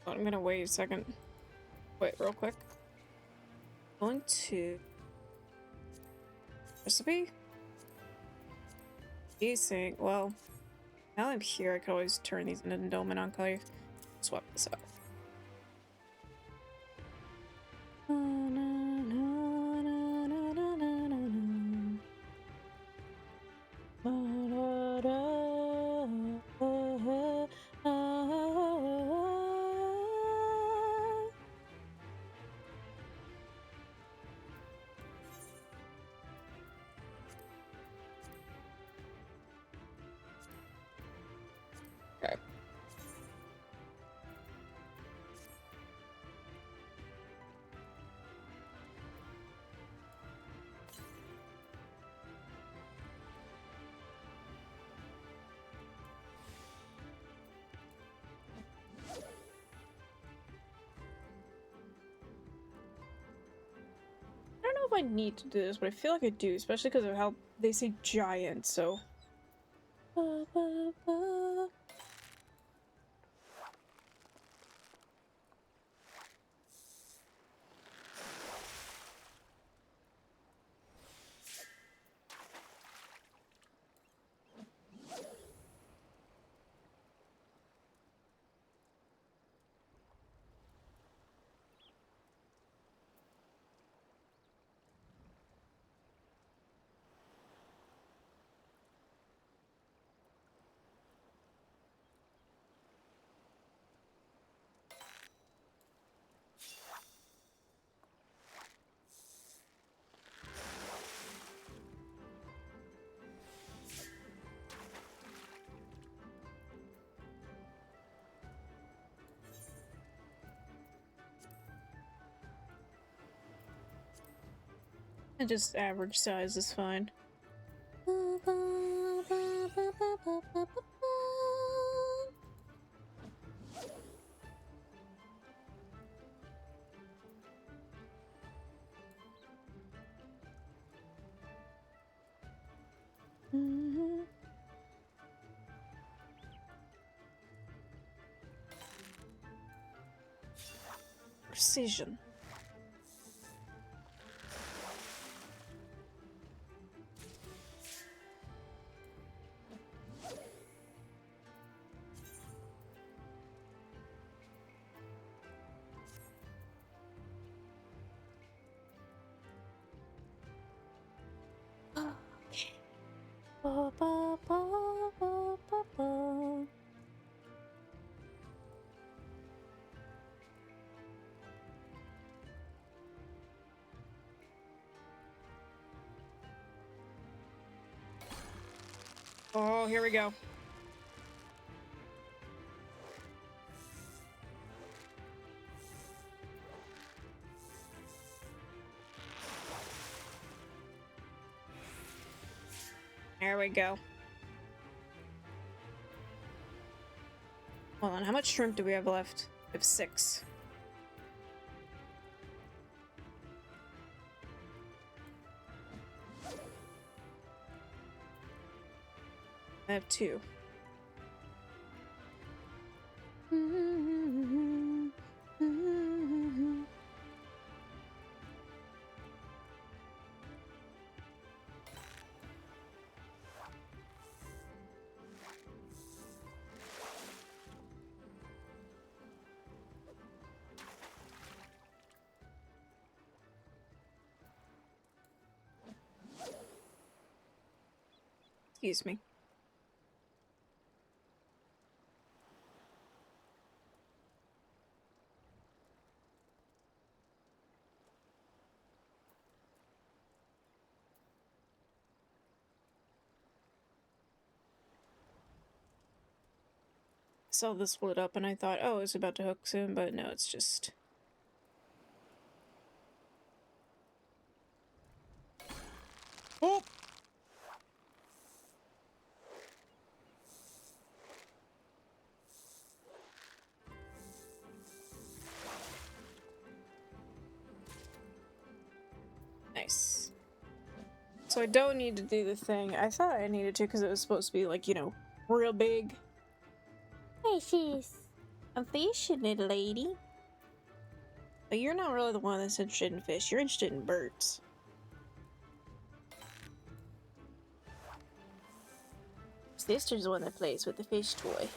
I'm gonna wait a second. Wait, real quick. Going to recipe. Desync. Well, now I'm here, I could always turn these into endowment enclave. Swap this out. Okay. I don't know if I need to do this, but I feel like I do, especially because of how they say giant, so. And just average size is fine. Precision. Okay. Ba, ba, ba, ba, ba, ba. Oh, here we go. There we go. Hold on, how much shrimp do we have left? We have 6. I have 2. Excuse me. Saw this split up and I thought, oh, it's about to hook soon, but no, it's just... Oh! Nice. So I don't need to do the thing. I thought I needed to because it was supposed to be like, you know, real big. Fishes. I'm fishing, little lady. But you're not really the one that's interested in fish. You're interested in birds. Sister's the one that plays with the fish toy.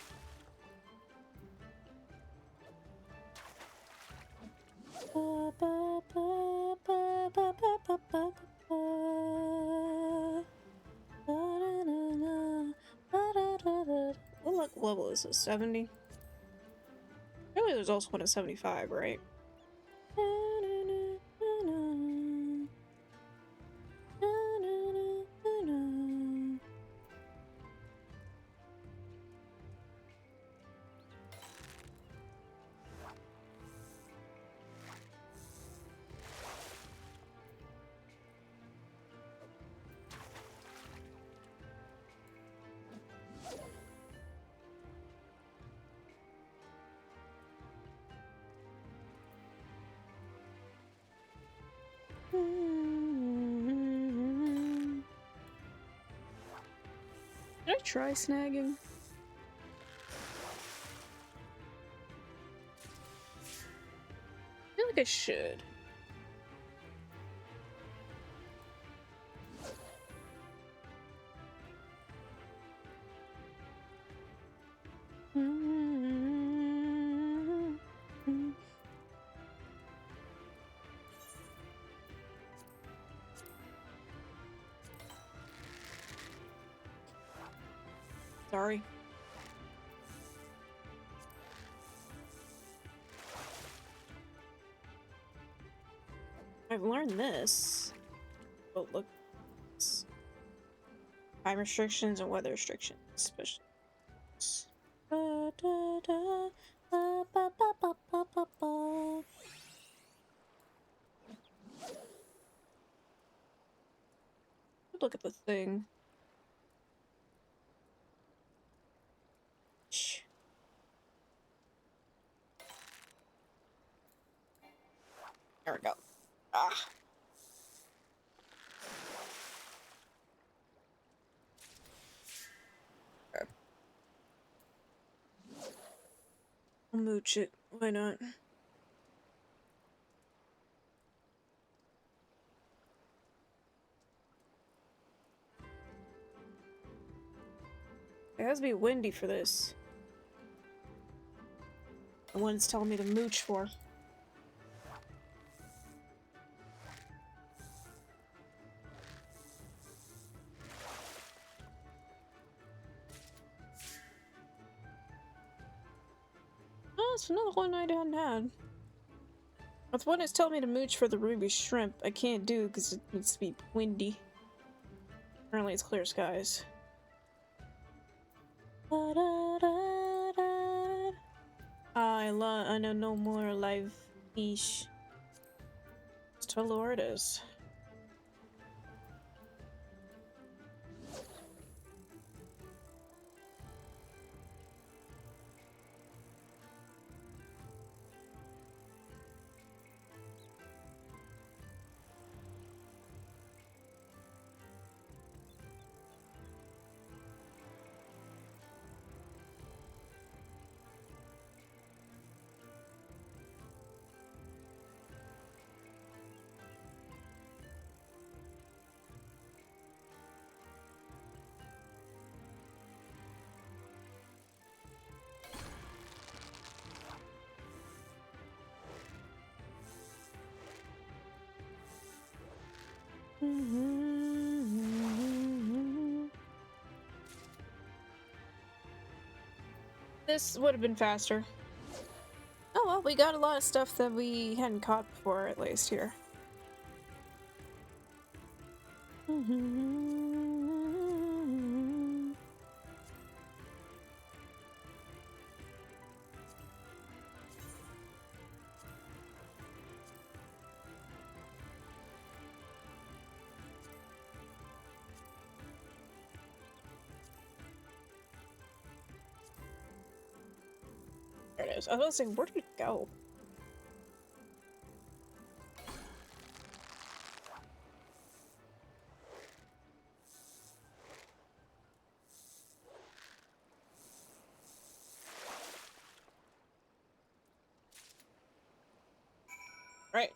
What level is this? 70? Really, there's also one at 75, right? Should I try snagging? I feel like I should. Sorry. I've learned this. Oh, look. Time restrictions and weather restrictions, especially. Da, da, da, ba, ba, ba, ba, ba, ba, ba. look at the thing. Shh. There we go. Ah. Okay. I'll mooch it. Why not? It has to be windy for this. The one it's telling me to mooch for. Oh, it's another one I hadn't had. That's one it's telling me to mooch for the ruby shrimp. I can't do because it needs to be windy. Apparently it's clear skies. I know no more live fish. Just tell Laura it is. This would have been faster. Oh well, we got a lot of stuff that we hadn't caught before, at least here. There it is. I was saying, where did it go? Right.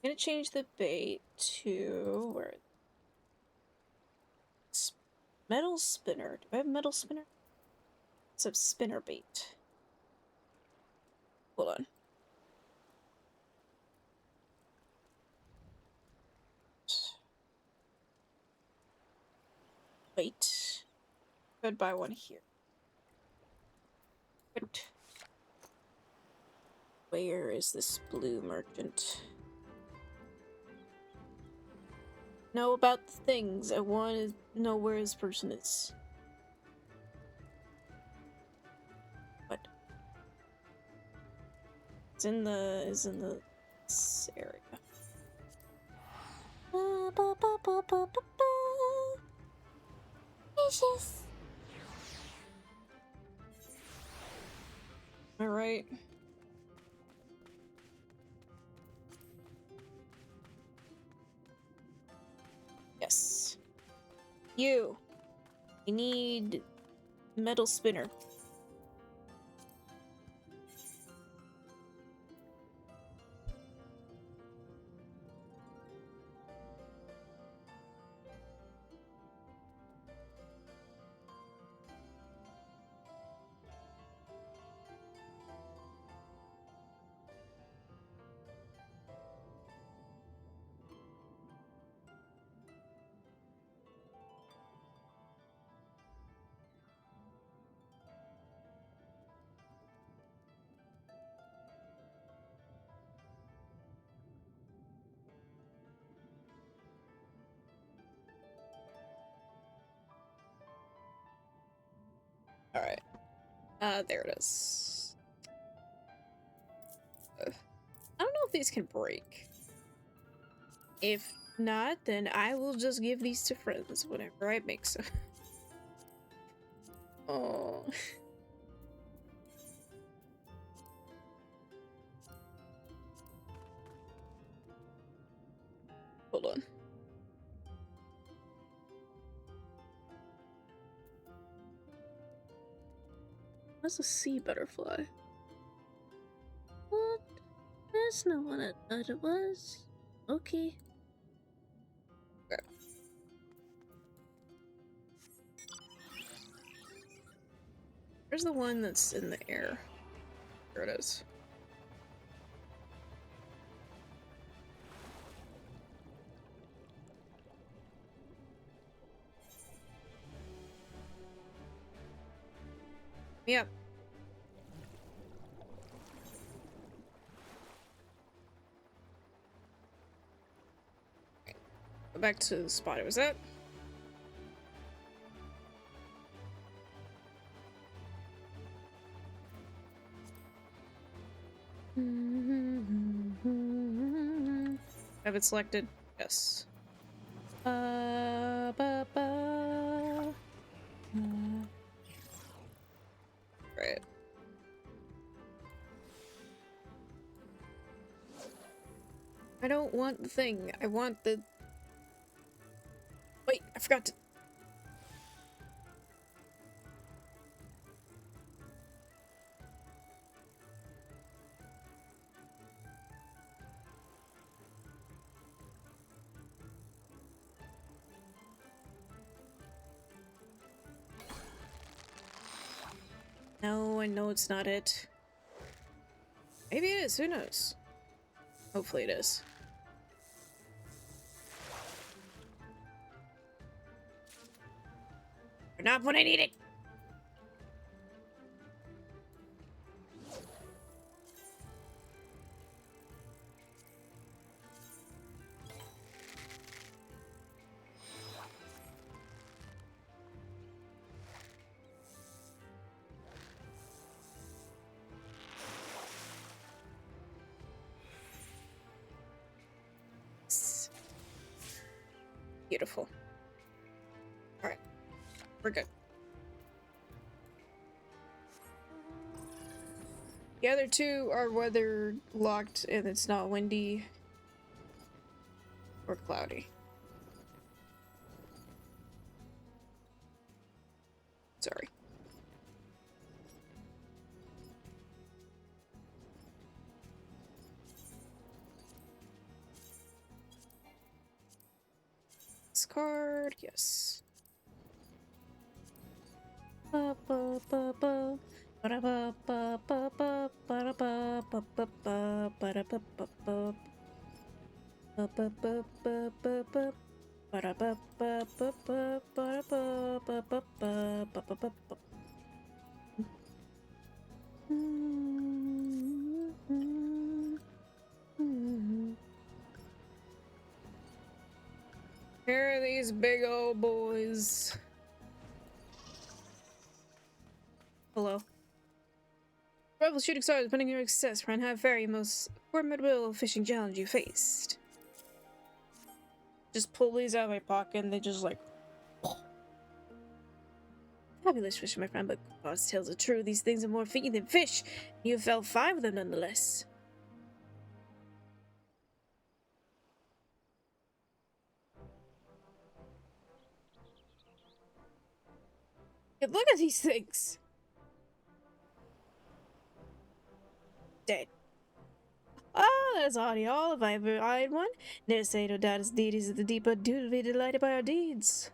I'm gonna change the bait to where? Metal spinner. Do I have metal spinner? It's a spinner bait. Hold on. Wait. Could buy one here. Good. Where is this blue merchant? Know about the things. I want to know where this person is. What? It's in this area. Vicious. Alright. Yes. You need metal spinner. Alright. There it is. I don't know if these can break. If not, then I will just give these to friends whenever I make some. Oh. Hold on. That's a sea butterfly. What? That's not what I thought it was. Okay. Where's the one that's in the air? There it is. Yep. Go back to the spot it was at. Have it selected? Yes. Right. I don't want the thing. I want the... Wait, I forgot to... No, I know it's not it. Maybe it is, who knows? Hopefully it is. But not when I need it! Beautiful. Alright. We're good. The other two are weather locked and it's not windy or cloudy. Sorry. This card, yes. Here are these big old boys. Hello. Rival shooting stars, depending on your success, ran high very most formidable fishing challenge you faced. Just pull these out of my pocket and they just like... Fabulous fishing, my friend, but God's tales are true. These things are more feet than fish. You fell 5 of them nonetheless. Yeah, look at these things! Dead. Oh, that's already all if I ever eyed one. Never say no doubt as deities of the deep are due to be delighted by our deeds.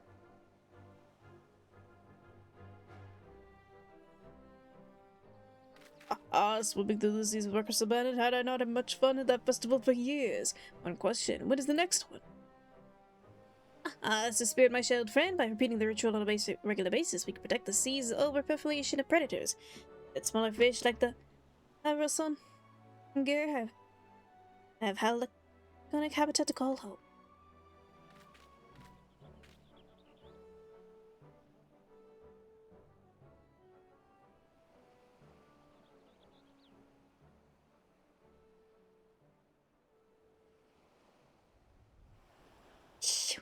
Swooping through the seas with Workers Abandoned, had I not had much fun at that festival for years? One question, when is the next one? That's to spirit my sheltered friend. By repeating the ritual on a regular basis, we can protect the seas overpopulation of predators. That smaller fish like the Harrelson and Gear have halconic habitat to call home.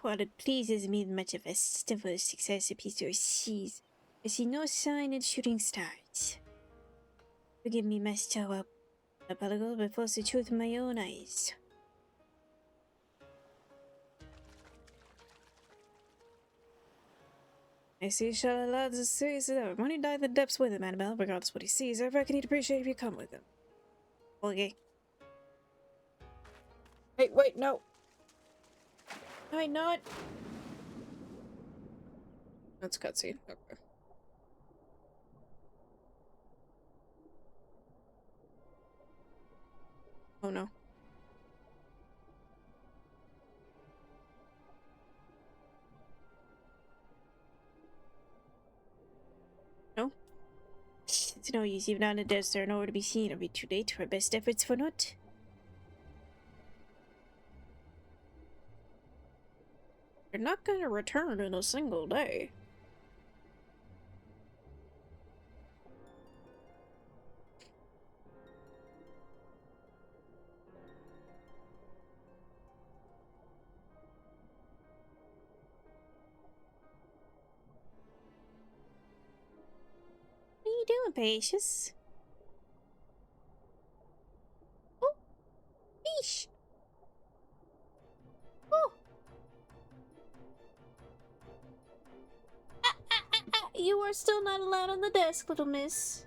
while it pleases me much of a festival success appears to cease, I see no sign of shooting stars. Forgive me, Master Apologo, but force the truth in my own eyes. I see shall allow the series that when he died in the depths with him, Annabelle, regardless what he sees, I reckon he'd appreciate if you come with him. Okay. Hey, wait, no. Why not? That's cutscene. Okay. Oh no. No? It's no use, even on the desert, there are nowhere to be seen. It'll be too late. Our best efforts for naught. You're not gonna return in a single day. What are you doing, Patience? Oh! Fish! Oh! You are still not allowed on the desk, little miss.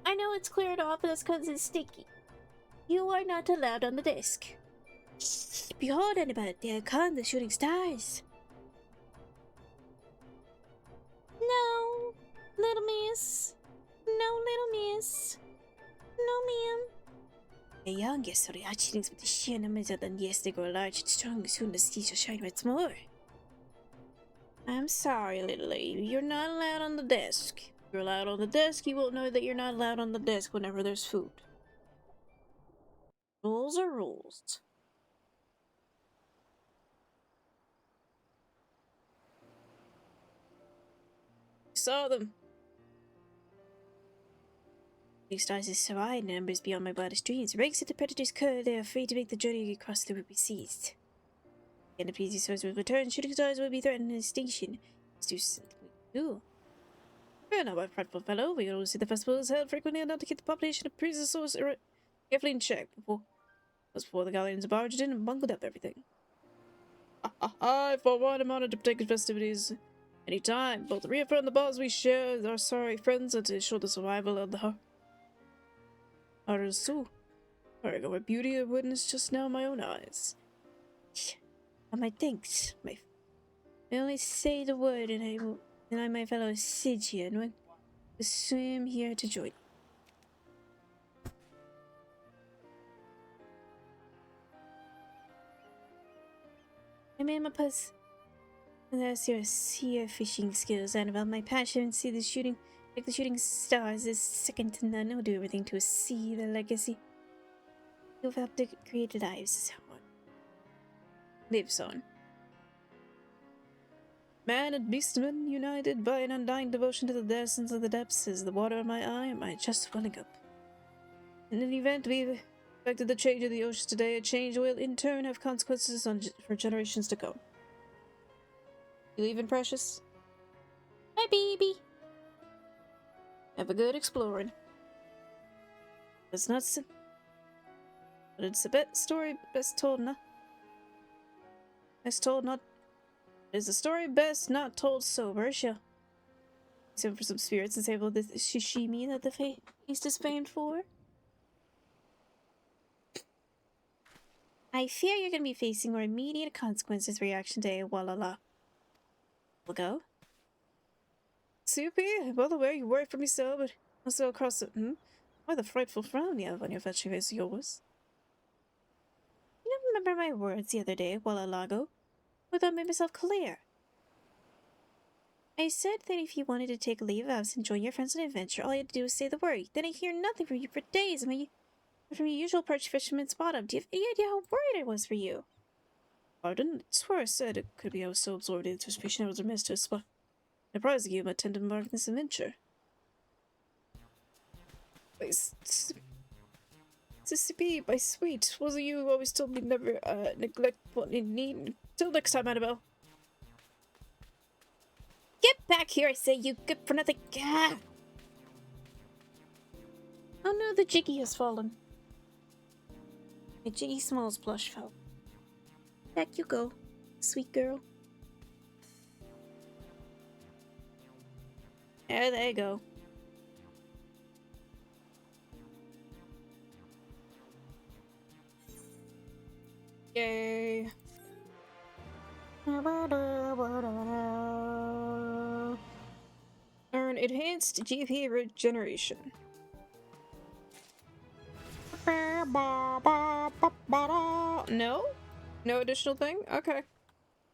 I know it's cleared off, but that's because it's sticky. You are not allowed on the desk. Behold, Annabelle, there come the shooting stars. No, little miss. No, little miss. No, ma'am. The youngest of the hatchlings with the sheer numbers of them, yes, they grow large and strong. Soon the sea shall shine once more. I'm sorry, little lady. You're not allowed on the desk. If you're allowed on the desk, you won't know that you're not allowed on the desk whenever there's food. Rules are rules. I saw them. These stars is so wide, numbers beyond my wildest dreams. Rakes at the predator's curve, they are free to make the journey across the would be seized. And if these stars will return, shooting stars will be threatened in extinction. Let's do something we do. Fear not, my frightful fellow. We always see the festival is held frequently enough to keep the population of Prisosaurs carefully in check before the galleons barged in and bungled up everything. I, for one, am honored to partake in festivities any time, both to reaffirm the bonds we share with our sorry friends and to ensure the survival of the Harasu. I got my beauty I witnessed just now in my own eyes. My thanks, I only say the word, and I, my fellow Stygian, will swim here to join you. I made my puss. Unless your sea fishing skills, Annabelle, my passion see the shooting, like the shooting stars, is second to none. I'll do everything to see the legacy you've helped to create lives on. Lives on. Man and beastman, united by an undying devotion to the essence of the depths, is the water in my eye and my chest welling up. In any event, we've effected the change of the oceans today. A change will, in turn, have consequences for generations to come. You leaving, Precious? Hi, baby. Have a good exploring. It's not sim. But it's a story best told not. Is the story best not told sober? She'll send for some spirits and save all this sashimi that the feast is famed for. I fear you're going to be facing more immediate consequences for your action today, Walala. We'll go. Soupy, by the way, you worry for me so, but also across the why the frightful frown you have on your fetching face of yours? You don't remember my words the other day, Walalago? I thought I made myself clear. I said that if you wanted to take leave of us and join your friends on an adventure, all you had to do was say the word. Then I hear nothing from you for days, and from your usual perch fisherman's bottom. Do you have any idea how worried I was for you? Pardon? I swear I said it could be I was so absorbed in anticipation I was remiss to surprising you might tend to embark on this adventure. Sissy, my sweet, wasn't you who always told me never neglect what you need? Till next time, Annabelle. Get back here, I say, you good for nothing. Gah! Oh no, the Jiggy has fallen. My Jiggy Smalls plush fell. Back you go, sweet girl. There you go. Yay. Earn enhanced GP regeneration. No? No additional thing? Okay.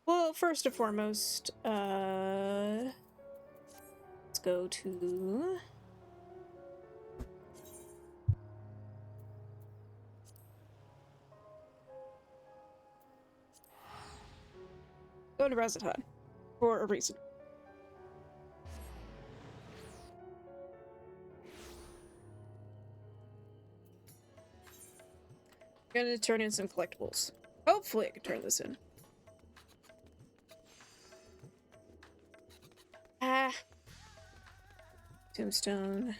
Well, first and foremost, let's go to... Go to Reziton. For a reason. I'm gonna turn in some collectibles. Hopefully I can turn this in. Ah. Tombstone.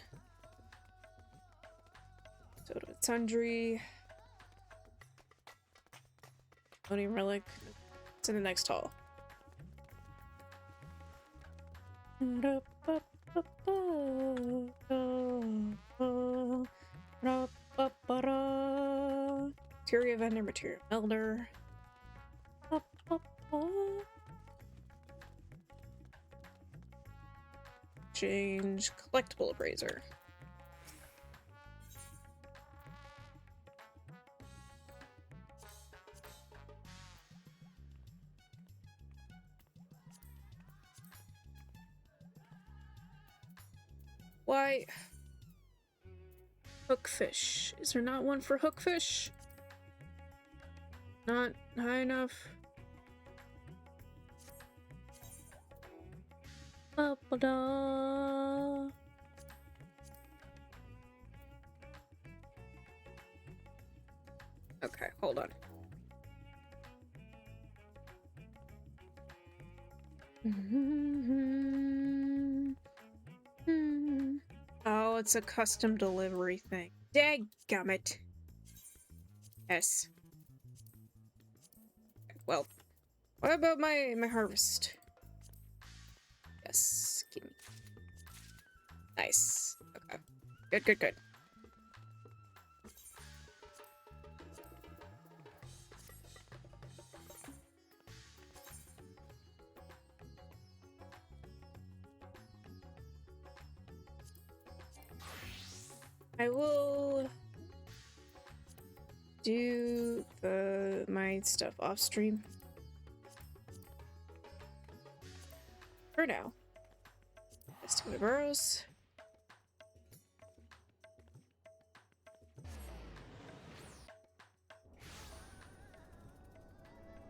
Soda Sundry. Oni Relic. It's in the next hall. Materia vendor, material melder. Change collectible appraiser. Why? Hookfish. Is there not one for hookfish? Not high enough. Ba-ba-da. Okay, hold on. Oh, it's a custom delivery thing. Dadgummit. Yes. Well, what about my harvest? Yes, give me. Nice. Okay. Good, good, good. I will do my stuff off stream for now. Let's do my burrows.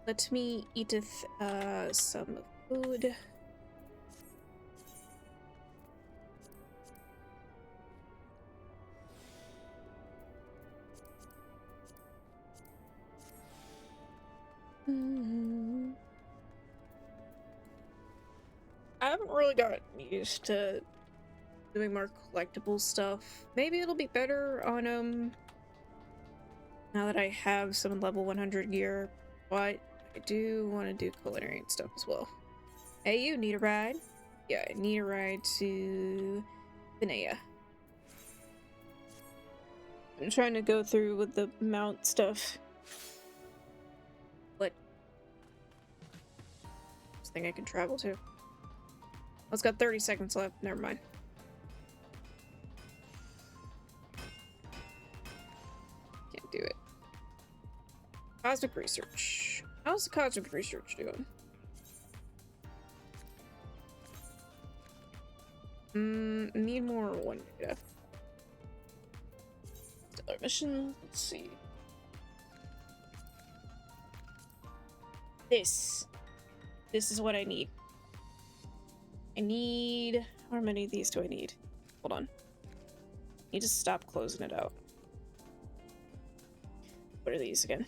Let me eateth some food. I haven't really gotten used to doing more collectible stuff. Maybe it'll be better on now that I have some level 100 gear, but I do want to do culinary and stuff as well. Hey, you need a ride? Yeah, I need a ride to Phaenna. I'm trying to go through with the mount stuff. What? This thing I can travel to. Oh, it's got 30 seconds left. Never mind. Can't do it. Cosmic research. How's the cosmic research doing? Need more one data. Stellar mission. Let's see. This is what I need. I need... How many of these do I need? Hold on. I need to stop closing it out. What are these again?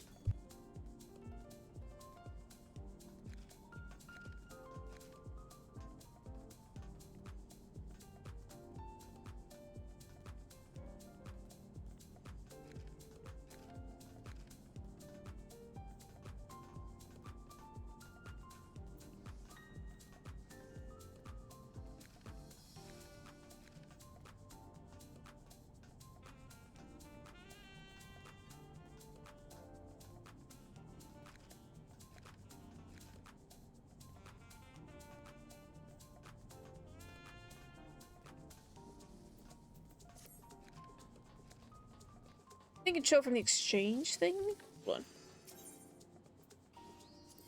think it showed from the exchange thing. Hold on.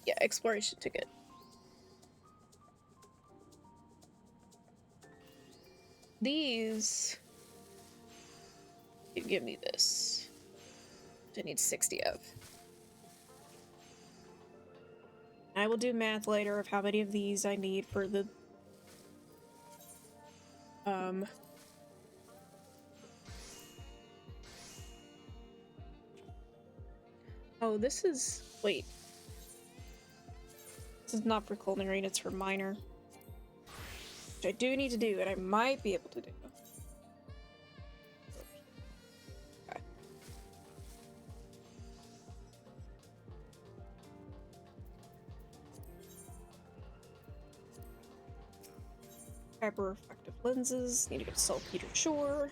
Yeah, exploration ticket. These. You give me this. I need 60 of. I will do math later of how many of these I need for the oh, this is wait. This is not for culinary, it's for minor. Which I do need to do, and I might be able to do. Okay. Hyper reflective lenses. Need to go to Saltpeter Shore.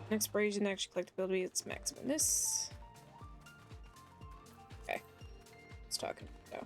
Expiration actually collectability, it's maximum this. Okay. Let's talk now.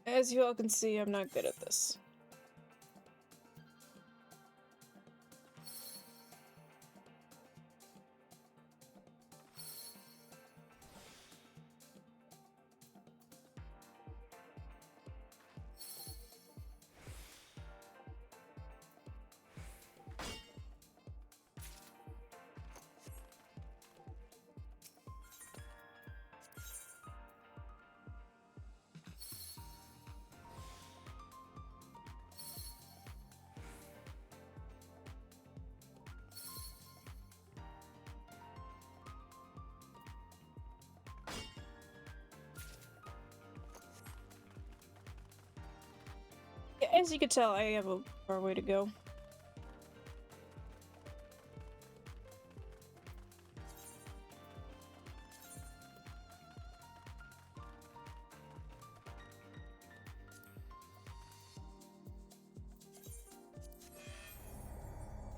As you all can see, I'm not good at this. As you can tell, I have a far way to go.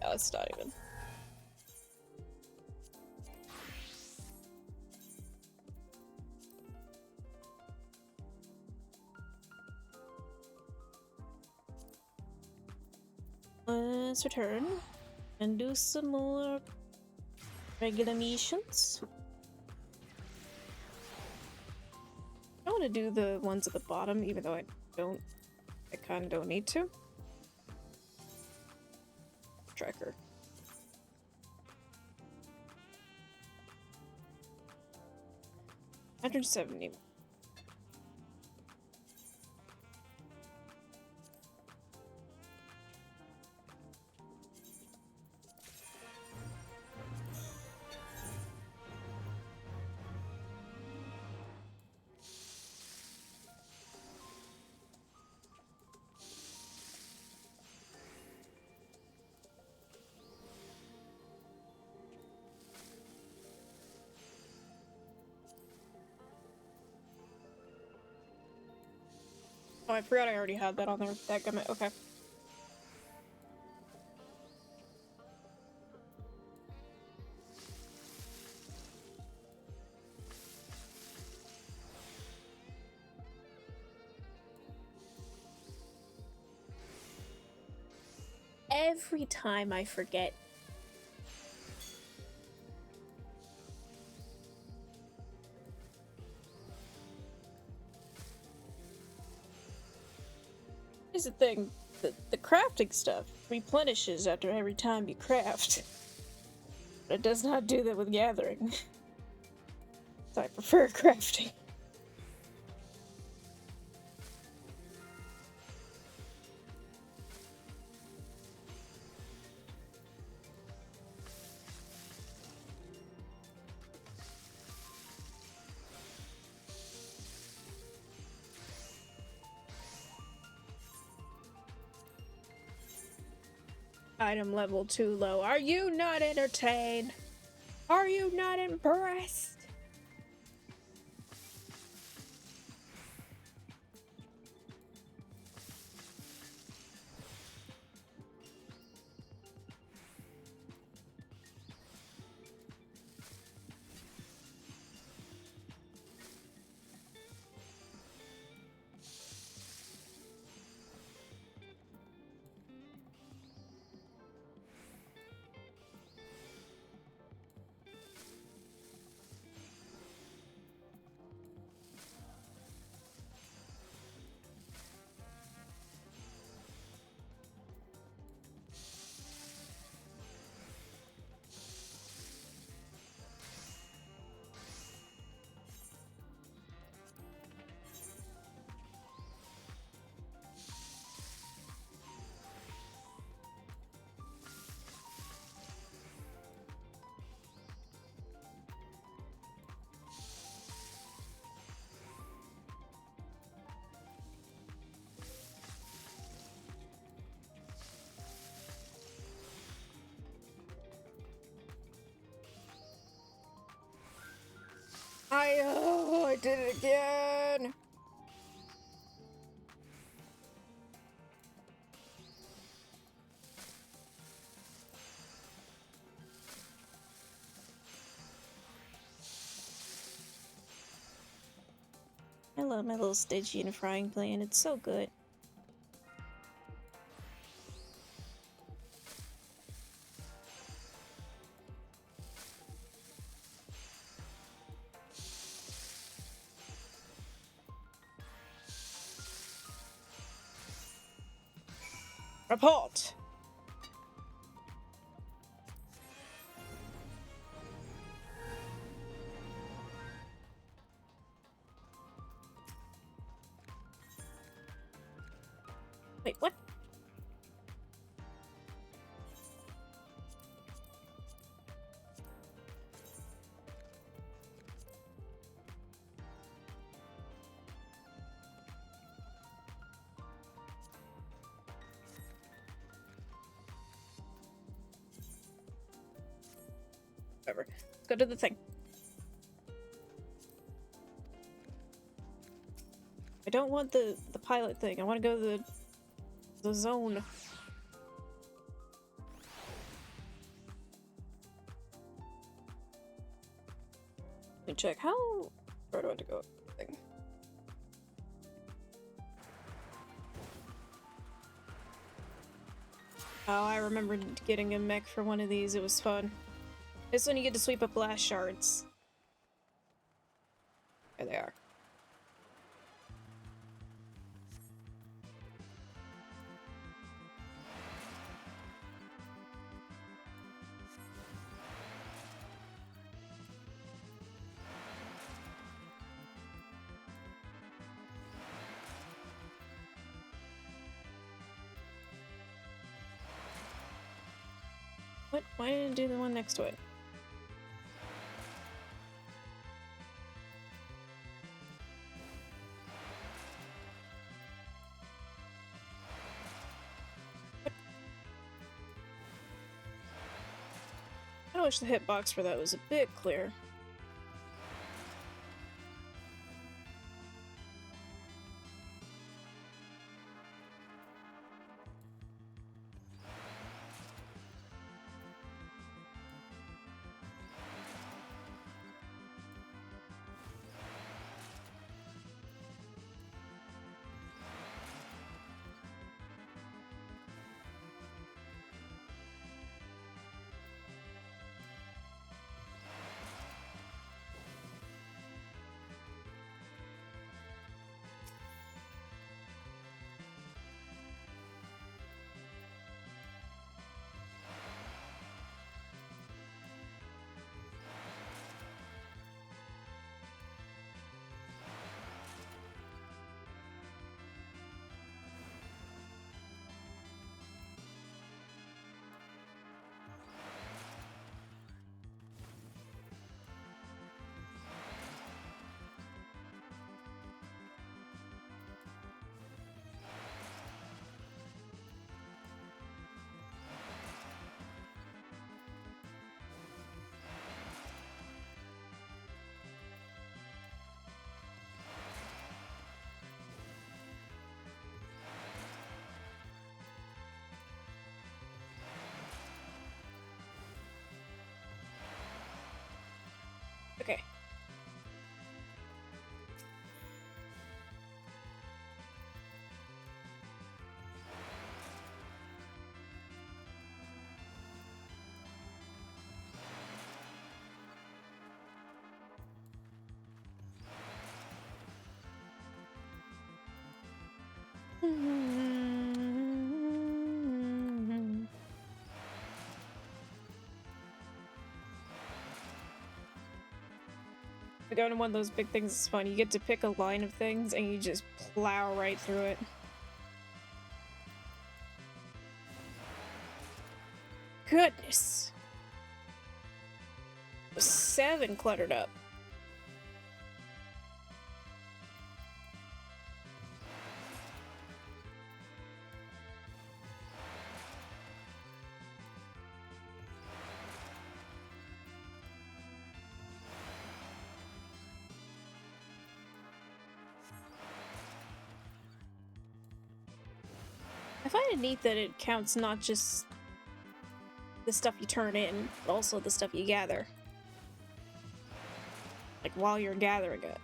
No, it's not even. Let's return and do some more regular missions. I want to do the ones at the bottom, even though I kind of don't need to. Tracker. $170. I forgot I already had that on there. Dadgummit, okay. Every time I forget. Here's the thing, the crafting stuff replenishes after every time you craft. But it does not do that with gathering. So I prefer crafting. Item level too low. Are you not entertained? Are you not impressed? I did it again. I love my little Stygian frying pan. It's so good. Report! Wait, what? Whatever. Let's go to the thing. I don't want the pilot thing. I want to go to the zone. Let me check. How far do I have to go? Thing. Oh, I remember getting a mech for one of these. It was fun. This one you get to sweep up glass shards. There they are. What? Why didn't it do the one next to it? I wish the hitbox for that was a bit clearer. Going to one of those big things is fun. You get to pick a line of things and you just plow right through it. Goodness. 7 cluttered up. I find it neat that it counts not just the stuff you turn in, but also the stuff you gather. Like while you're gathering it.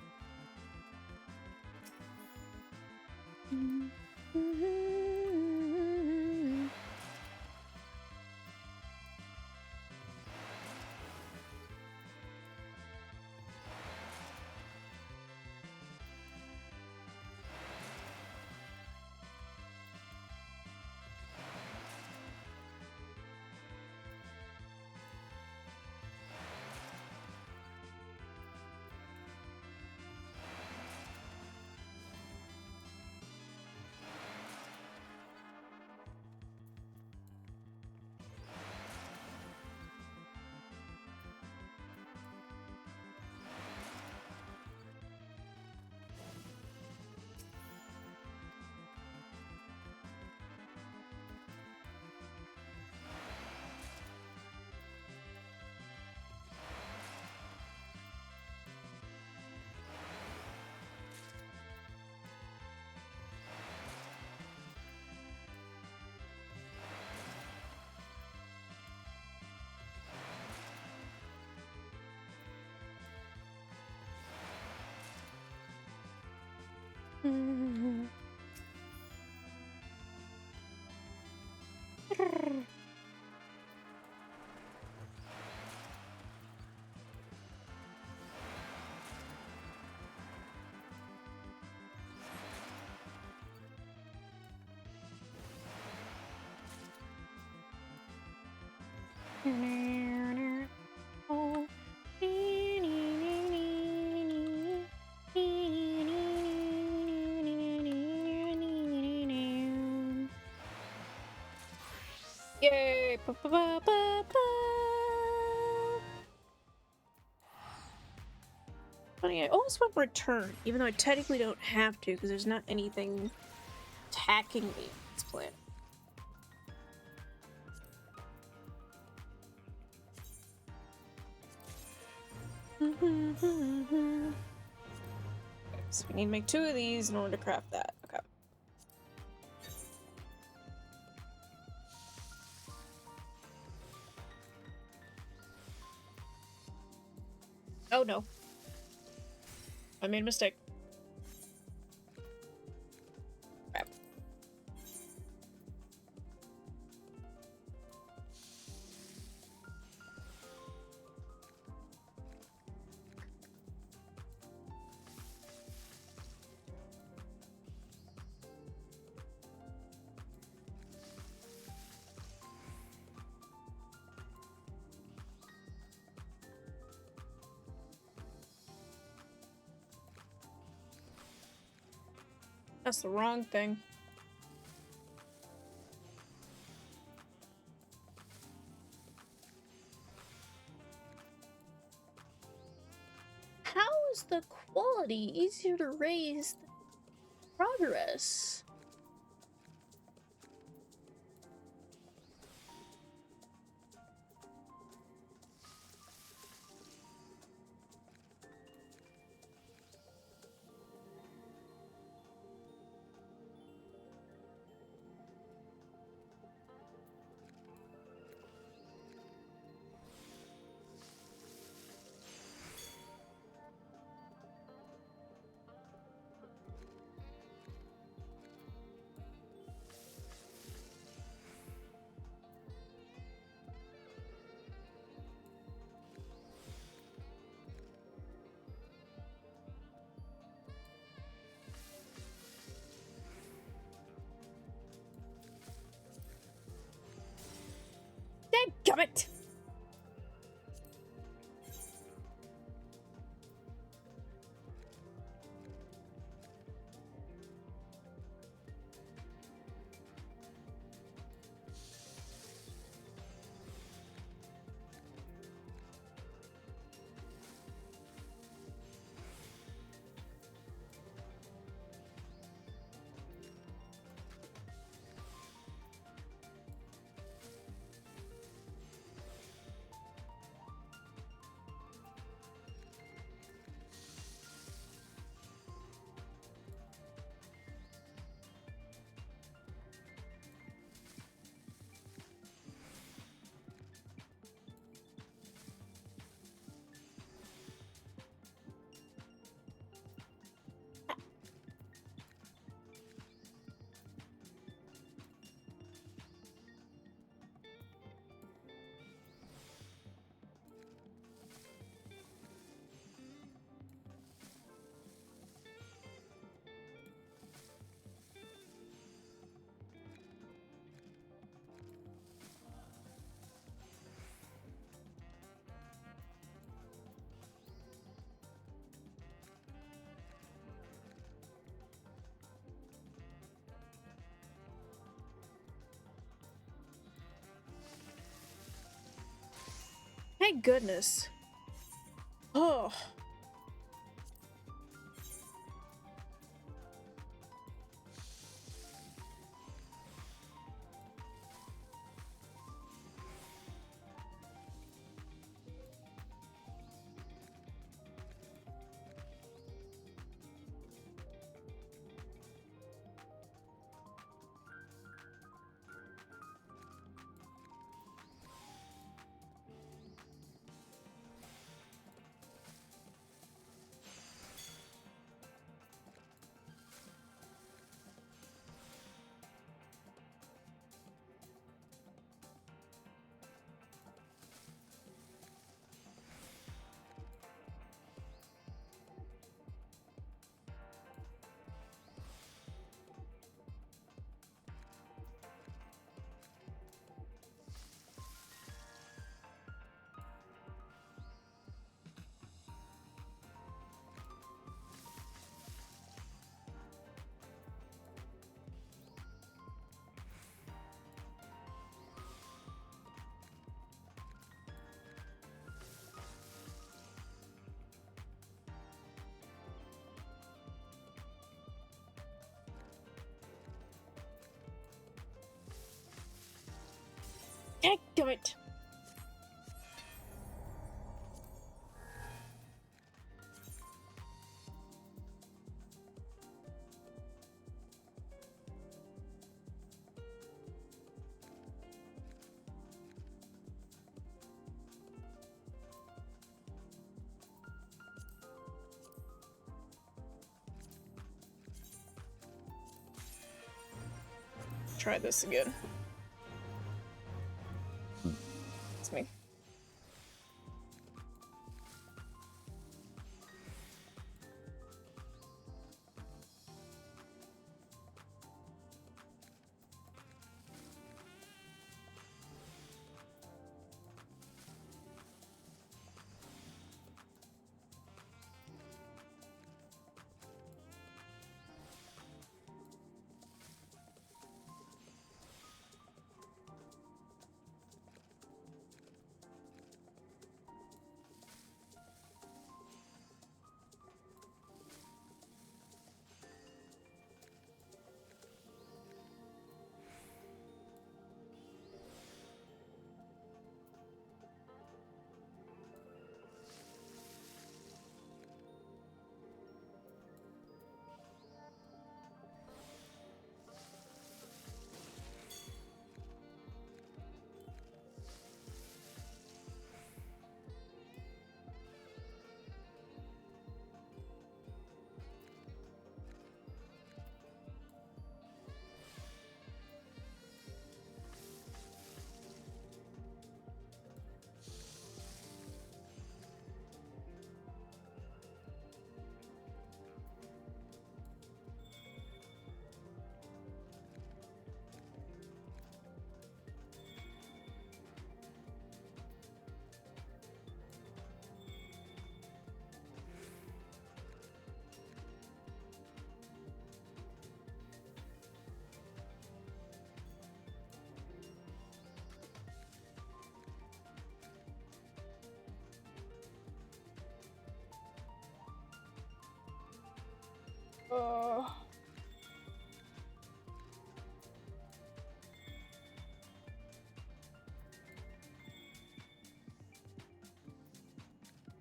Yay! Ba, ba, ba, ba, ba. Funny, I almost want return, even though I technically don't have to, because there's not anything attacking me on this planet. Okay, so we need to make 2 of these in order to craft that. Okay. Oh no. I made a mistake. Crap. That's the wrong thing. How is the quality easier to raise than progress? Damn it! Thank goodness. Oh. Damn it. Try this again. It's me. Uh,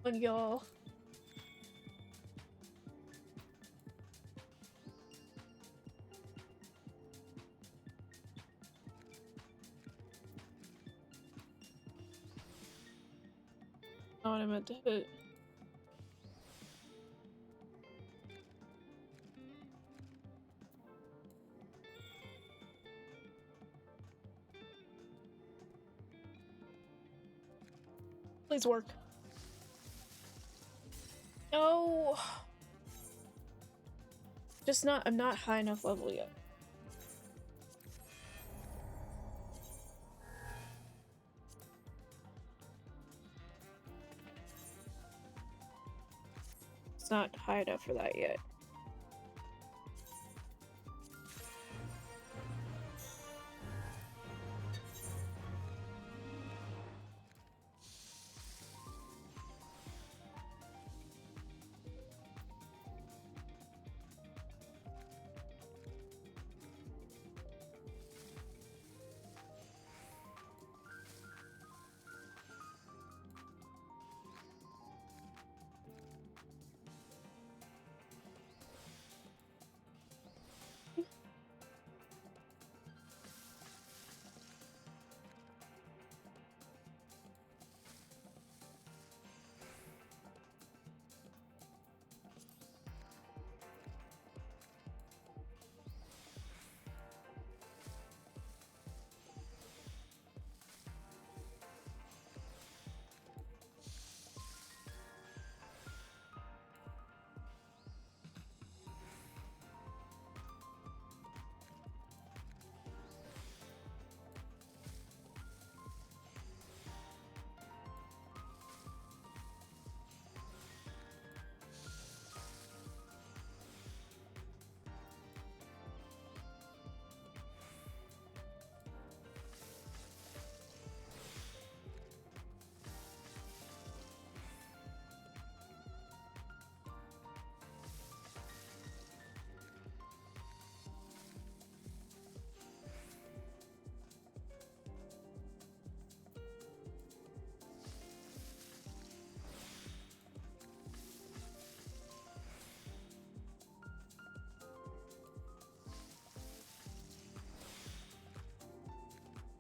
and y'all. Not what I meant to hit. Please work. No. Just not, I'm not high enough level yet. It's not high enough for that yet.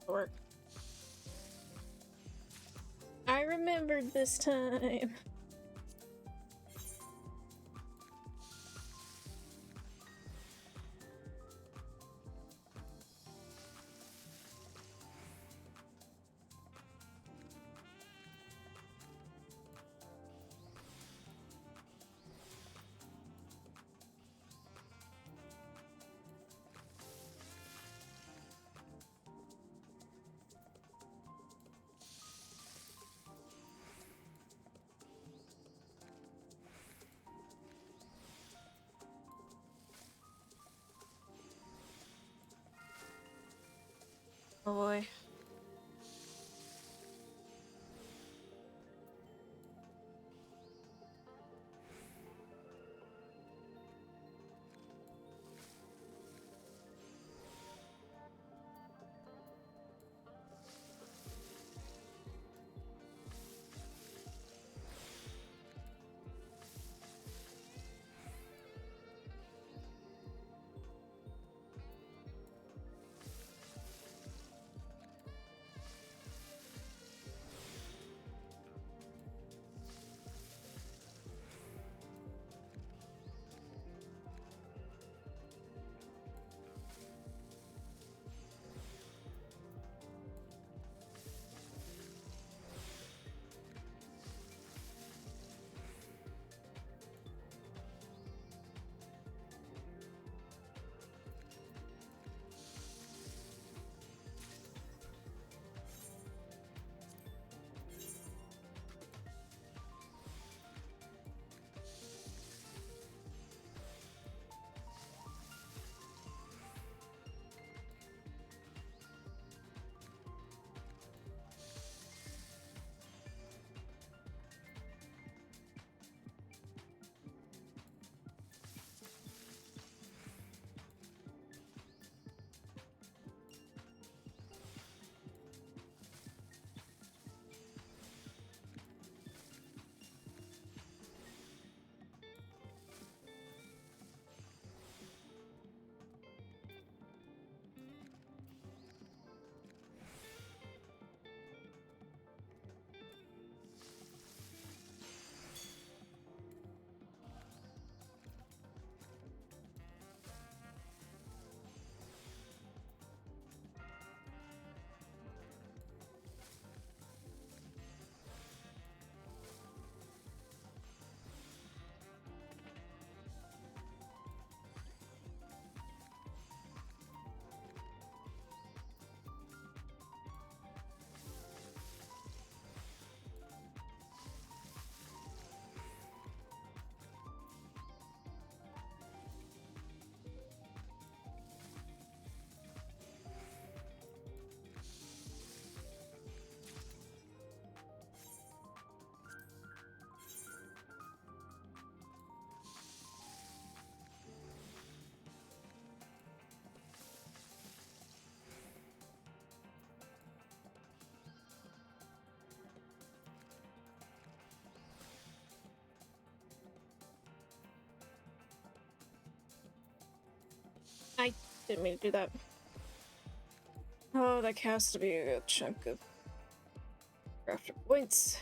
Work. I remembered this time. Oh boy. Didn't mean to do that. Oh, that has to be a good chunk of crafter points.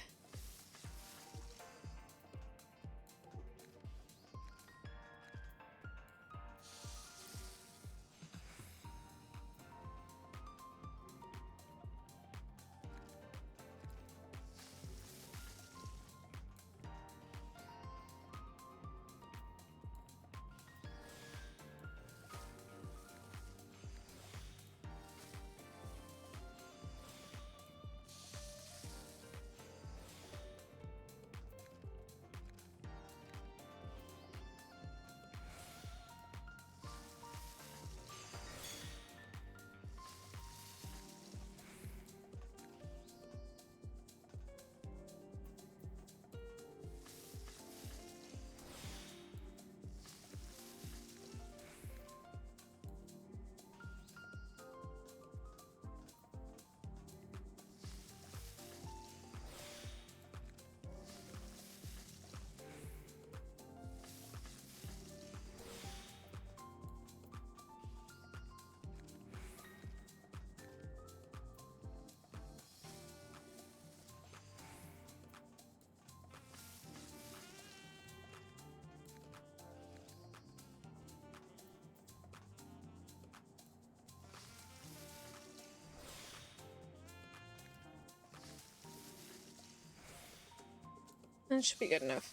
That should be good enough.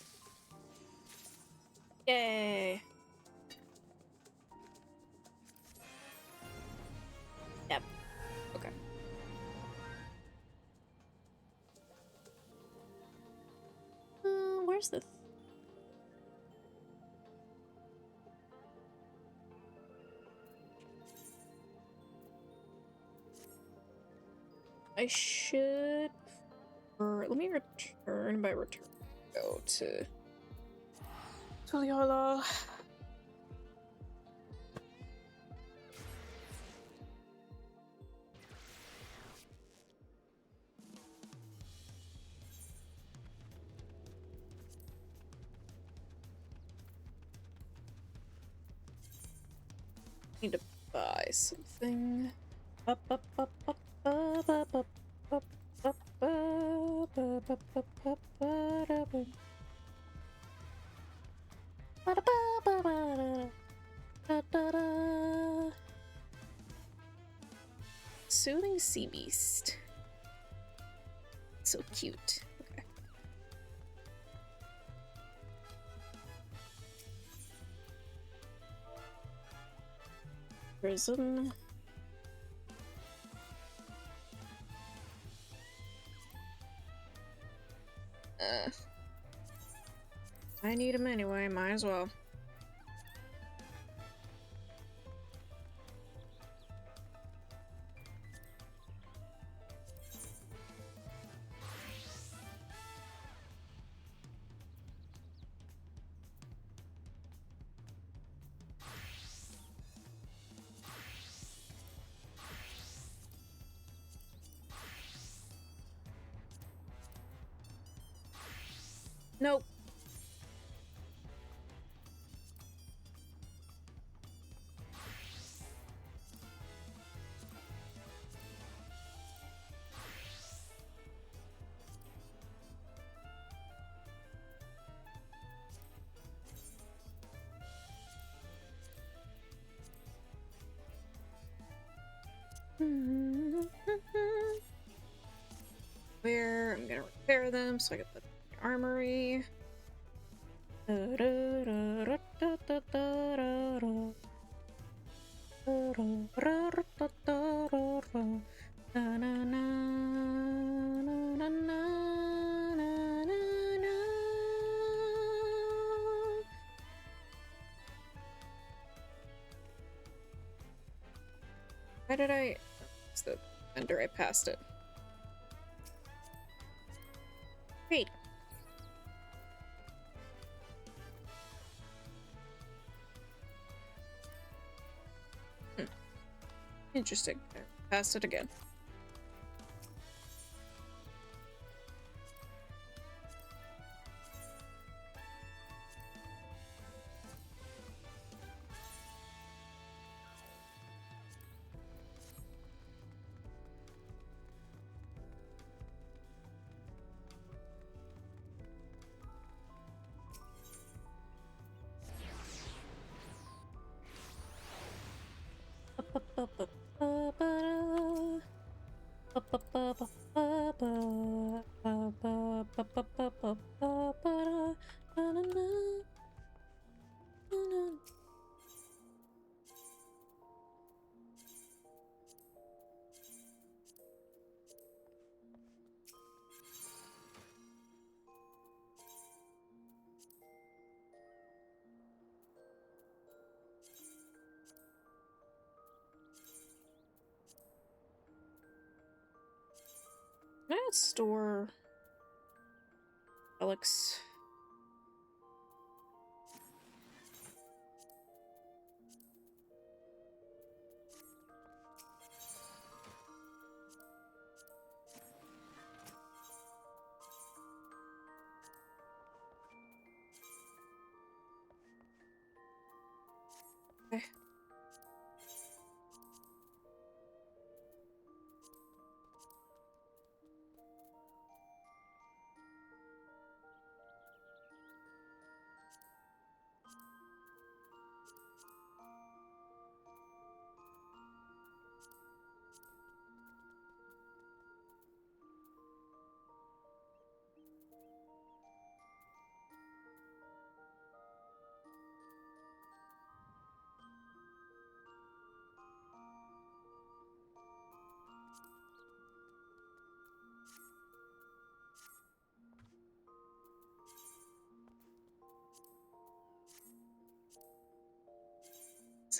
Yay! Yep. Okay. Where's the... I should... Or let me return by return. Go to... Tuliolo. Need to buy something. Up, up, up, up, up, up, up, up, up, up, up, up, up, up, up, up. Soothing sea beast. So cute. Okay. Prism. I need him anyway, might as well. Nope. Where I'm gonna repair them so I can put them in the armory. Why did I... It's the vendor, I passed it. Great. Interesting. I passed it again. Can I store Alex? Okay.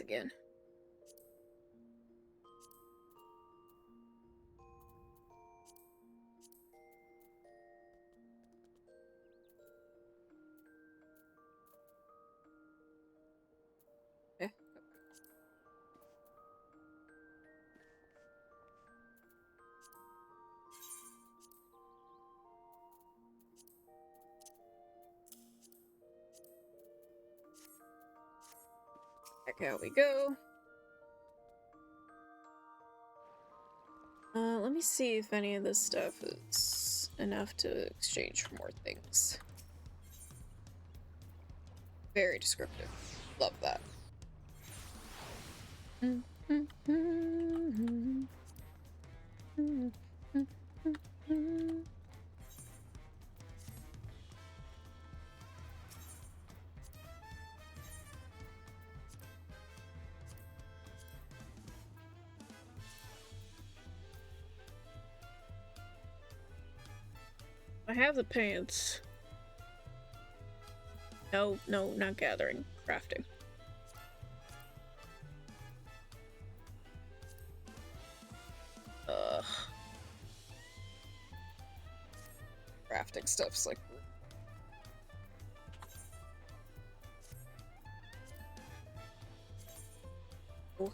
Again. Okay. Back out we go. Let me see if any of this stuff is enough to exchange for more things. Very descriptive. Love that. I have the pants. No, not gathering. Crafting. Crafting stuff's like... Oh.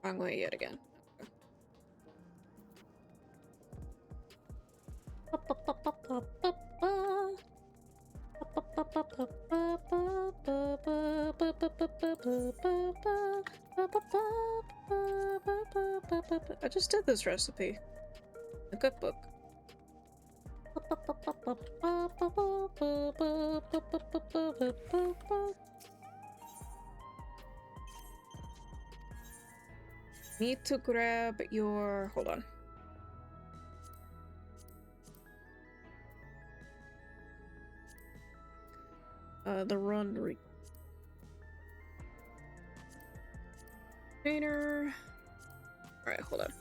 Wrong way yet again. I just did this recipe. The cookbook. Need to grab your... hold on. The run Trainer. Alright, hold on.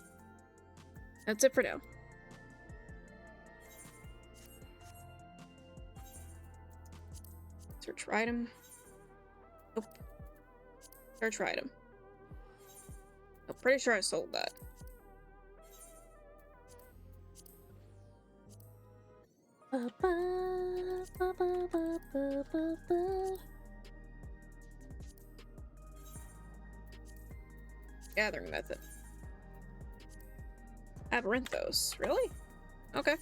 That's it for now. Search for item. Nope. Search for item. I'm pretty sure I sold that. Gathering method. Aberranthos. Really? Okay.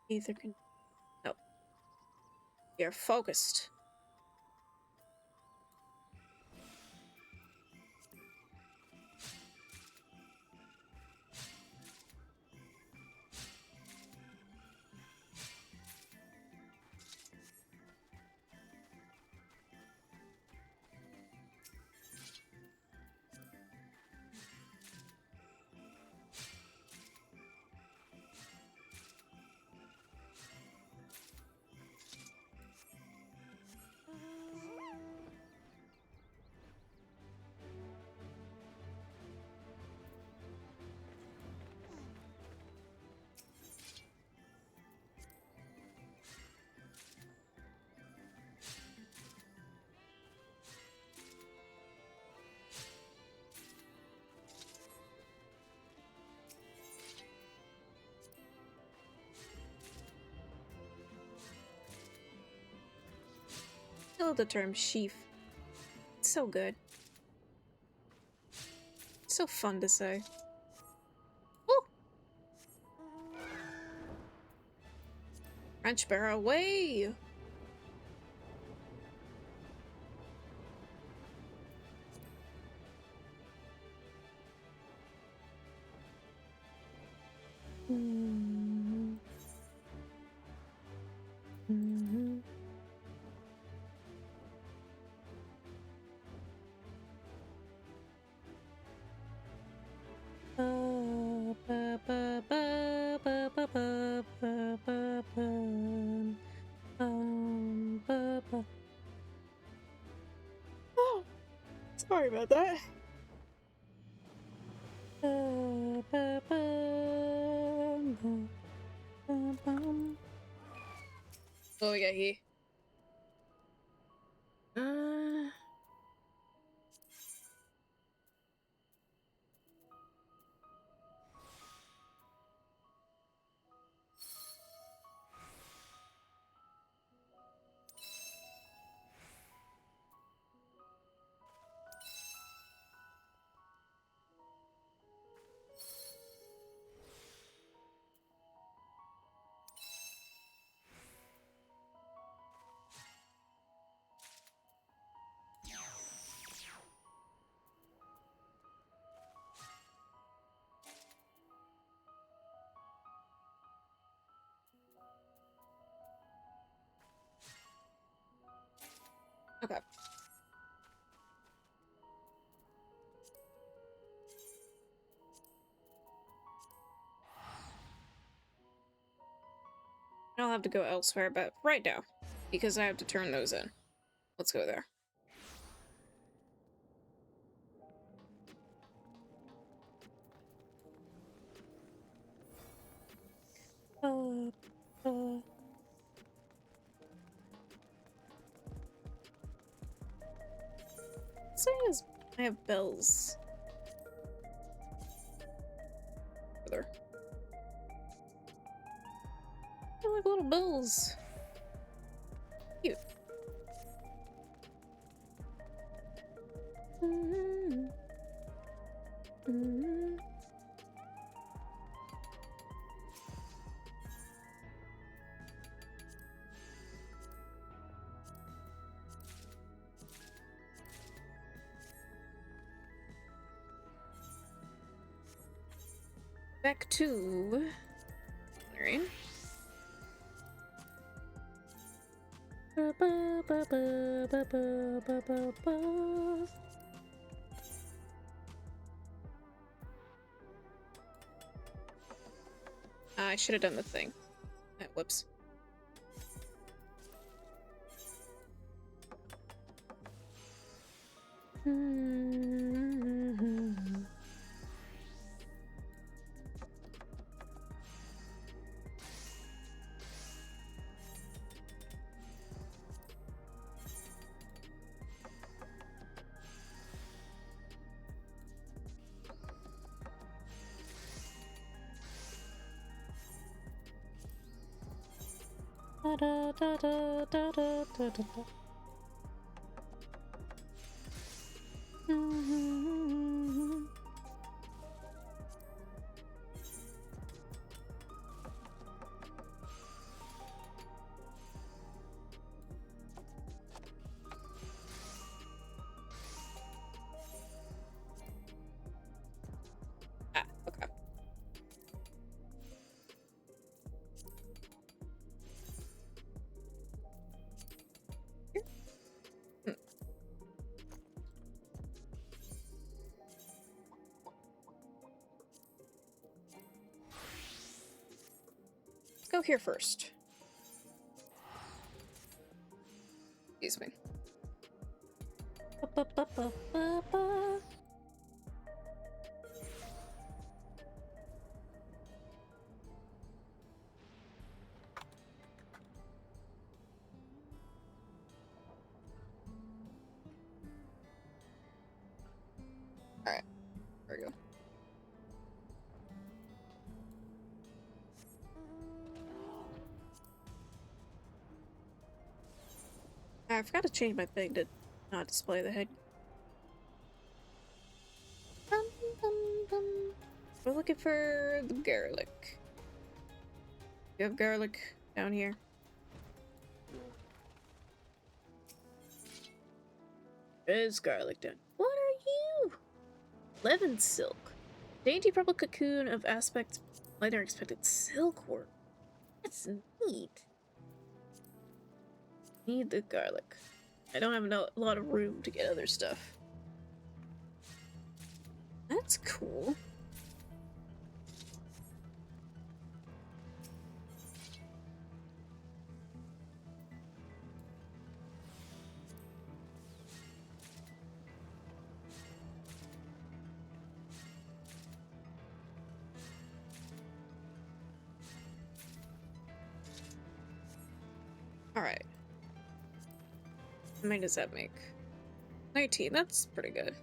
Ether can. No. You're focused. I love the term sheaf. It's so good. It's so fun to say. Woo! French bear away! Oh, sorry about that. What we got here? Okay. I'll have to go elsewhere, but right now, because I have to turn those in. Let's go there. Saying is, I have bells. There. They're like little bells. Cute. back to Lorraine. I should have done the thing. Whoops. Da, da, da, da, da, da, da, da. Ah, okay. Here. Let's go here first. Excuse me. Ba-ba-ba-ba-ba-ba. Alright, there we go. I forgot to change my thing to not display the head. Dum, dum, dum. We're looking for the garlic. You have garlic down here. There's garlic down. What are you? Levin silk. Dainty purple cocoon of aspect lighter expected silkworm. That's neat. Need the garlic. I don't have a lot of room to get other stuff. That's cool. Alright. How many does that make? 19, that's pretty good.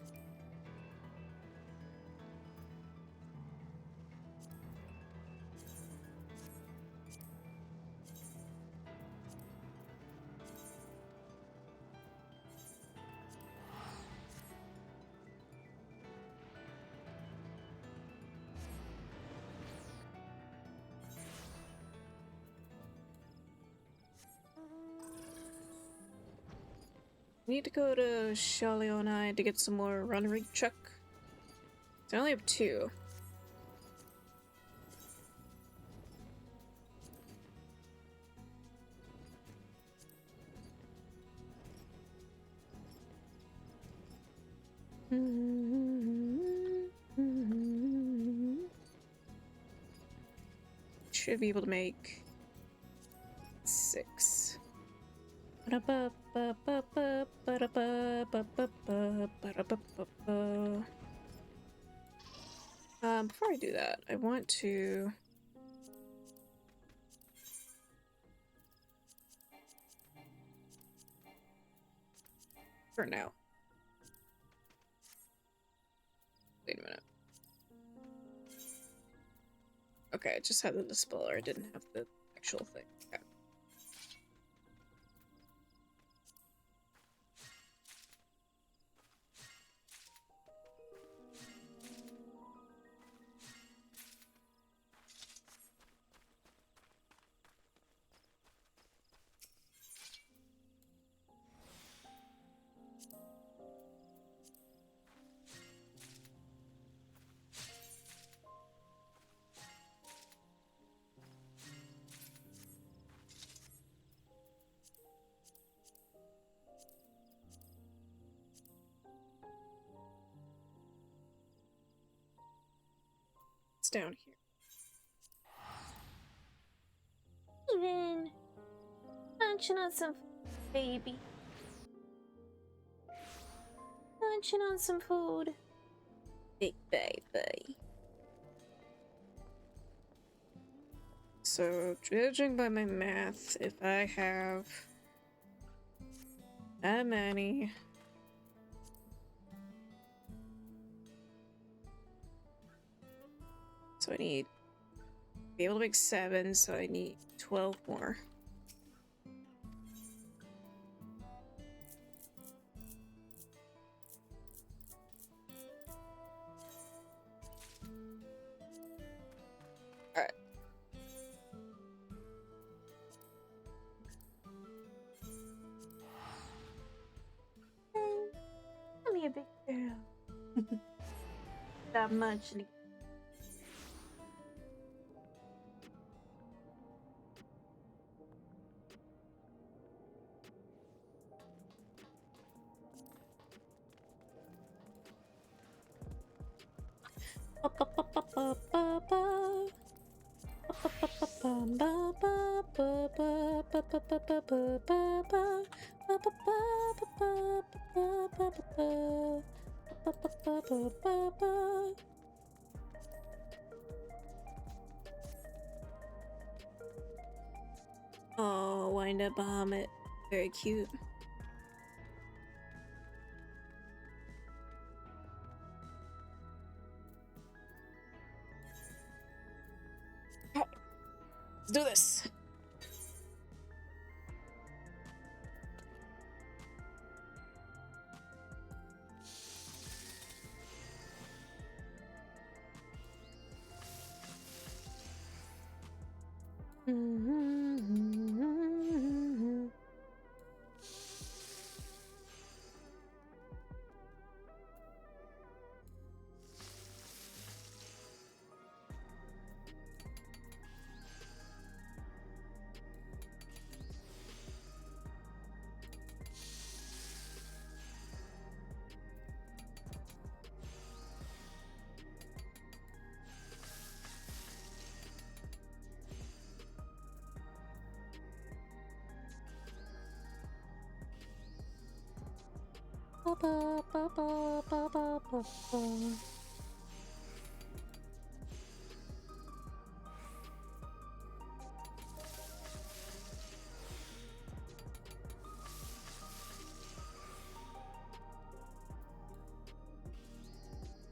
Need to go to Shaleonai to get some more run rig chuck. I only have 2. Should be able to make 6. Before I do that, I want to... For now. Wait a minute. Okay, I just had the dispeller, I didn't have the actual thing. Okay. down here? Even munching on some baby. Munching on some food. Big baby. So, judging by my math, if I have that many, so I need to be able to make 7, so I need 12 more. Alright. Come here, big girl. That much. Oh, wind up Bahamut. Very cute. Let's do this.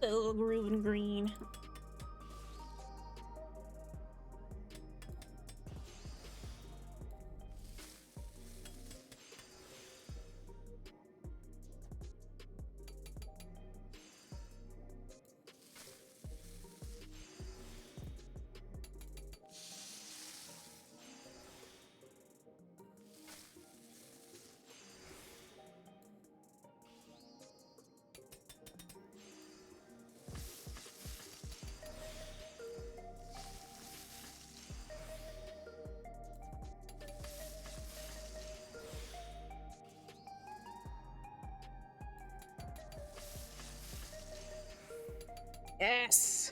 A little groove and green. Yes!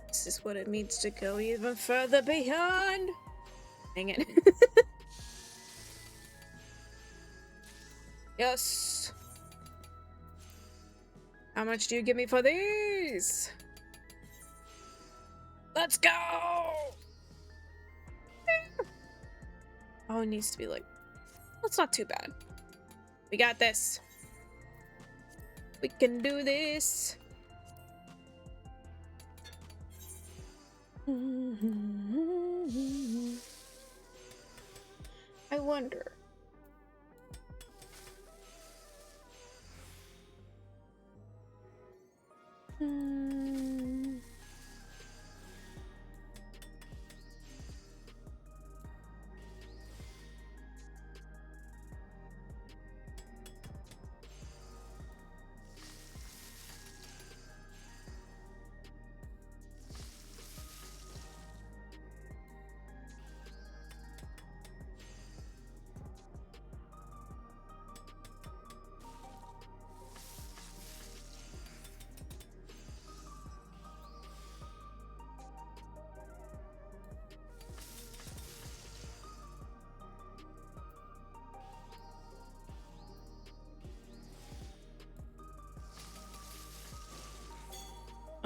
This is what it means to go even further beyond! Dang it. Yes! How much do you give me for these? Let's go! Oh, it needs to be like... That's not too bad. We got this. We can do this. I wonder.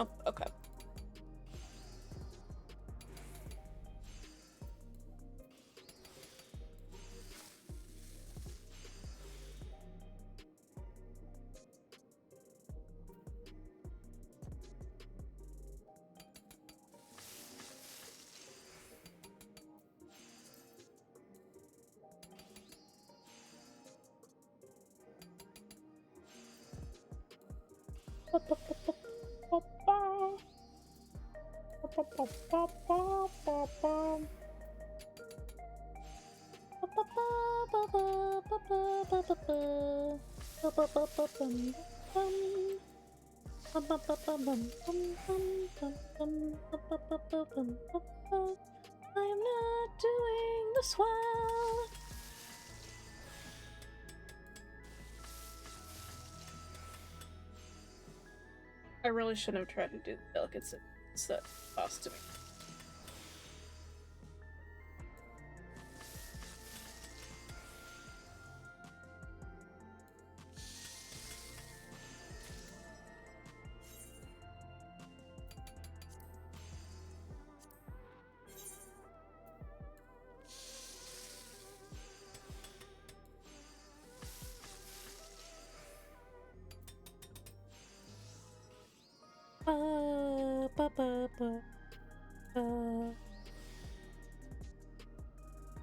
Oh, okay. I am not doing this well. I really shouldn't have tried to do the delicate sentence that cost to me. Ba, ba, ba, ba.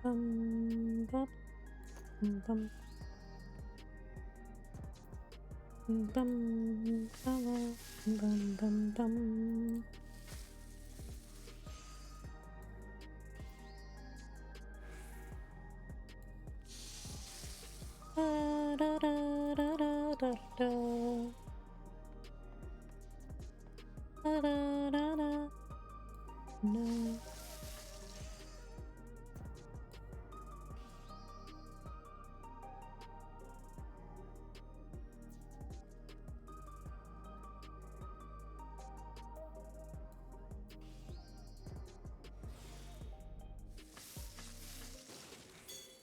Bum, bum, bum, bum, bum, bum, bum. Da, da, da, da, da, da, da. Da, da, da, da. No.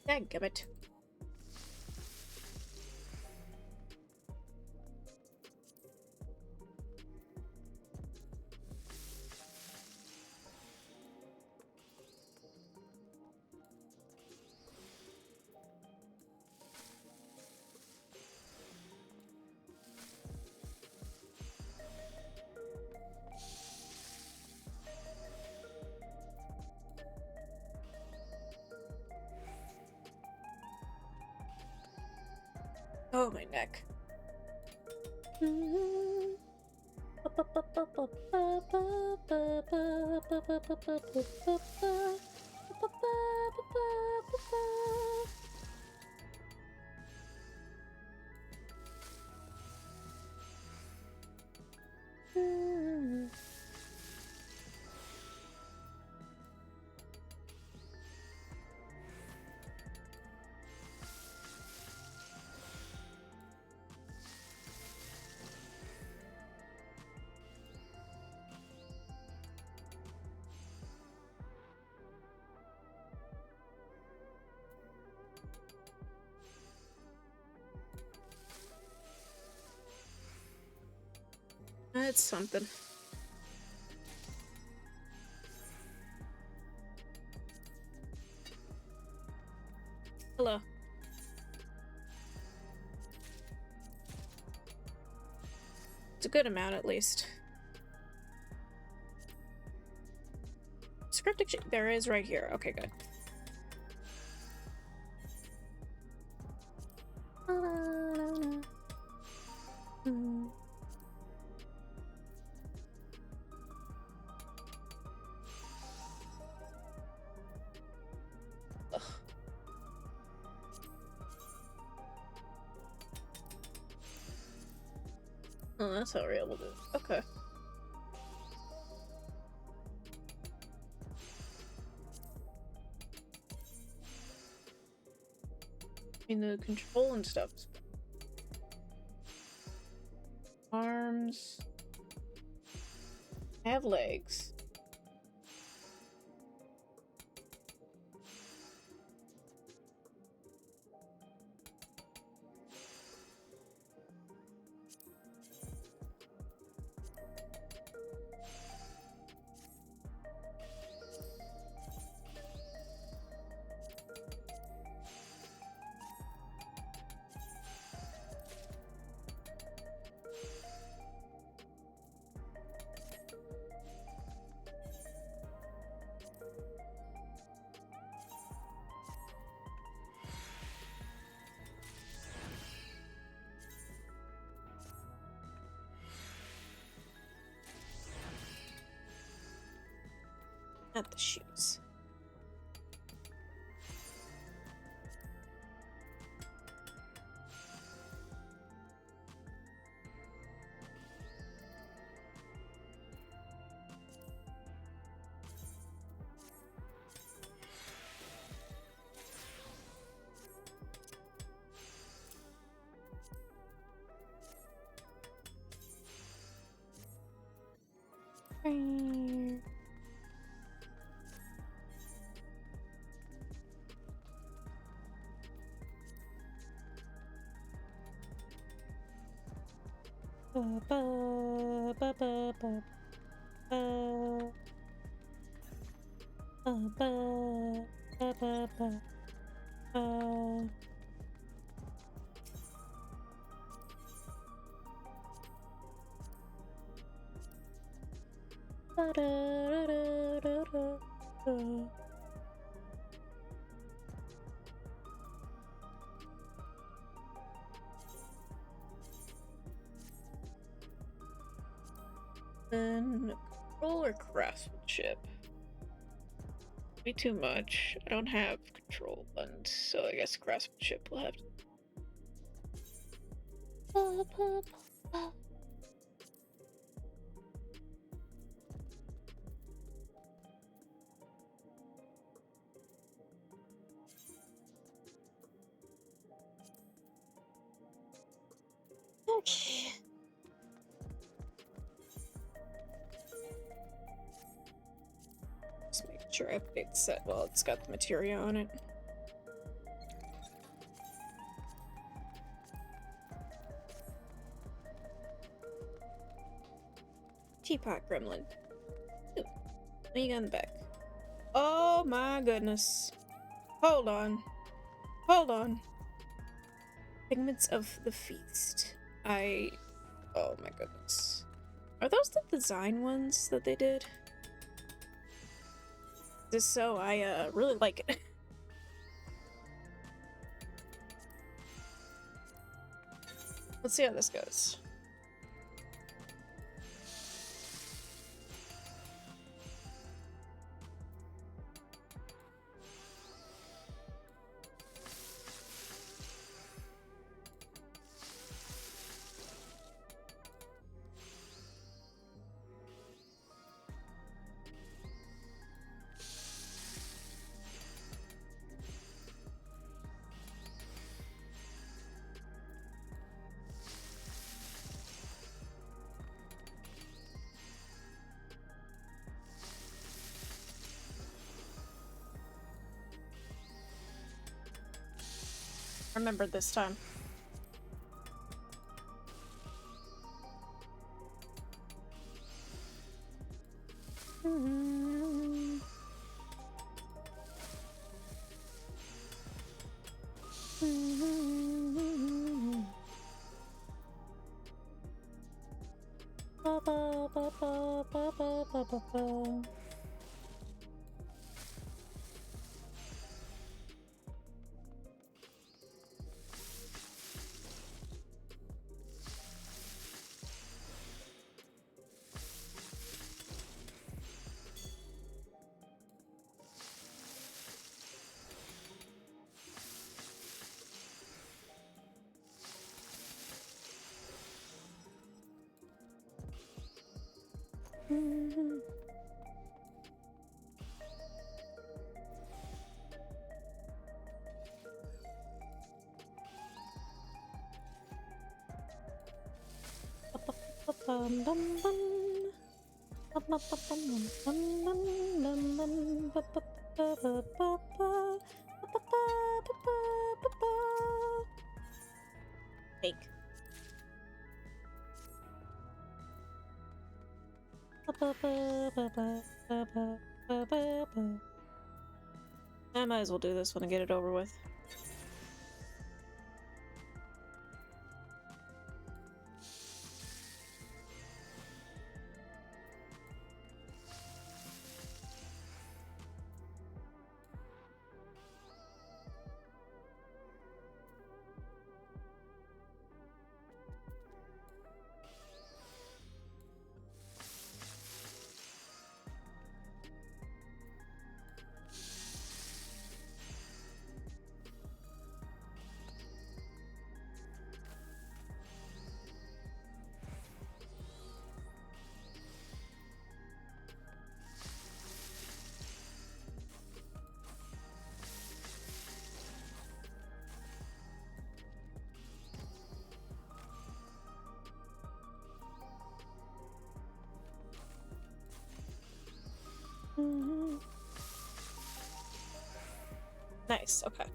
Dadgummit. Oh, my neck. That's something. Hello. It's a good amount, at least. Scriptic there is right here. Okay, good. Ugh. Oh, that's how we're able to do it. Okay. I mean, the control and stuff. Arms. I have legs. Not the shoes. Then control or craftsmanship? Be too much. I don't have control buttons, so I guess craftsmanship will have to. Okay. Just making sure I update the set while it's got the materia on it. Teapot gremlin. Ooh, what you got in the back? Oh my goodness. Hold on. Hold on. Pigments of the Feast. Oh my goodness. Are those the design ones that they did? Just so I really like it. Let's see how this goes. Remember this time. Fake. I might as well do this one and get it over with. Nice, okay.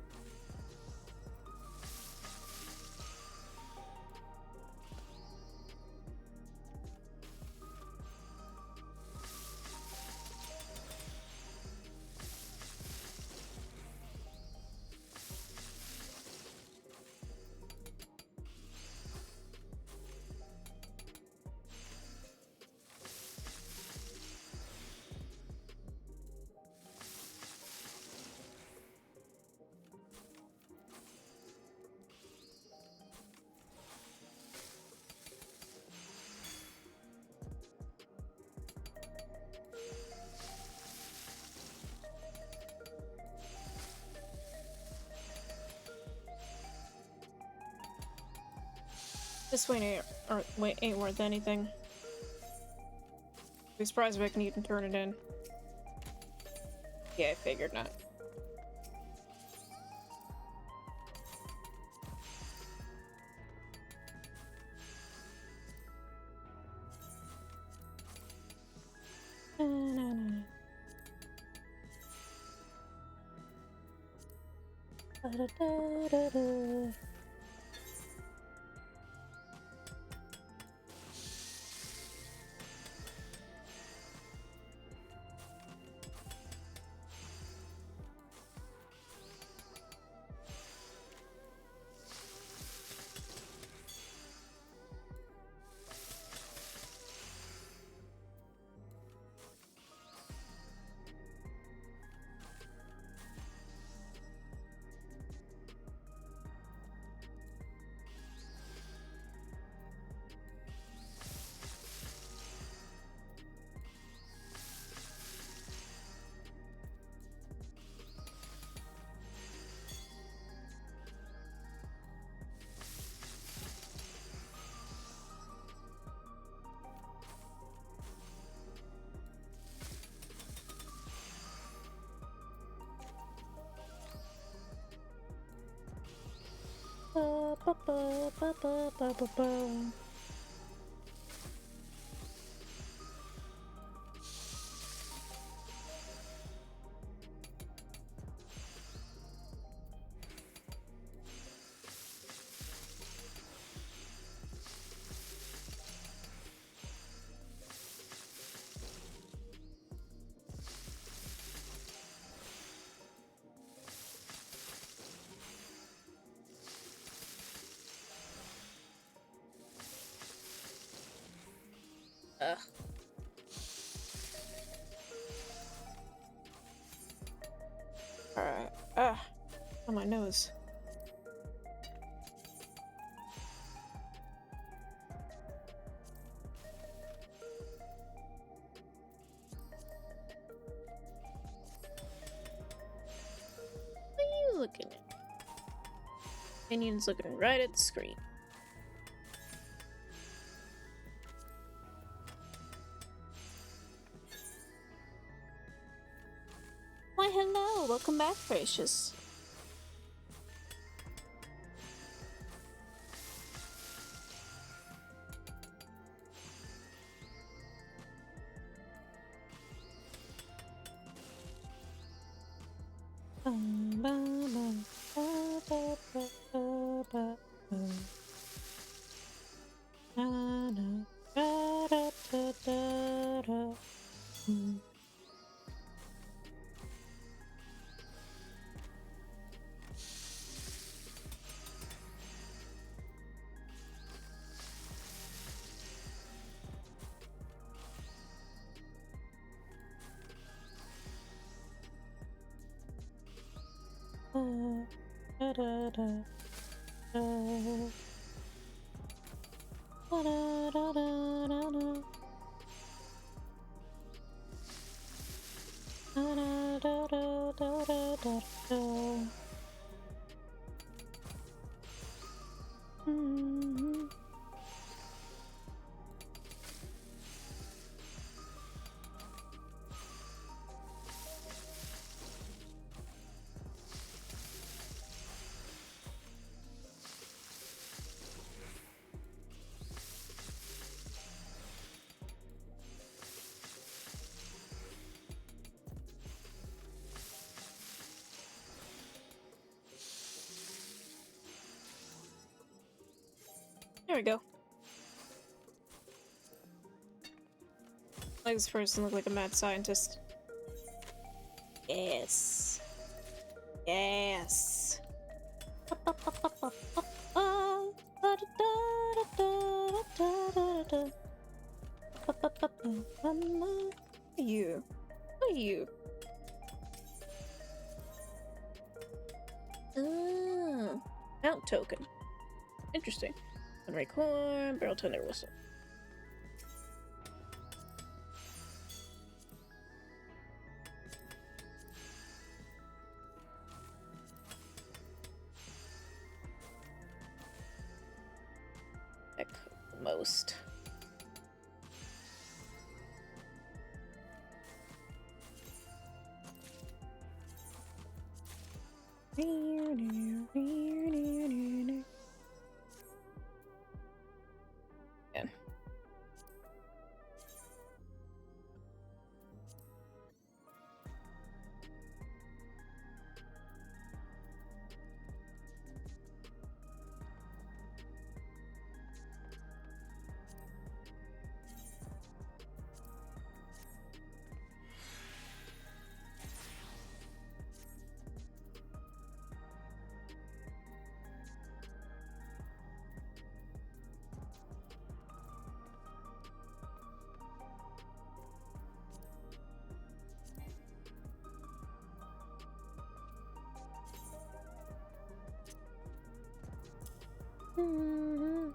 This way ain't worth anything. Be surprised if I can even turn it in. Yeah, I figured not. Ugh. Alright. Ah, on my nose. What are you looking at? Minion's looking right at the screen. Why, hello! Welcome back, Gracious. There we go. Like this person look like a mad scientist. Yes. Yes. You. Who are you? Mount token. Interesting. Sunray corn, barrel tender whistle. Heck, the most. Man.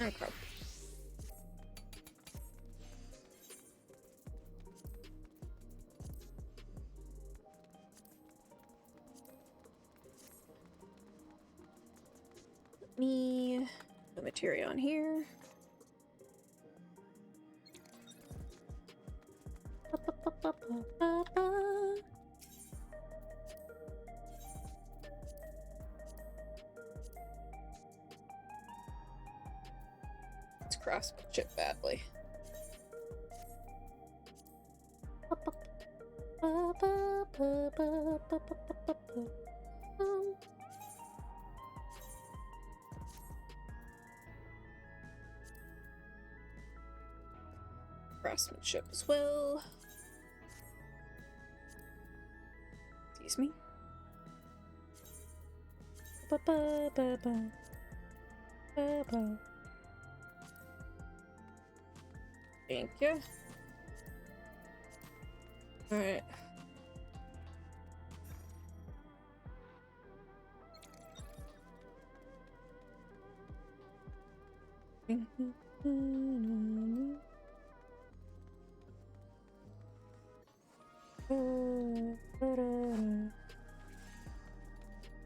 Okay. Me the material on here. It's craftsmanship badly. craftsmanship as well. Excuse me. Ba ba ba ba ba ba. Thank you. All right.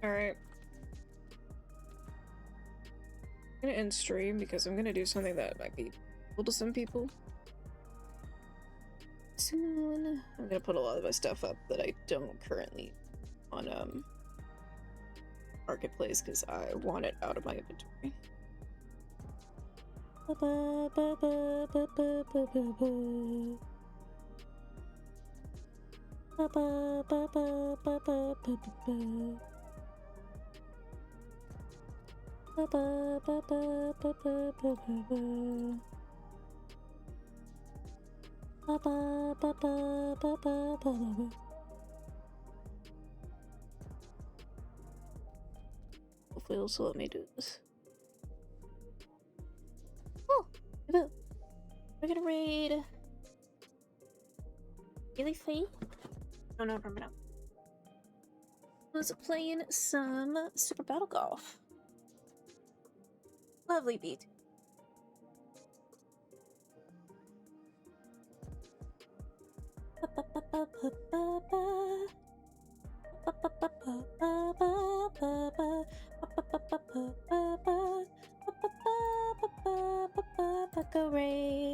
Alright. I'm gonna end stream because I'm gonna do something that might be cool to some people. Soon. I'm gonna put a lot of my stuff up that I don't currently on Marketplace because I want it out of my inventory. Hopefully it'll let me do this. Oh, we're gonna raid Really Faye? Oh no, remember now. Was playing some Super Battle Golf. Lovely beat. Go raid.